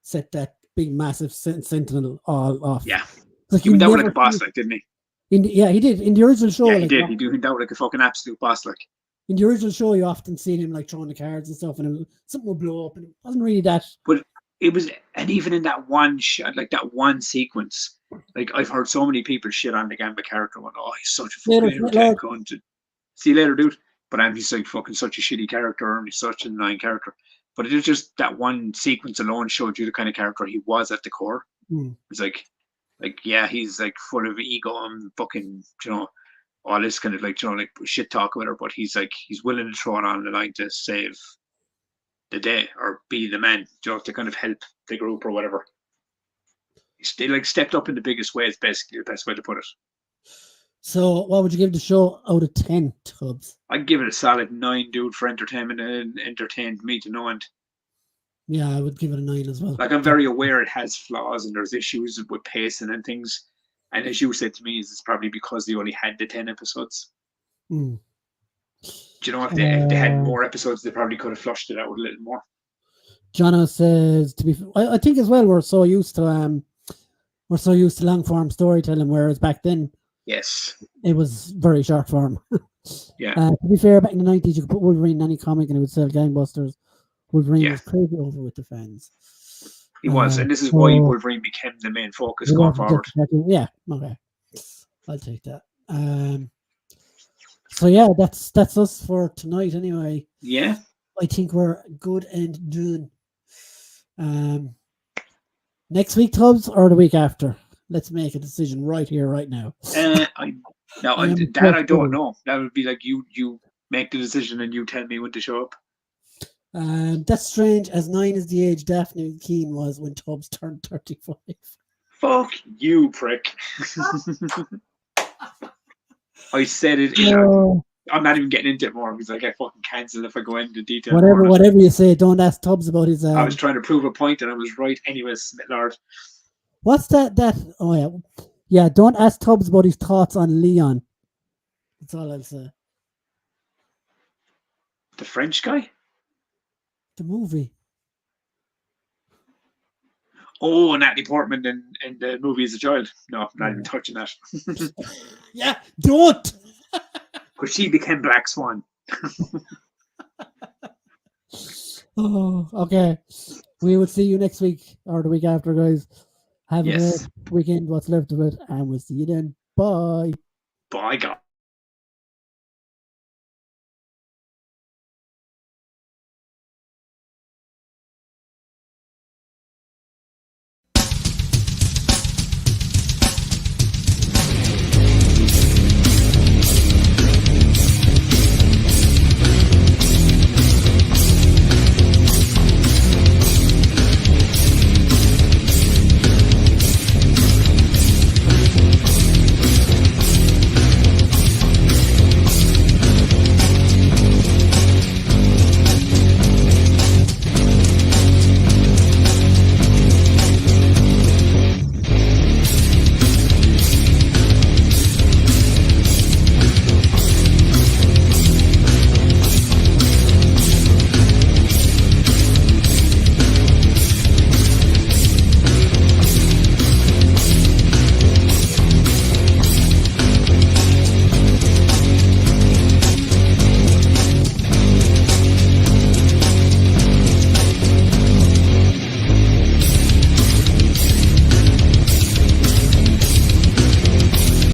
set that big massive sentinel all off. Yeah, like he went out like a boss, like, didn't he? Yeah, he did in the original show. Yeah, he did. He went out like a fucking absolute boss, like. In the original show, you often see him like throwing the cards and stuff, and something would blow up, and it wasn't really that. But it was, and even in that one shot, like that one sequence, like I've heard so many people shit on the Gambit character, going, "Oh, he's such a fucking irritating cunt." See you later, dude. But he's like fucking such a shitty character, and he's such an annoying character. But it was just that one sequence alone showed you the kind of character he was at the core. It's like yeah, he's like full of ego and fucking, all this kind of like, like shit talk with her, but he's willing to throw it on the line to save the day or be the man, to kind of help the group or whatever. He like stepped up in the biggest ways, basically the best way to put it. So what would you give the show out of 10, Tubbs? I'd give it a solid 9, dude, for entertainment, and entertained me to no end. Yeah, I would give it a 9 as well. Like, I'm very aware it has flaws and there's issues with pacing and things. And as you said to me, it's probably because they only had the 10 episodes. Do you know, if they had more episodes, they probably could have flushed it out a little more. Jono says, I think as well, we're so used to long form storytelling, whereas back then, yes, it was very short form. Yeah. To be fair, back in the 90s, you could put Wolverine in any comic and it would sell gangbusters. Wolverine was crazy over with the fans. He was, and this is why Wolverine became the main focus going forward. Yeah, okay. I'll take that. So yeah, that's us for tonight anyway. Yeah. I think we're good and done. Next week, Tubbs, or the week after? Let's make a decision right here, right now. I don't know. That would be like you make the decision and you tell me when to show up. That's strange, as 9 is the age Daphne Keane was when Tubbs turned 35. Fuck you, prick. I said it. I'm not even getting into it more because I get fucking cancelled if I go into detail. Whatever you say, don't ask Tubbs about his. I was trying to prove a point and I was right anyways, Lord. What's that? Oh yeah. Don't ask Tubbs about his thoughts on Leon. That's all I'll say. The French guy. The movie. Oh, Natalie Portman in the movie as a child. No, I'm not even touching that. Yeah, don't. Because she became Black Swan. Oh, okay. We will see you next week or the week after, guys. Have a great weekend, what's left of it, and we'll see you then. Bye. Bye, God.